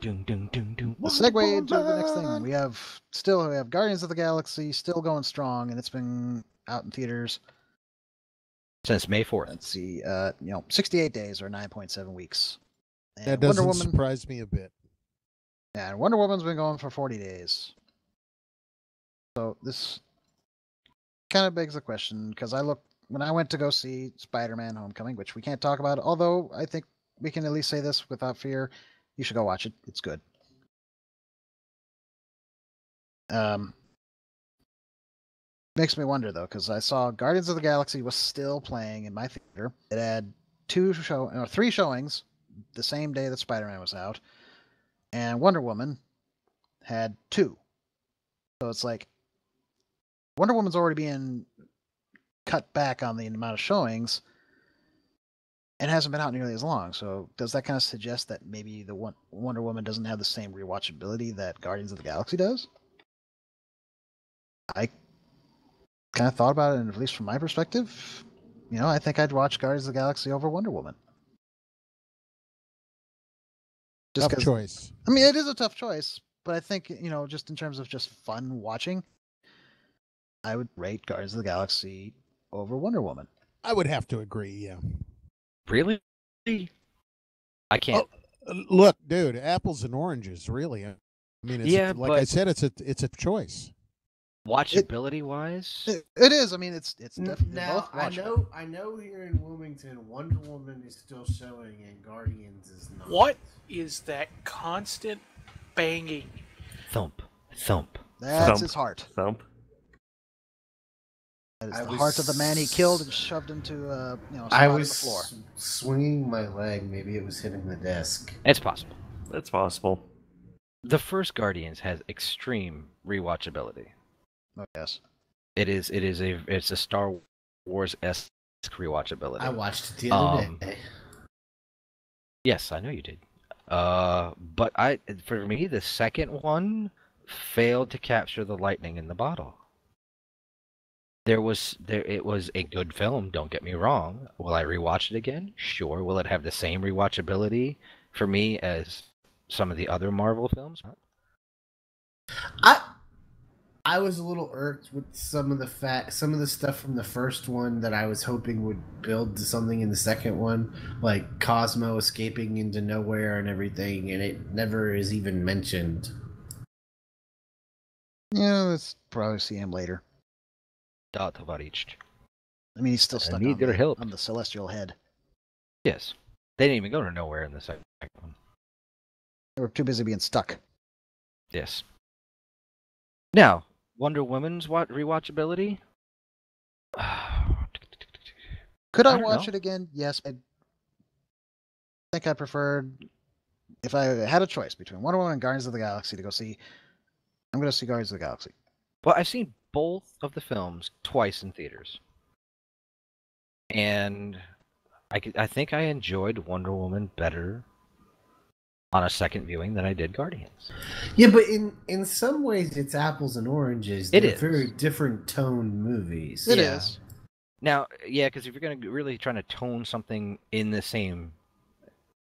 segue to the next thing. We have Guardians of the Galaxy still going strong, and it's been out in theaters since May 4th. Let's see, 68 days or 9.7 weeks. And That doesn't surprise me a bit. Yeah, and Wonder Woman's been going for 40 days. So this kind of begs the question, because when I went to go see Spider-Man Homecoming, which we can't talk about, although I think we can at least say this without fear, you should go watch it. It's good. Makes me wonder, though, because I saw Guardians of the Galaxy was still playing in my theater. It had 3 showings the same day that Spider-Man was out, and Wonder Woman had 2. So it's like Wonder Woman's already being cut back on the amount of showings and hasn't been out nearly as long. So does that kind of suggest that maybe the Wonder Woman doesn't have the same rewatchability that Guardians of the Galaxy does? I kind of thought about it, and at least from my perspective, I think I'd watch Guardians of the Galaxy over Wonder Woman. Tough choice. I mean, it is a tough choice, but I think, just in terms of just fun watching, I would rate Guardians of the Galaxy over Wonder Woman. I would have to agree, yeah. Really? I can't. Look, dude, apples and oranges, really. I mean, I said, it's a choice. Watchability wise, it is. I mean, it's definitely now. both I know here in Wilmington, Wonder Woman is still showing, and Guardians is not. What is that constant banging? Thump, thump. That's his heart. Thump. That is the heart of the man he killed and shoved into I on was the floor. Swinging my leg. Maybe it was hitting the desk. It's possible. That's possible. The first Guardians has extreme rewatchability. Oh, yes. It's a Star Wars-esque rewatchability. I watched it the other day. Yes, I know you did. But for me, the second one failed to capture the lightning in the bottle. It was a good film, don't get me wrong. Will I rewatch it again? Sure. Will it have the same rewatchability for me as some of the other Marvel films? I was a little irked with some of the stuff from the first one that I was hoping would build to something in the second one, like Cosmo escaping into nowhere and everything, and it never is even mentioned. Yeah, let's probably see him later. Da tоварищ. I mean, he's still stuck need your help. on the celestial head. Yes. They didn't even go to nowhere in the second one. They were too busy being stuck. Yes. Now, Wonder Woman's rewatchability? Could I don't watch know. it again? Yes. I think I preferred, if I had a choice between Wonder Woman and Guardians of the Galaxy to go see, I'm going to see Guardians of the Galaxy. Well, I've seen both of the films twice in theaters. And I think I enjoyed Wonder Woman better on a second viewing than I did Guardians. Yeah, but in some ways it's apples and oranges. It They're is. very different tone movies. It is. Now, yeah, because if you're going to really trying to tone something in the same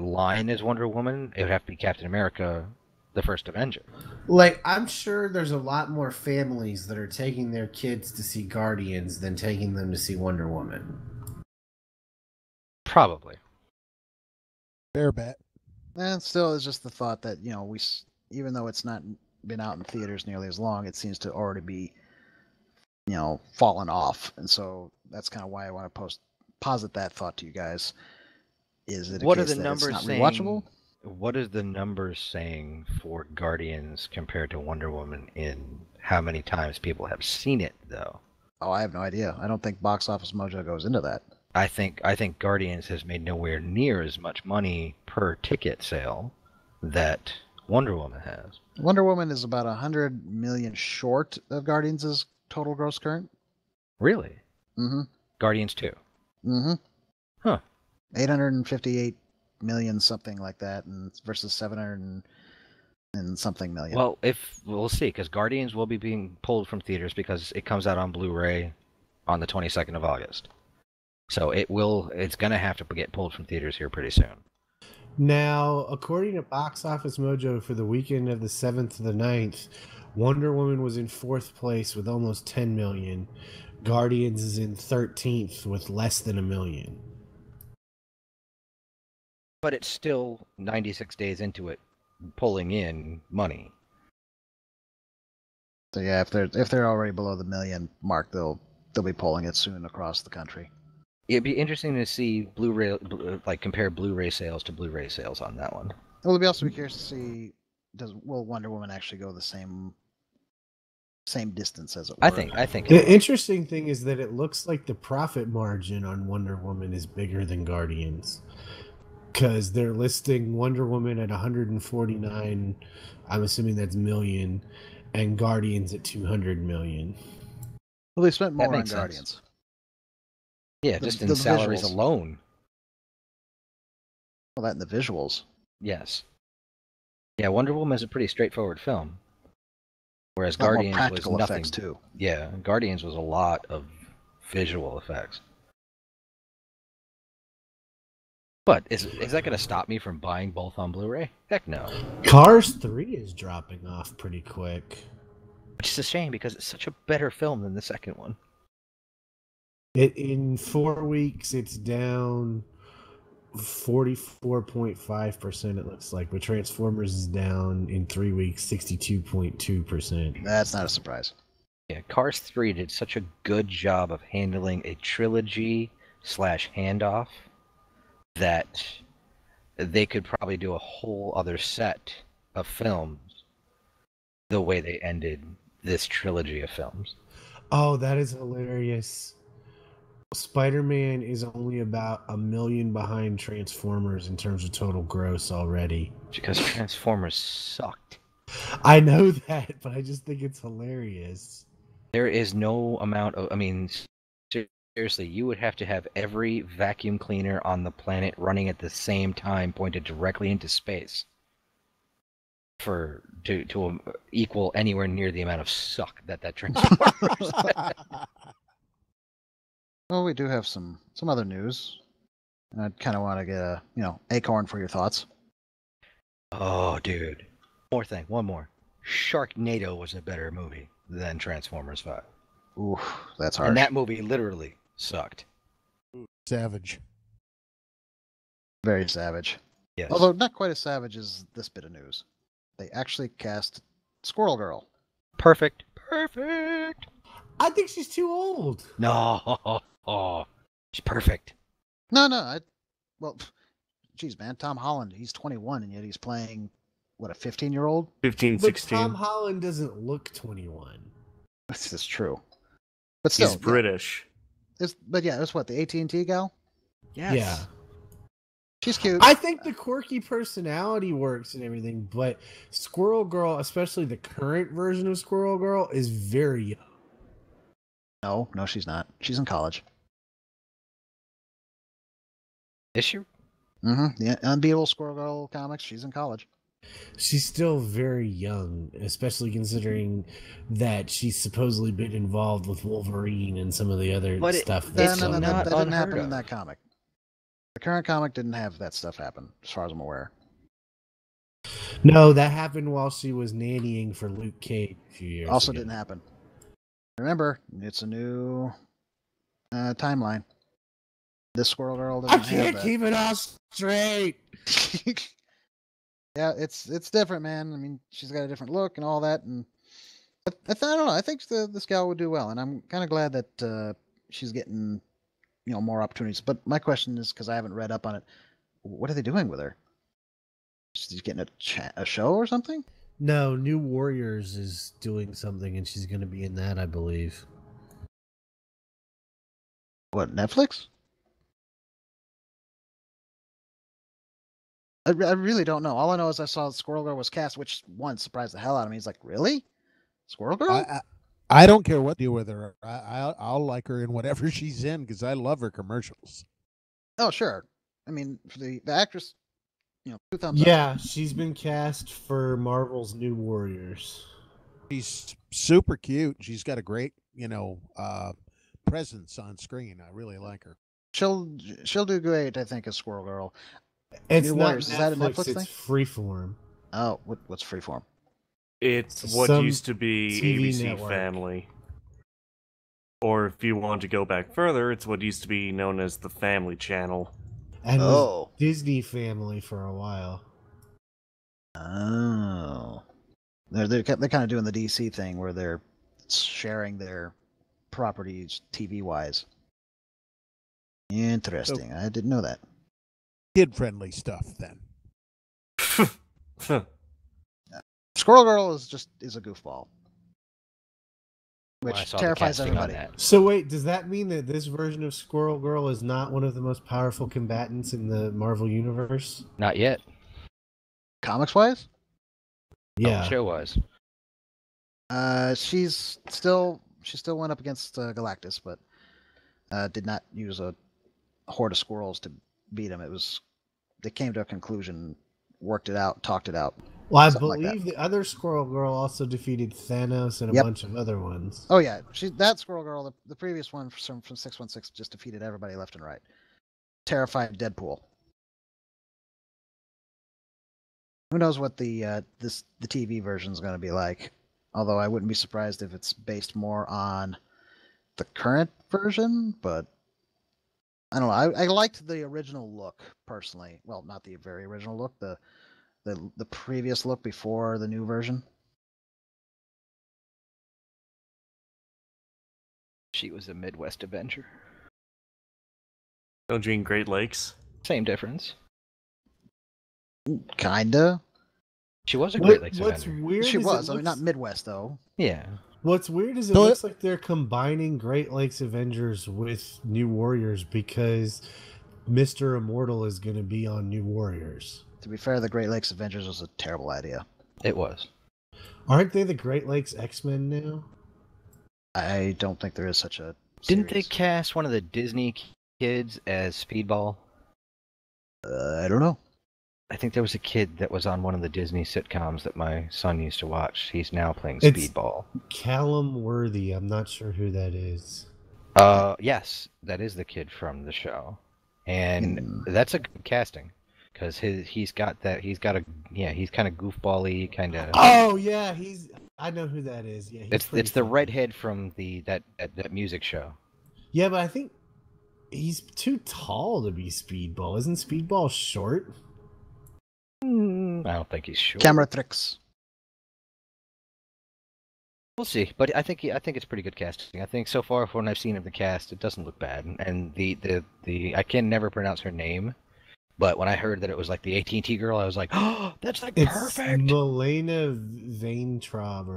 line as Wonder Woman, it would have to be Captain America, the First Avenger. Like, I'm sure there's a lot more families that are taking their kids to see Guardians than taking them to see Wonder Woman. Probably. Fair bet. And still, it's just the thought that, even though it's not been out in theaters nearly as long, it seems to already be, fallen off. And so that's kind of why I want to posit that thought to you guys. Is it What a are case the that it's numbers not saying? rewatchable? What is the numbers saying for Guardians compared to Wonder Woman in how many times people have seen it, though? Oh, I have no idea. I don't think Box Office Mojo goes into that. I think Guardians has made nowhere near as much money per ticket sale that Wonder Woman has. Wonder Woman is about 100 million short of Guardians' total gross current. Really? Mm-hmm. Guardians 2. Mm-hmm. Huh. 858 million, something like that, and versus 700 and something million. Well, we'll see, because Guardians will be being pulled from theaters because it comes out on Blu-ray on the 22nd of August. So it's going to have to get pulled from theaters here pretty soon. Now, according to Box Office Mojo, for the weekend of the 7th to the 9th, Wonder Woman was in 4th place with almost 10 million. Guardians is in 13th with less than 1 million. But it's still 96 days into it pulling in money. So yeah, if they're already below the million mark, they'll be pulling it soon across the country. It'd be interesting to see compare Blu-ray sales to Blu-ray sales on that one. We'll be also be curious to see will Wonder Woman actually go the same distance as it were. I think The interesting thing is that it looks like the profit margin on Wonder Woman is bigger than Guardians, because they're listing Wonder Woman at 149, I'm assuming that's million, and Guardians at 200 million. Well, they spent more on makes Guardians. sense. Yeah, just in the salaries visuals. alone. Well, that and the visuals. Yes. Yeah, Wonder Woman is a pretty straightforward film. Whereas A lot more Guardians practical was nothing. effects too. Yeah, Guardians was a lot of visual effects. But is that going to stop me from buying both on Blu-ray? Heck no. Cars 3 is dropping off pretty quick. Which is a shame because it's such a better film than the second one. In 4 weeks, it's down 44.5%, it looks like. But Transformers is down in 3 weeks 62.2%. That's not a surprise. Yeah, Cars 3 did such a good job of handling a trilogy / handoff that they could probably do a whole other set of films the way they ended this trilogy of films. Oh, that is hilarious. Spider-Man is only about 1 million behind Transformers in terms of total gross already. Because Transformers sucked. I know that, but I just think it's hilarious. There is no amount of... I mean, seriously, you would have to have every vacuum cleaner on the planet running at the same time pointed directly into space to equal anywhere near the amount of suck that Transformers had. Well, we do have some other news. And I kind of want to get a Acorn for your thoughts. Oh, dude. One more. Sharknado was a better movie than Transformers 5. Ooh, that's harsh. And that movie literally sucked. Savage. Very savage. Yes. Although not quite as savage as this bit of news. They actually cast Squirrel Girl. Perfect. I think she's too old. No. Oh, she's perfect. No. Well, geez, man. Tom Holland, he's 21, and yet he's playing, what, a 15-year-old? 15, But 16. Tom Holland doesn't look 21. This is true. But still, He's British. But yeah, it's what, the AT&T gal? Yes. Yeah. She's cute. I think the quirky personality works and everything, but Squirrel Girl, especially the current version of Squirrel Girl, is very young. No, she's not. She's in college. Is she? Mm-hmm. The Unbeatable Squirrel Girl comics, she's in college. She's still very young, especially considering that she's supposedly been involved with Wolverine and some of the other stuff. No, That's that not didn't unheard happen in of. that comic. The current comic didn't have that stuff happen, as far as I'm aware. No, that happened while she was nannying for Luke Cage a few years Also ago. didn't happen. Remember, it's a new timeline. This Squirrel Girl doesn't I have can't that. keep it all straight. Yeah, it's different, man. I mean, she's got a different look and all that, and I don't know. I think this gal would do well, and I'm kind of glad that she's getting more opportunities. But my question is, because I haven't read up on it, what are they doing with her? She's getting a show or something? No, New Warriors is doing something, and she's going to be in that, I believe. What, Netflix? I really don't know. All I know is I saw Squirrel Girl was cast, which one surprised the hell out of me. He's like, really? Squirrel Girl? I don't care what to do with her. I'll like her in whatever she's in because I love her commercials. Oh, sure. I mean, for the actress, 2 thumbs up. Yeah, she's been cast for Marvel's New Warriors. She's super cute. She's got a great, presence on screen. I really like her. She'll do great, I think, as Squirrel Girl. It's New not Warriors, Netflix, is that a Netflix it's thing? Freeform. Oh, what's Freeform? It's what Some used to be TV ABC network. Family. Or if you want to go back further, it's what used to be known as the Family Channel. And was Disney Family for a while. Oh. They're kind of doing the DC thing where they're sharing their properties TV-wise. Interesting. I didn't know that. Kid-friendly stuff, then. Squirrel Girl is a goofball. Well, I Which saw the terrifies casting on everybody. that. So wait, does that mean that this version of Squirrel Girl is not one of the most powerful combatants in the Marvel Universe? Not yet. Comics-wise? Yeah. Show was. She still went up against Galactus, but did not use a horde of squirrels to beat him. They came to a conclusion, worked it out, talked it out. Well, I Something like believe the other Squirrel Girl also defeated Thanos and a Yep. bunch of other ones. Oh yeah, that Squirrel Girl, the previous one from 616, just defeated everybody left and right. Terrified Deadpool. Who knows what the TV version is going to be like? Although I wouldn't be surprised if it's based more on the current version, but I don't know. I liked the original look personally. Well, not the very original look, the previous look before the new version. She was a Midwest Avenger. Don't you mean Great Lakes? Same difference. Kinda. She was a Great Lakes What's Avenger. weird She is was. it I mean, not looks- Midwest though. Yeah. What's weird is it So looks like they're combining Great Lakes Avengers with New Warriors because Mr. Immortal is going to be on New Warriors. To be fair, the Great Lakes Avengers was a terrible idea. It was. Aren't they the Great Lakes X-Men now? I don't think there is such a. Didn't they series. cast one of the Disney kids as Speedball? I don't know. I think there was a kid that was on one of the Disney sitcoms that my son used to watch. He's now playing It's- Speedball. Callum Worthy. I'm not sure who that is. Yes, that is the kid from the show, and that's a good casting because he's kind of goofball-y, kind of. Oh yeah, I know who that is. Yeah, he's It's pretty the funny. redhead from that music show. Yeah, but I think he's too tall to be Speedball. Isn't Speedball short? I don't think he's short. Camera tricks. We'll see, but I think it's pretty good casting. I think so far, from what I've seen of the cast, it doesn't look bad. And the I can never pronounce her name, but when I heard that it was like the AT&T girl, I was like, oh, that's like It's perfect. Milena Weintraub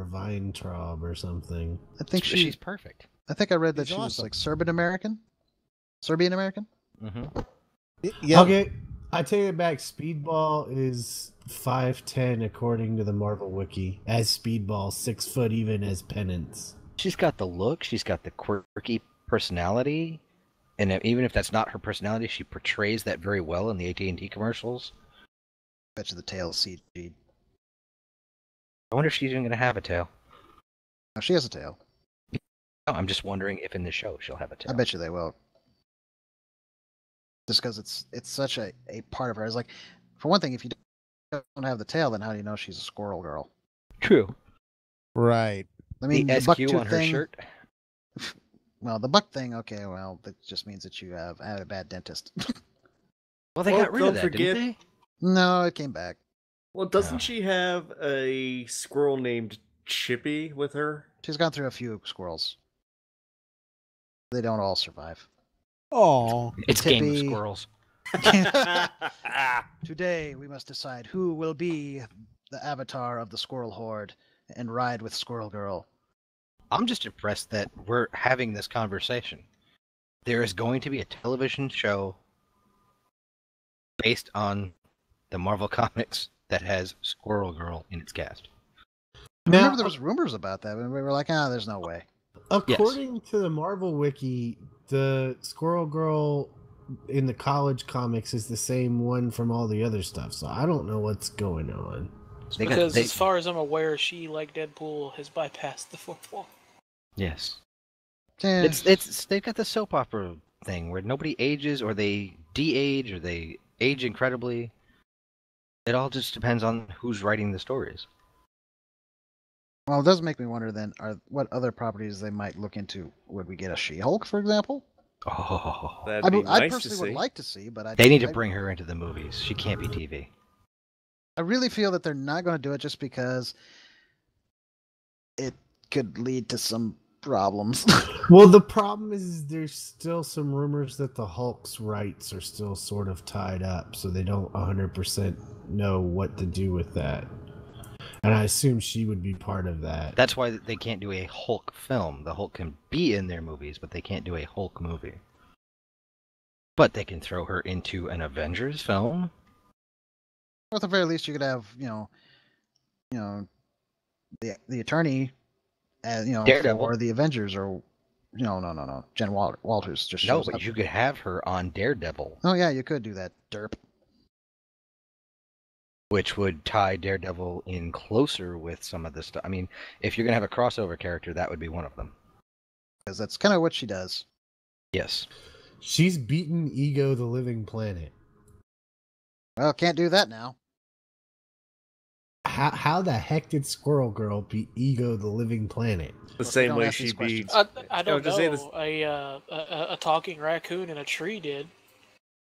or something. I think She's perfect. I think I read that She's she was awesome. like Serbian American. Mm-hmm. Yeah. Okay, I take it back. Speedball is 5'10" according to the Marvel Wiki. As Speedball, 6 foot even as Penance. She's got the look. She's got the quirky personality, and even if that's not her personality, she portrays that very well in the AT&T commercials. Bet you the tail CG. I wonder if she's even going to have a tail. Oh, she has a tail. No, I'm just wondering if in the show she'll have a tail. I bet you they will. Just because it's such a part of her. It's like, for one thing, if you don't have the tail, then how do you know she's a squirrel girl? True. Right. I mean, The the SQ bucktooth on her thing. shirt. Well, the buck thing. Okay, well, that just means that you had a bad dentist. Well, they Well, got rid of don't that, forget- didn't No, it came back. Well, doesn't Oh. she have a squirrel named Chippy with her? She's gone through a few squirrels. They don't all survive. Oh. they? It's Game of Tippy. Squirrels. Today we must decide who will be the avatar of the squirrel horde and ride with Squirrel Girl. I'm just impressed that we're having this conversation. There is going to be a television show based on the Marvel Comics that has Squirrel Girl in its cast. I Now- remember there was rumors about that, and we were like, there's no way. According to the Marvel Wiki, the Squirrel Girl in the college comics is the same one from all the other stuff, so I don't know what's going on. Because as far as I'm aware, she, like Deadpool, has bypassed the fourth wall. Yes. Eh, It's they've got the soap opera thing where nobody ages or they de-age or they age incredibly. It all just depends on who's writing the stories. Well, it does make me wonder then, what other properties they might look into. Would we get a She-Hulk, for example? Oh, That'd be I nice to personally would see. like to see, but they need to bring her into the movies. She can't be TV. I really feel that they're not going to do it just because it could lead to some problems. Well, the problem is there's still some rumors that the Hulk's rights are still sort of tied up, so they don't 100% know what to do with that. And I assume she would be part of that. That's why they can't do a Hulk film. The Hulk can be in their movies, but they can't do a Hulk movie. But they can throw her into an Avengers film. Or at the very least, you could have, the attorney, Daredevil. or the Avengers, or no. Jen Walters just No, shows but up. you could have her on Daredevil, Oh yeah, you could do that. Derp. which would tie Daredevil in closer with some of the stuff. I mean, if you're going to have a crossover character, that would be one of them. Because that's kind of what she does. Yes. She's beaten Ego the Living Planet. Well, can't do that now. How the heck did Squirrel Girl beat Ego the Living Planet? The same don't way ask these she questions. beats. I don't just saying know. A talking raccoon in a tree did.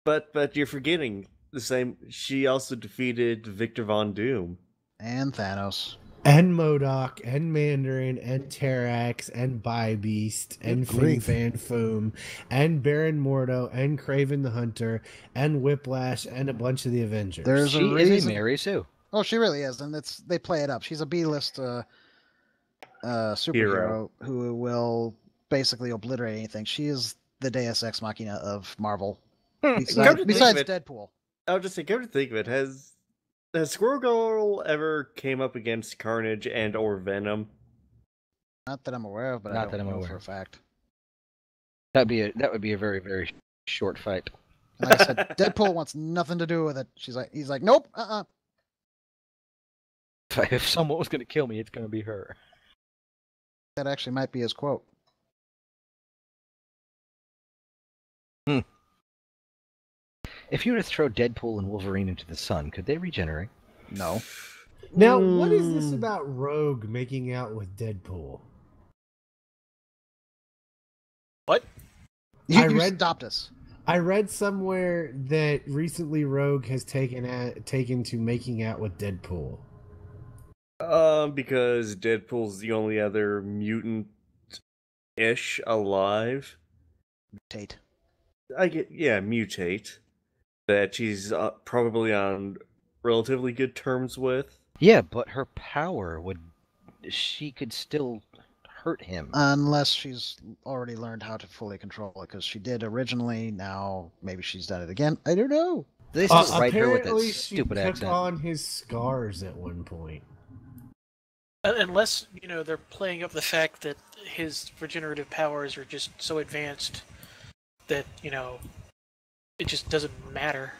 But you're forgetting the same. She also defeated Victor Von Doom. And Thanos. And MODOK, and Mandarin, and Terrax, and Bybeast, and Good grief. Fin Fan Foom, and Baron Mordo, and Craven the Hunter, and Whiplash, and a bunch of the Avengers. There's She a is reason. a Mary Sue. Oh, she really is, and they play it up. She's a B-list superhero who will basically obliterate anything. She is the Deus Ex Machina of Marvel. Come to Besides, think besides of it- Deadpool. I was just saying, come to think of it, has Squirrel Girl ever came up against Carnage and or Venom? Not that I'm aware of, but I Not don't that I'm know aware for a of. fact. That would be a very, very short fight. And like I said, Deadpool wants nothing to do with it. He's like, nope, If someone was going to kill me, it's going to be her. That actually might be his quote. If you were to throw Deadpool and Wolverine into the sun, could they regenerate? No. Now, what is this about Rogue making out with Deadpool? What? You stopped us. I read somewhere that recently Rogue has taken to making out with Deadpool. Because Deadpool's the only other mutant-ish alive. Mutate. Mutate. That she's probably on relatively good terms with. Yeah, but her power she could still hurt him. Unless she's already learned how to fully control it, because she did originally. Now maybe she's done it again. I don't know. They still write her with that Apparently, stupid she took accent. on his scars at one point. Unless, they're playing up the fact that his regenerative powers are just so advanced that, it just doesn't matter.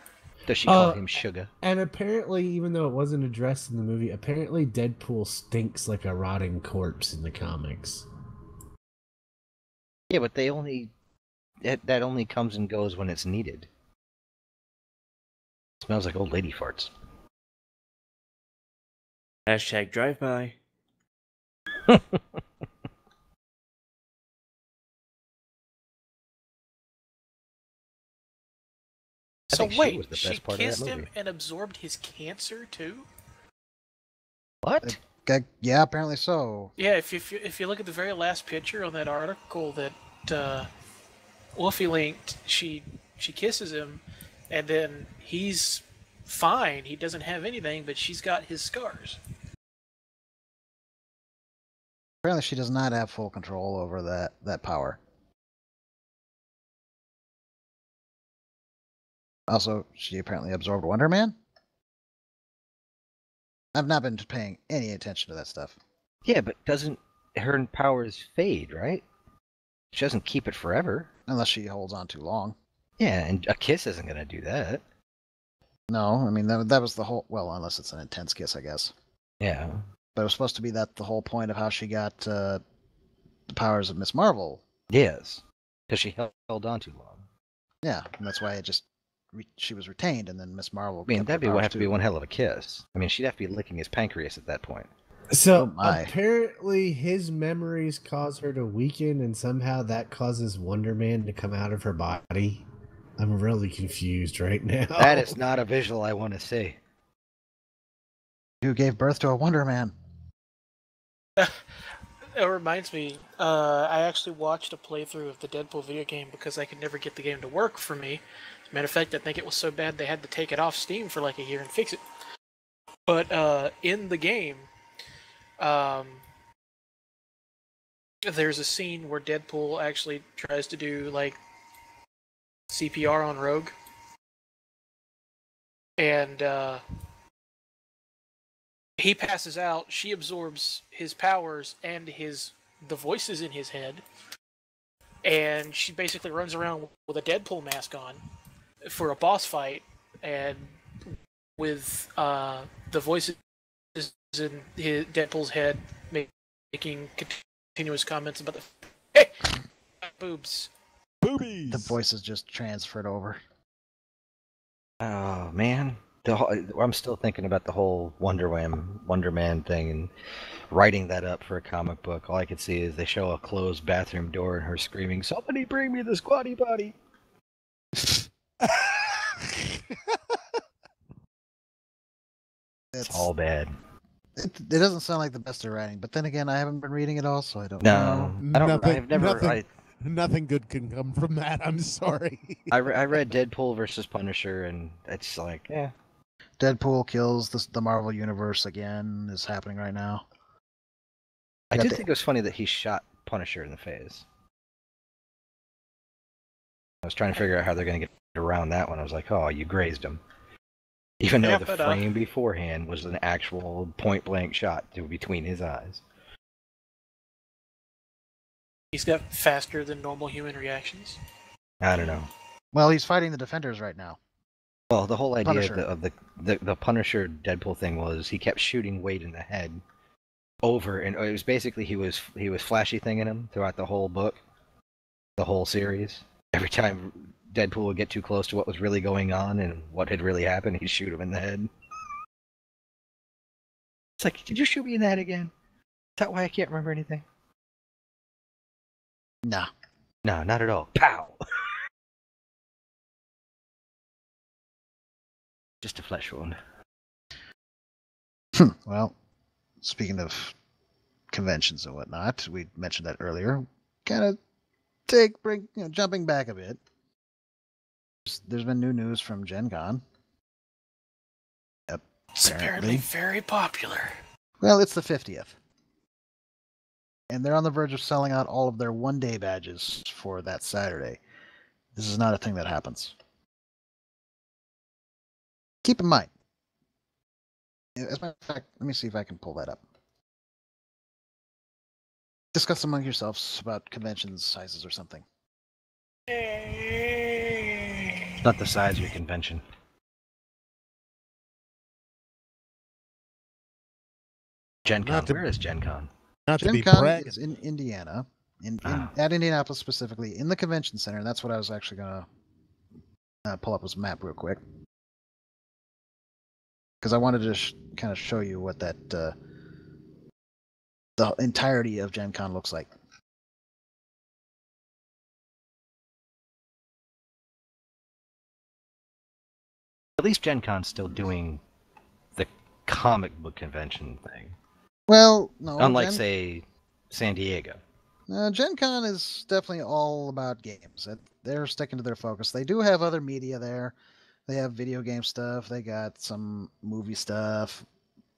Does she call him sugar? And apparently, even though it wasn't addressed in the movie, apparently Deadpool stinks like a rotting corpse in the comics. Yeah, but that only comes and goes when it's needed. It smells like old lady farts. Hashtag drive-by. So wait, was the she best part of kissed that him movie. and absorbed his cancer too? What? Yeah, apparently so. Yeah, if you look at the very last picture on that article that Wolfie linked, she kisses him, and then he's fine. He doesn't have anything, but she's got his scars. Apparently, she does not have full control over that power. Also, she apparently absorbed Wonder Man. I've not been paying any attention to that stuff. Yeah, but doesn't her powers fade, right? She doesn't keep it forever. Unless she holds on too long. Yeah, and a kiss isn't going to do that. No, I mean, that was the whole... Well, unless it's an intense kiss, I guess. Yeah. But it was supposed to be the whole point of how she got the powers of Miss Marvel. Yes. Because she held on too long. Yeah, and that's why she was retained, and then Miss Marvel... I mean, kept that'd her have to be powers one hell of a kiss. I mean, she'd have to be licking his pancreas at that point. So Oh my. apparently his memories cause her to weaken, and somehow that causes Wonder Man to come out of her body. I'm really confused right now. That is not a visual I want to see. Who gave birth to a Wonder Man? It reminds me, I actually watched a playthrough of the Deadpool video game because I could never get the game to work for me. As a matter of fact, I think it was so bad they had to take it off Steam for like a year and fix it. But in the game, there's a scene where Deadpool actually tries to do like CPR on Rogue, and he passes out. She absorbs his powers and the voices in his head, and she basically runs around with a Deadpool mask on for a boss fight, and with the voices in Deadpool's head making continuous comments about hey, boobs. Boobies. The voice is just transferred over. Oh, man. I'm still thinking about the whole Wonder Man thing and writing that up for a comic book. All I could see is they show a closed bathroom door and her screaming, "Somebody bring me the squatty potty!" It's all bad. It doesn't sound like the best of writing, but then again, I haven't been reading it all, so I don't No, know. I don't. I've never. Nothing good can come from that. I'm sorry. I read Deadpool versus Punisher, and it's like, yeah. Deadpool kills the Marvel Universe again is happening right now. I did think it was funny that he shot Punisher in the face. I was trying to figure out how they're going to get around that one. I was like, oh, you grazed him. Even though the frame beforehand was an actual point-blank shot between his eyes. He's got faster than normal human reactions. I don't know. Well, he's fighting the Defenders right now. Well, the whole idea Punisher. of the Punisher Deadpool thing was he kept shooting Wade in the head over, and it was basically he was flashy thinging him throughout the whole book, the whole series. Every time Deadpool would get too close to what was really going on and what had really happened, he'd shoot him in the head. It's like, did you shoot me in the head again? Is that why I can't remember anything? Nah. No, not at all. Pow! Just a flesh wound. Well, speaking of conventions and whatnot, we mentioned that earlier. Kind of jumping back a bit. There's been new news from Gen Con. It's apparently very popular. Well, it's the 50th. And they're on the verge of selling out all of their one-day badges for that Saturday. This is not a thing that happens. Keep in mind. As a matter of fact, let me see if I can pull that up. Discuss among yourselves about convention sizes or something. Not the size of your convention. Gen Con. Where is Gen Con? Not to be Gen Con brag. is in Indiana, at Indianapolis specifically, in the convention center. And that's what I was actually going to pull up this map real quick. Because I wanted to kind of show you what that the entirety of Gen Con looks like. At least Gen Con's still doing the comic book convention thing. Well, no. Unlike, say, San Diego. Gen Con is definitely all about games. They're sticking to their focus. They do have other media there. They have video game stuff. They got some movie stuff.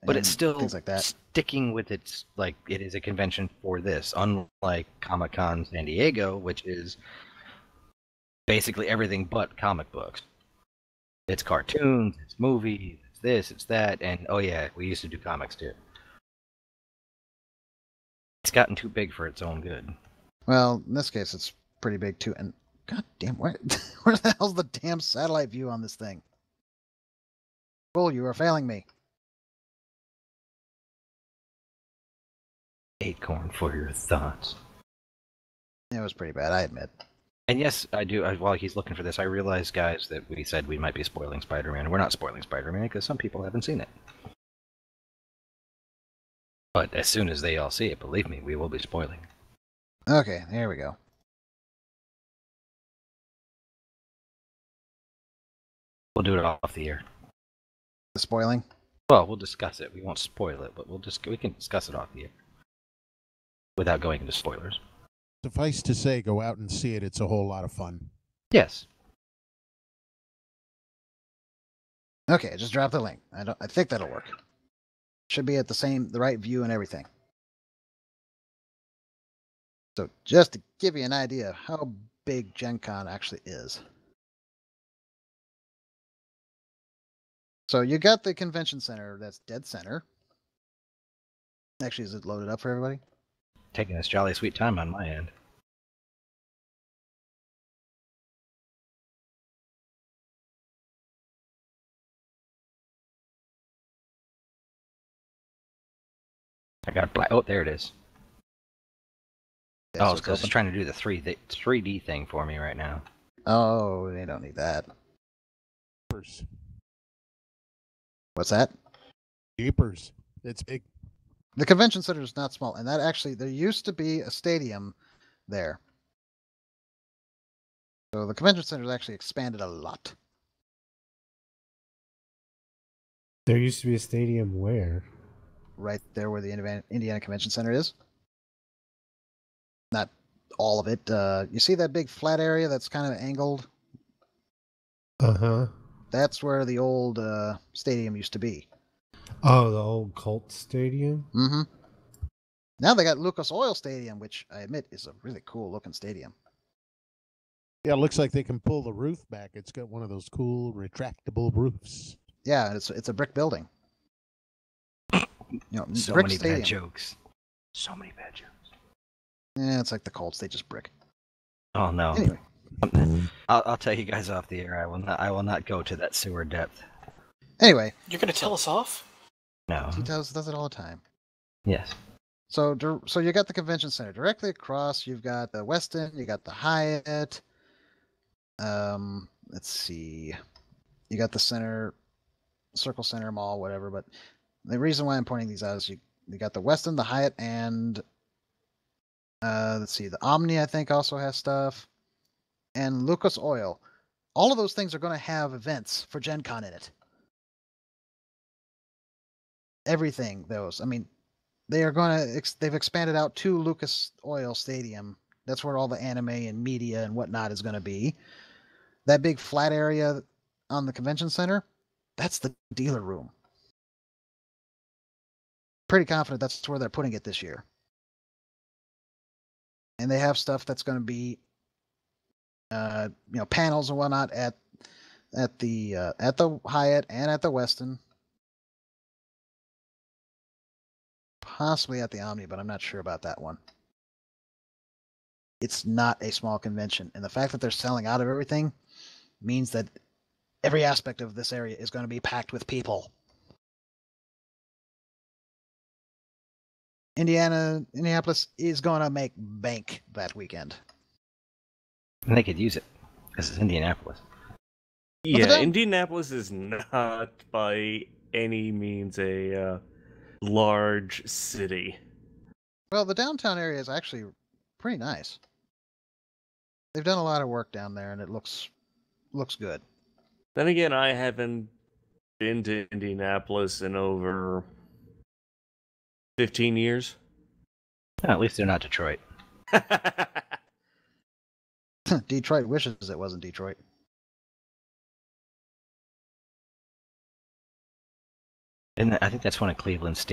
But it's still things like that. Sticking with its, like, it is a convention for this. Unlike Comic-Con San Diego, which is basically everything but comic books. It's cartoons, it's movies, it's this, it's that, and oh yeah, we used to do comics too. It's gotten too big for its own good. Well, in this case, it's pretty big too. And god damn, where the hell's the damn satellite view on this thing? Bull, you are failing me. Acorn for your thoughts. It was pretty bad, I admit. And yes, I do. While he's looking for this, I realize, guys, that we said we might be spoiling Spider-Man. We're not spoiling Spider-Man because some people haven't seen it. But as soon as they all see it, believe me, we will be spoiling. Okay, here we go. We'll do it off the air. The spoiling? Well, we'll discuss it. We won't spoil it, but we can discuss it off the air without going into spoilers. Suffice to say, go out and see it. It's a whole lot of fun. Yes. Okay, just drop the link. I think that'll work. Should be at the right view and everything. So just to give you an idea of how big Gen Con actually is. So you got the convention center that's dead center. Actually, is it loaded up for everybody? Taking this jolly sweet time on my end. I got black. Oh, there it is. Yeah, oh, it's because it's trying to do the 3D thing for me right now. Oh, they don't need that. Jeepers. What's that? Jeepers. It's big. The convention center is not small, and that actually, there used to be a stadium there. So the convention center has actually expanded a lot. There used to be a stadium where? Right there where the Indiana Convention Center is. Not all of it. You see that big flat area that's kind of angled? Uh-huh. That's where the old stadium used to be. Oh, the old Colt Stadium? Mm-hmm. Now they got Lucas Oil Stadium, which I admit is a really cool looking stadium. Yeah, it looks like they can pull the roof back. It's got one of those cool retractable roofs. Yeah, it's a brick building. You know, So brick many stadium. bad jokes. So many bad jokes. Yeah, it's like the Colts. They just brick. Oh no. Anyway. I'll tell you guys off the air. I will not go to that sewer depth. Anyway. You're going to tell us off? No. He does it all the time. Yes. So you got the convention center directly across. You've got the Westin. You got the Hyatt. Let's see. You got the center, Circle Center Mall, whatever. But The reason why I'm pointing these out is you got the Westin, the Hyatt, and let's see, the Omni I think also has stuff, and Lucas Oil. All of those things are going to have events for Gen Con in it. Everything those. I mean, they are going to. They've expanded out to Lucas Oil Stadium. That's where all the anime and media and whatnot is going to be. That big flat area on the convention center, that's the dealer room. Pretty confident that's where they're putting it this year. And they have stuff that's going to be, panels and whatnot at the Hyatt and at the Westin, possibly at the Omni, but I'm not sure about that one. It's not a small convention, and the fact that they're selling out of everything means that every aspect of this area is going to be packed with people. Indianapolis is going to make bank that weekend. And they could use it, because it's Indianapolis. Yeah, Indianapolis is not by any means a large city. Well, the downtown area is actually pretty nice. They've done a lot of work down there, and it looks good. Then again, I haven't been to Indianapolis in over 15 years. At least they're not Detroit. Detroit wishes it wasn't Detroit. And I think that's one of Cleveland's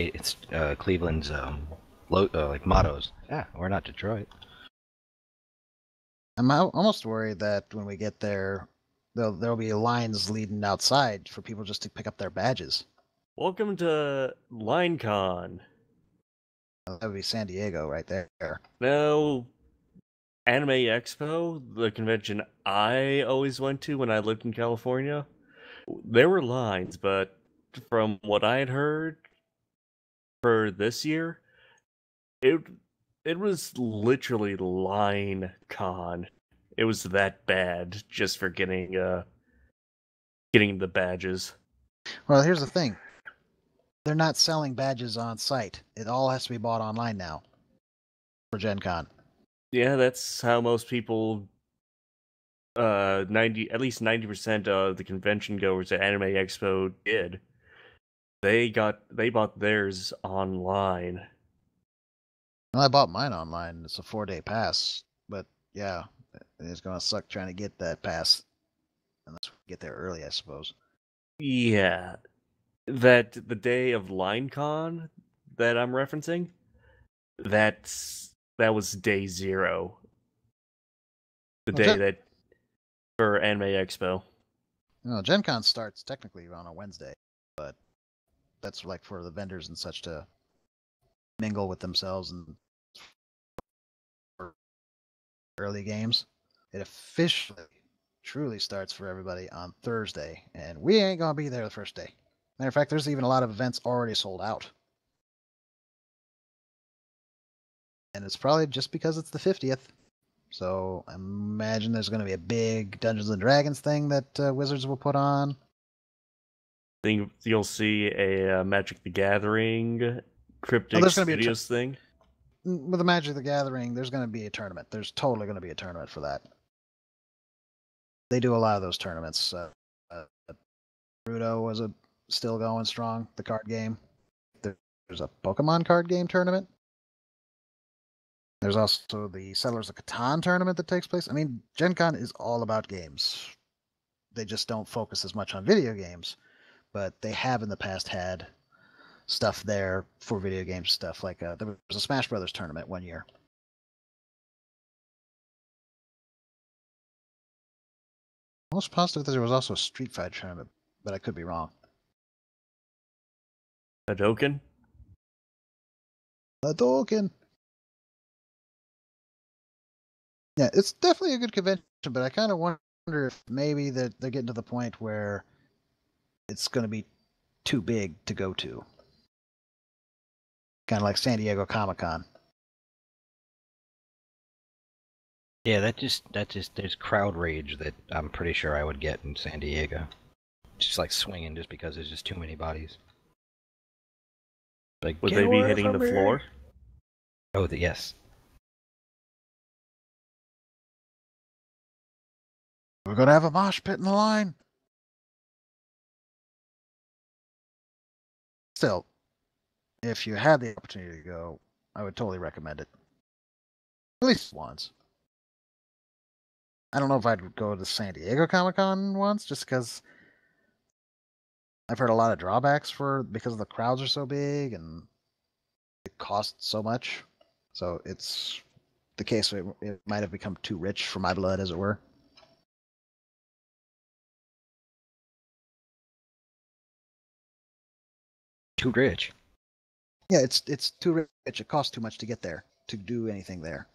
like mottos. Yeah, we're not Detroit. I'm almost worried that when we get there, there'll be lines leading outside for people just to pick up their badges. Welcome to LineCon. That would be San Diego right there. No, Anime Expo, the convention I always went to when I lived in California, there were lines, but from what I had heard for this year, it was literally line con. It was that bad just for getting the badges. Well, here's the thing. They're not selling badges on site. It all has to be bought online now for Gen Con. Yeah, that's how most people at least 90% of the convention goers at Anime Expo did. They bought theirs online. Well, I bought mine online. It's a 4-day pass, but yeah, it's gonna suck trying to get that pass unless we get there early, I suppose. Yeah, that the day of LineCon that I'm referencing, that was day 0. The day that for Anime Expo. No, Gen Con starts technically on a Wednesday, but that's like for the vendors and such to mingle with themselves and early games. It officially, truly starts for everybody on Thursday, and we ain't gonna be there the first day. Matter of fact, there's even a lot of events already sold out. And it's probably just because it's the 50th. So I imagine there's going to be a big Dungeons and Dragons thing that Wizards will put on. Think you'll see a Magic the Gathering Cryptic Studios thing? With the Magic the Gathering, there's going to be a tournament. There's totally going to be a tournament for that. They do a lot of those tournaments. Rudo was still going strong, the card game. There's a Pokemon card game tournament. There's also the Settlers of Catan tournament that takes place. I mean, Gen Con is all about games. They just don't focus as much on video games, but they have in the past had stuff there for video game stuff. Like there was a Smash Brothers tournament one year. Almost positive that there was also a Street Fighter tournament, but I could be wrong. Hadouken? Hadouken! Yeah, it's definitely a good convention, but I kind of wonder if maybe they're getting to the point where it's going to be too big to go to. Kind of like San Diego Comic-Con. Yeah, that just there's crowd rage that I'm pretty sure I would get in San Diego. Just like swinging just because there's just too many bodies. Like, Would "Get they be away hitting the from me!" floor? Oh, yes. We're gonna have a mosh pit in the line. Still, if you had the opportunity to go, I would totally recommend it. At least once. I don't know if I'd go to San Diego Comic-Con once, just because I've heard a lot of drawbacks because the crowds are so big and it costs so much. So it's the case where it might have become too rich for my blood, as it were. Too rich. Yeah, it's too rich. It costs too much to get there, to do anything there.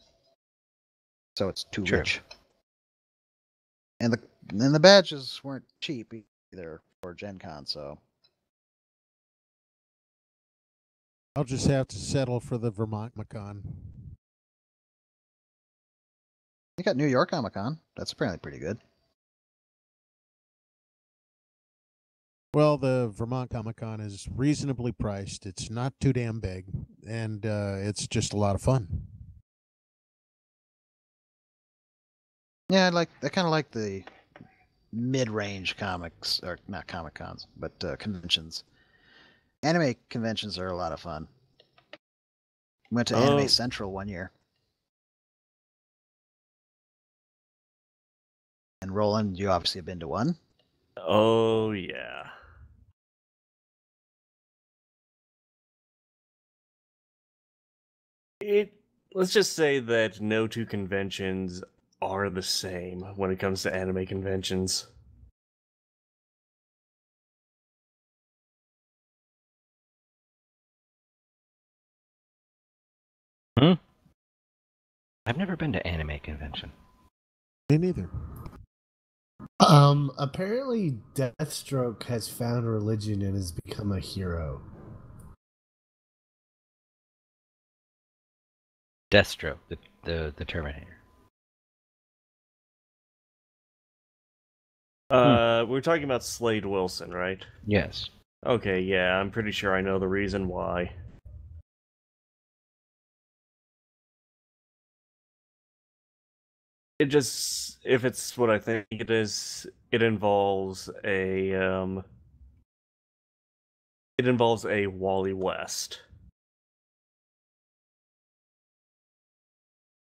So it's too True. rich. And the badges weren't cheap either for Gen Con, so I'll just have to settle for the Vermont Macon. you got New York Comic Con. That's apparently pretty good. Well, the Vermont Comic Con is reasonably priced. It's not too damn big, and it's just a lot of fun. Yeah, I kind of like the mid-range comics, or not Comic Cons, but conventions. Anime conventions are a lot of fun. Went to Anime Central one year. And Roland, you obviously have been to one. Oh, yeah. Let's just say that no two conventions are the same when it comes to anime conventions. I've never been to anime convention. Me neither. Apparently Deathstroke has found religion and has become a hero. Deathstroke, the Terminator. We're talking about Slade Wilson, right? Yes. Okay, yeah, I'm pretty sure I know the reason why. It just, if it's what I think it is, it involves a Wally West.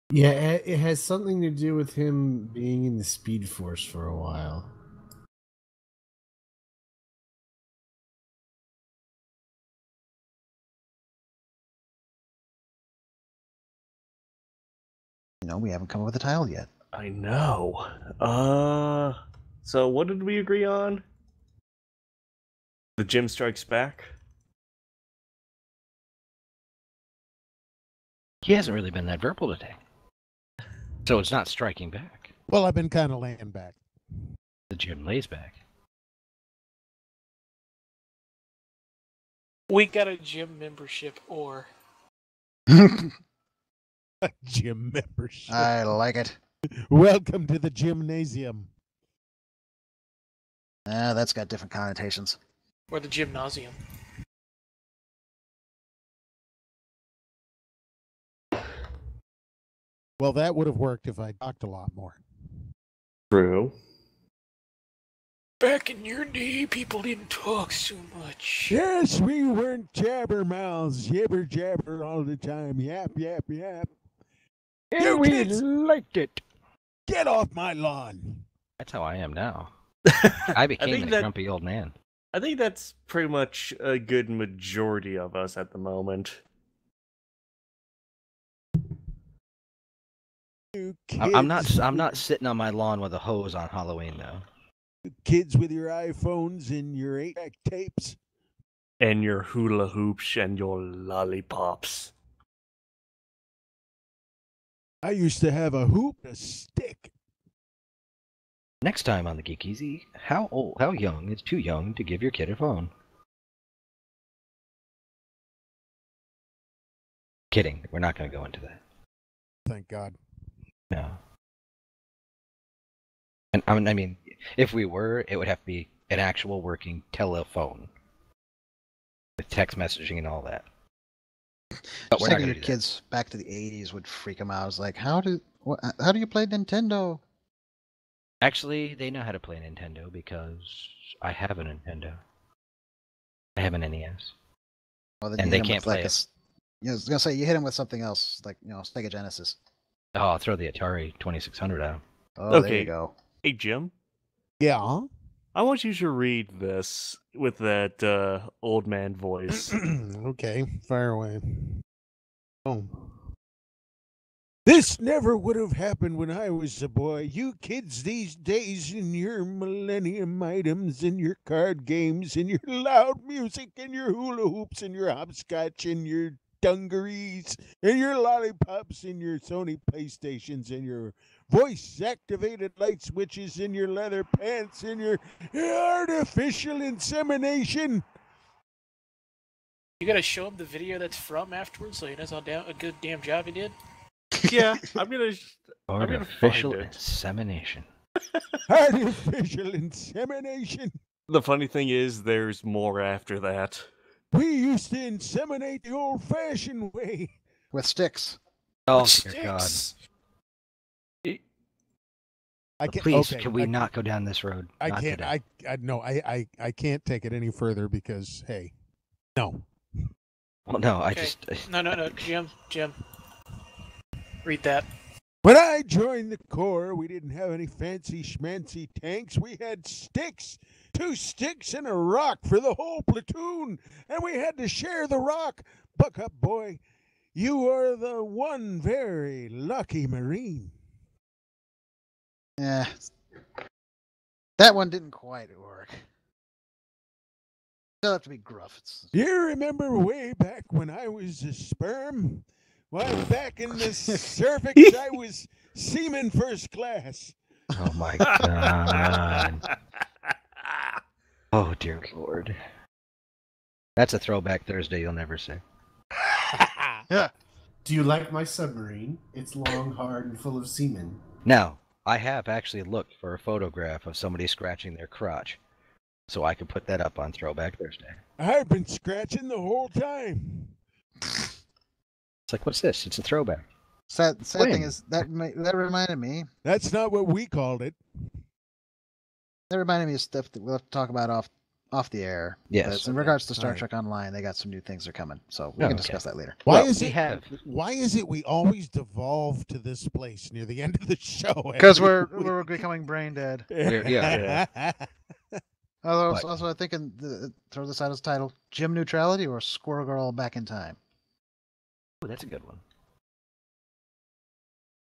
Yeah, it has something to do with him being in the Speed Force for a while. We haven't come up with a title yet. I know. So what did we agree on? The Jim Strikes Back? He hasn't really been that verbal today. So it's not striking back. Well, I've been kind of laying back. The Jim lays back. We got a gym membership or Gym membership. I like it. Welcome to the gymnasium. That's got different connotations. or the gymnasium. Well, that would have worked if I talked a lot more. True. Back in your day, people didn't talk so much. Yes, we weren't jabbermouths, yabber jabber all the time. Yap, yap, yap. And You we kids, liked it. get off my lawn. That's how I am now. I became that grumpy old man. I think that's pretty much a good majority of us at the moment. You I'm kids, not sitting on my lawn with a hose on Halloween though. kids with your iPhones and your 8-track tapes. And your hula hoops and your lollipops. I used to have a hoop and a stick. Next time on the Geek EZ, how young is too young to give your kid a phone? Kidding. We're not going to go into that. Thank God. No. And I mean, if we were, it would have to be an actual working telephone with text messaging and all that. But Just we're not taking going your to do kids back to the '80s would freak them out. I was like, how do you play Nintendo? that. Actually, they know how to play Nintendo because I have a Nintendo. I have an NES. Well, then And you they hit 'em can't with, like play it. I was gonna say you hit them with something else, like Sega Genesis. Oh, I'll throw the Atari 2600 out. Oh, there Okay. you go. Hey, Jim. Yeah. I want you to read this with that old man voice. Okay, fire away. Oh. This never would have happened when I was a boy. You kids these days and your millennium items and your card games and your loud music and your hula hoops and your hopscotch and your dungarees and your lollipops and your Sony PlayStations and your voice-activated light switches and your leather pants and your artificial insemination. You gotta show him the video that's from afterwards, so he knows how a good damn job he did. Yeah, I'm gonna Artificial find it. insemination. Artificial insemination. The funny thing is, there's more after that. We used to inseminate the old-fashioned way. With sticks. Oh, With dear God. sticks. Please, okay, can we not go down this road? I Not can't. today. I can't take it any further because hey, no. Well, no, I Okay. just... No, Jim. Read that. When I joined the Corps, we didn't have any fancy schmancy tanks. We had sticks, 2 sticks and a rock for the whole platoon, and we had to share the rock. Buck up, boy. You are the one very lucky Marine. Yeah. That one didn't quite work. Still have to be gruff. You remember way back when I was a sperm? Why, back in the cervix, I was seaman first class. Oh, my God. Oh, dear Lord. That's a throwback Thursday you'll never see. Yeah. Do you like my submarine? It's long, hard, and full of semen. Now, I have actually looked for a photograph of somebody scratching their crotch, so I could put that up on Throwback Thursday. I've been scratching the whole time. It's like, what's this? It's a throwback. Sad When? thing is that reminded me. That's not what we called it. That reminded me of stuff that we'll have to talk about off the air. Yes. But in regards to Star All right. Trek Online, they got some new things that are coming, so we Oh, can okay. discuss that later. Why Well, is we it? have. Why is it we always devolve to this place near the end of the show? Because every we're becoming brain dead. Yeah. Also, I think throw this out as title: Gym Neutrality or Squirrel Girl Back in Time. Oh, that's a good one.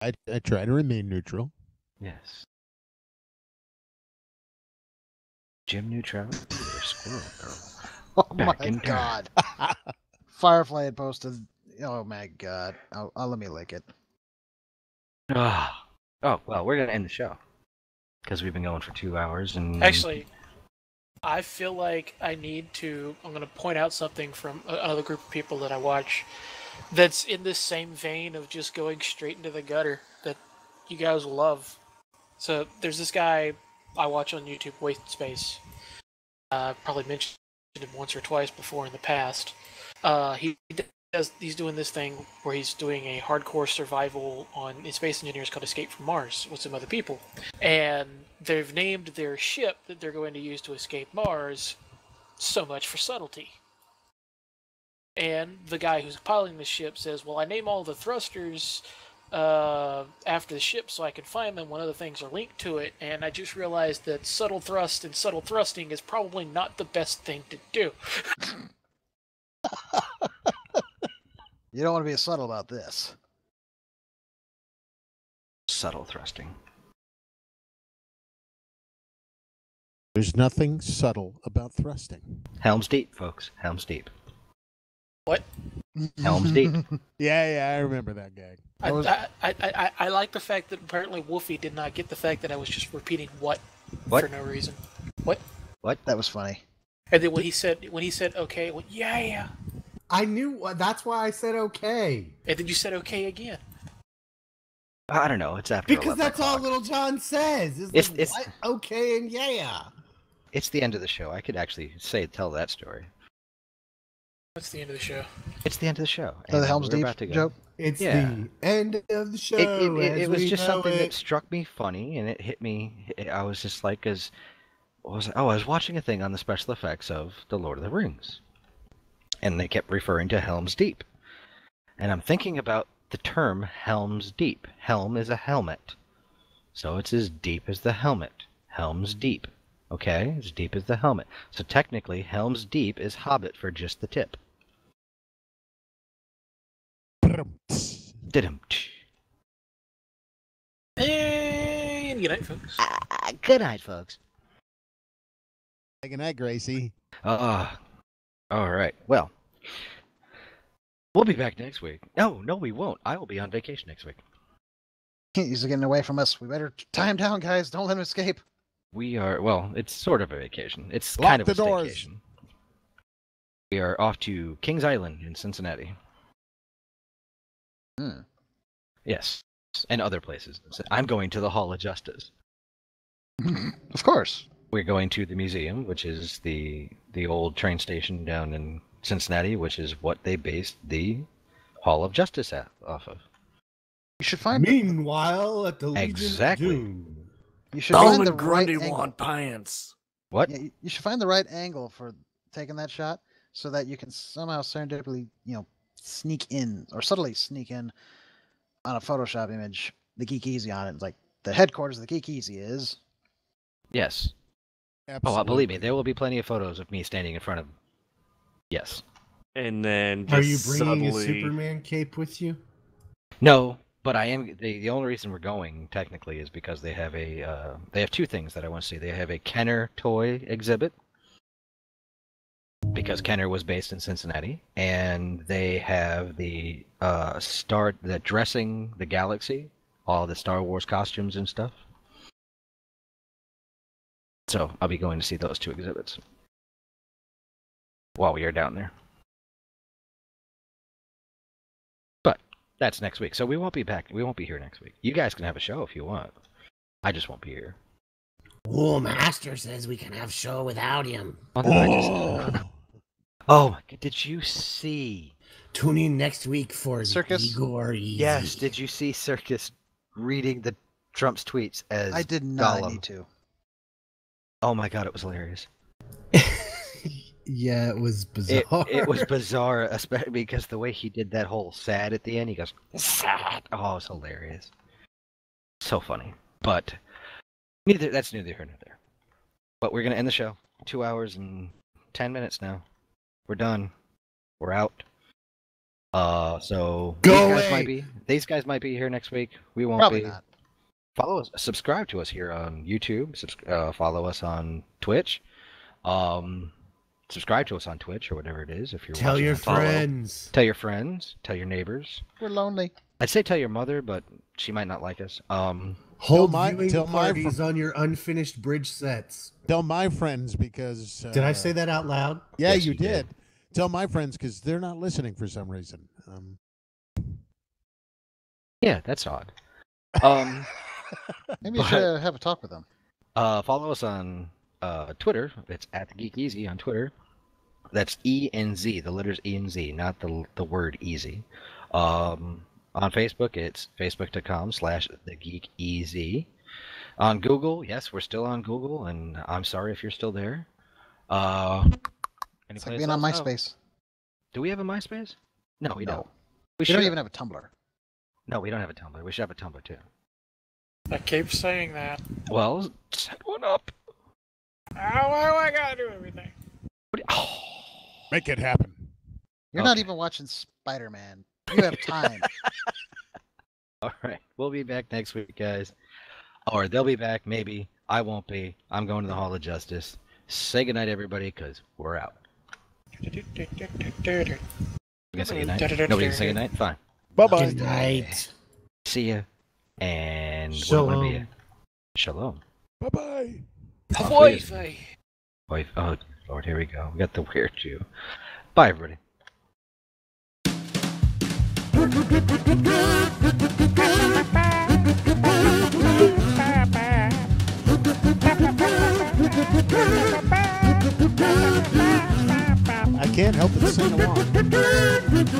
I try to remain neutral. Yes. Gym neutrality or Squirrel Girl? Oh Back my in time. God! Firefly had posted. Oh my God! I'll let me link it. Ah. Oh, well, we're going to end the show. Because we've been going for 2 hours and... Actually, I feel like I'm going to point out something from another group of people that I watch that's in this same vein of just going straight into the gutter that you guys will love. So there's this guy I watch on YouTube, Waste Space. Probably mentioned him once or twice before in the past. He's doing this thing where he's doing a hardcore survival in Space Engineers called Escape from Mars with some other people. And they've named their ship that they're going to use to escape Mars So Much for Subtlety. And the guy who's piloting the ship says, well, I name all the thrusters after the ship so I can find them when other things are linked to it, and I just realized that subtle thrust and subtle thrusting is probably not the best thing to do. You don't want to be subtle about this. Subtle thrusting. There's nothing subtle about thrusting. Helm's Deep, folks. Helm's Deep. What? Helm's Deep. Yeah, I remember that gag. I like the fact that apparently Wolfie did not get the fact that I was just repeating what? What? For no reason. What? That was funny. And then when he said okay, I went, yeah. I knew. That's why I said okay. And then you said okay again. I don't know. It's after Because 11 that's all o'clock. Little John says. It's- What? Okay and yeah. It's the end of the show. I could actually tell that story. What's the end of the show? It's the end of the show. The and Helm's we're Deep about to go. joke? It's Yeah. the end of the show. It was just something that it. struck me funny, and it hit me. I was just like, I was watching a thing on the special effects of The Lord of the Rings, and they kept referring to Helm's Deep, and I'm thinking about the term Helm's Deep. Helm is a helmet, so it's as deep as the helmet. Helm's Deep, okay, as deep as the helmet. So technically, Helm's Deep is Hobbit for just the tip. Did-him. And good night, folks. Good night, folks. Good night, Gracie. All right. Well, we'll be back next week. No, we won't. I will be on vacation next week. He's getting away from us. We better tie him down, guys. Don't let him escape. We are, well, it's sort of a vacation. It's Lock kind of the a doors. staycation. We are off to Kings Island in Cincinnati. Yes, and other places. I'm going to the Hall of Justice. Of course. We're going to the museum, which is the old train station down in Cincinnati, which is what they based the Hall of Justice off of. You should find. Meanwhile, at the Legion Exactly. of Doom. You should find the right Grundy angle. want pants. What? Yeah, you should find the right angle for taking that shot, so that you can somehow serendipitously, sneak in or subtly sneak in on a Photoshop image the Geek EZ on it. It's like the headquarters of the Geek EZ is. Yes. Absolutely. Oh, believe me, there will be plenty of photos of me standing in front of. Yes. And then Are just you bringing a subtly... Superman cape with you? No, but I am. The only reason we're going technically is because they have they have two things that I want to see. They have a Kenner toy exhibit because Kenner was based in Cincinnati, and they have the dressing the galaxy, all the Star Wars costumes and stuff. So I'll be going to see those two exhibits while we are down there. But that's next week, so we won't be back. We won't be here next week. You guys can have a show if you want. I just won't be here. Oh, Master says we can have show without him. Oh, my God, did you see? Tune in next week for Circus? Igor EZ. Yes, did you see Circus reading the Trump's tweets as I did not Gollum? need to. Oh my God, it was hilarious. Yeah, it was bizarre. It was bizarre, especially because the way he did that whole sad at the end. He goes, sad. Oh, it was hilarious. So funny. But that's neither here nor there. But we're going to end the show. 2 hours and 10 minutes now. We're done. We're out. So these guys might be here next week. We won't Probably be. not. Follow us, subscribe to us here on YouTube. Follow us on Twitch. Subscribe to us on Twitch or whatever it is. If you're Tell watching your on Follow. friends. Tell your friends. Tell your neighbors. We're lonely. I'd say tell your mother, but she might not like us. Hold my- viewing tell my parties on your unfinished bridge sets. Tell my friends because. Did I say that out loud? Yeah, Yes, you you did. Tell my friends because they're not listening for some reason. Yeah, that's odd. Maybe you But- should have a talk with them. Follow us on Twitter. It's at the Geek EZ on Twitter. That's ENZ, the letters E and Z, not the word easy. On Facebook, it's facebook.com/thegeekez. On Google, yes, we're still on Google, and I'm sorry if you're still there. It's like being on MySpace. Do we have a MySpace? No, we No. don't. We don't even have a Tumblr. No, we don't have a Tumblr. We should have a Tumblr too. I keep saying that. Well, set one up. Why do I gotta do everything? Make it happen. You're not Okay. even watching Spider-Man. You have time. All right, we'll be back next week, guys. Or they'll be back, maybe. I won't be. I'm going to the Hall of Justice. Say goodnight, everybody, because we're out. You gonna say goodnight? Nobody can say goodnight? Fine. Bye-bye. Good night. See ya. And Shalom. Shalom. Bye-bye. Hawaii. Wife. Oh, Lord, here we go. We got the weird Jew. Bye, everybody. I can't help but sing along.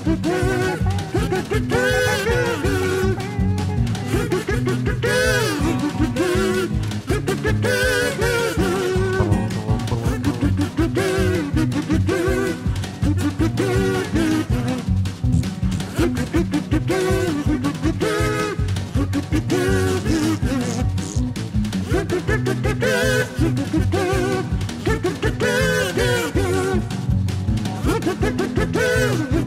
Thank you.